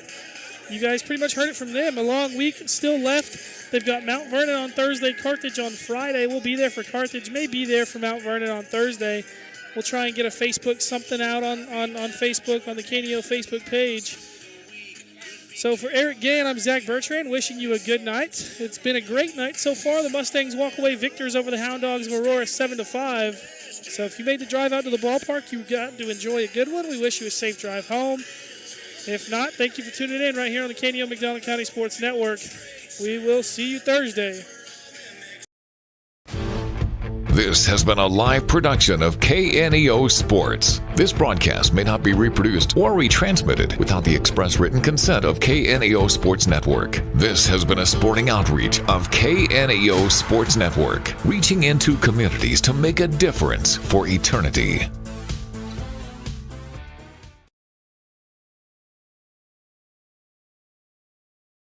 you guys pretty much heard it from them. A long week still left. They've got Mount Vernon on Thursday, Carthage on Friday. We'll be there for Carthage, may be there for Mount Vernon on Thursday. We'll try and get a Facebook something out on Facebook, on the KNEO Facebook page. So for Eric Gay and I'm Zach Bertrand, wishing you a good night. It's been a great night so far. The Mustangs walk away victors over the Hound Dogs of Aurora 7-5. So if you made the drive out to the ballpark, you got to enjoy a good one. We wish you a safe drive home. If not, thank you for tuning in right here on the KNEO McDonald County Sports Network. We will see you Thursday. This has been a live production of KNEO Sports. This broadcast may not be reproduced or retransmitted without the express written consent of KNEO Sports Network. This has been a sporting outreach of KNEO Sports Network, reaching into communities to make a difference for eternity.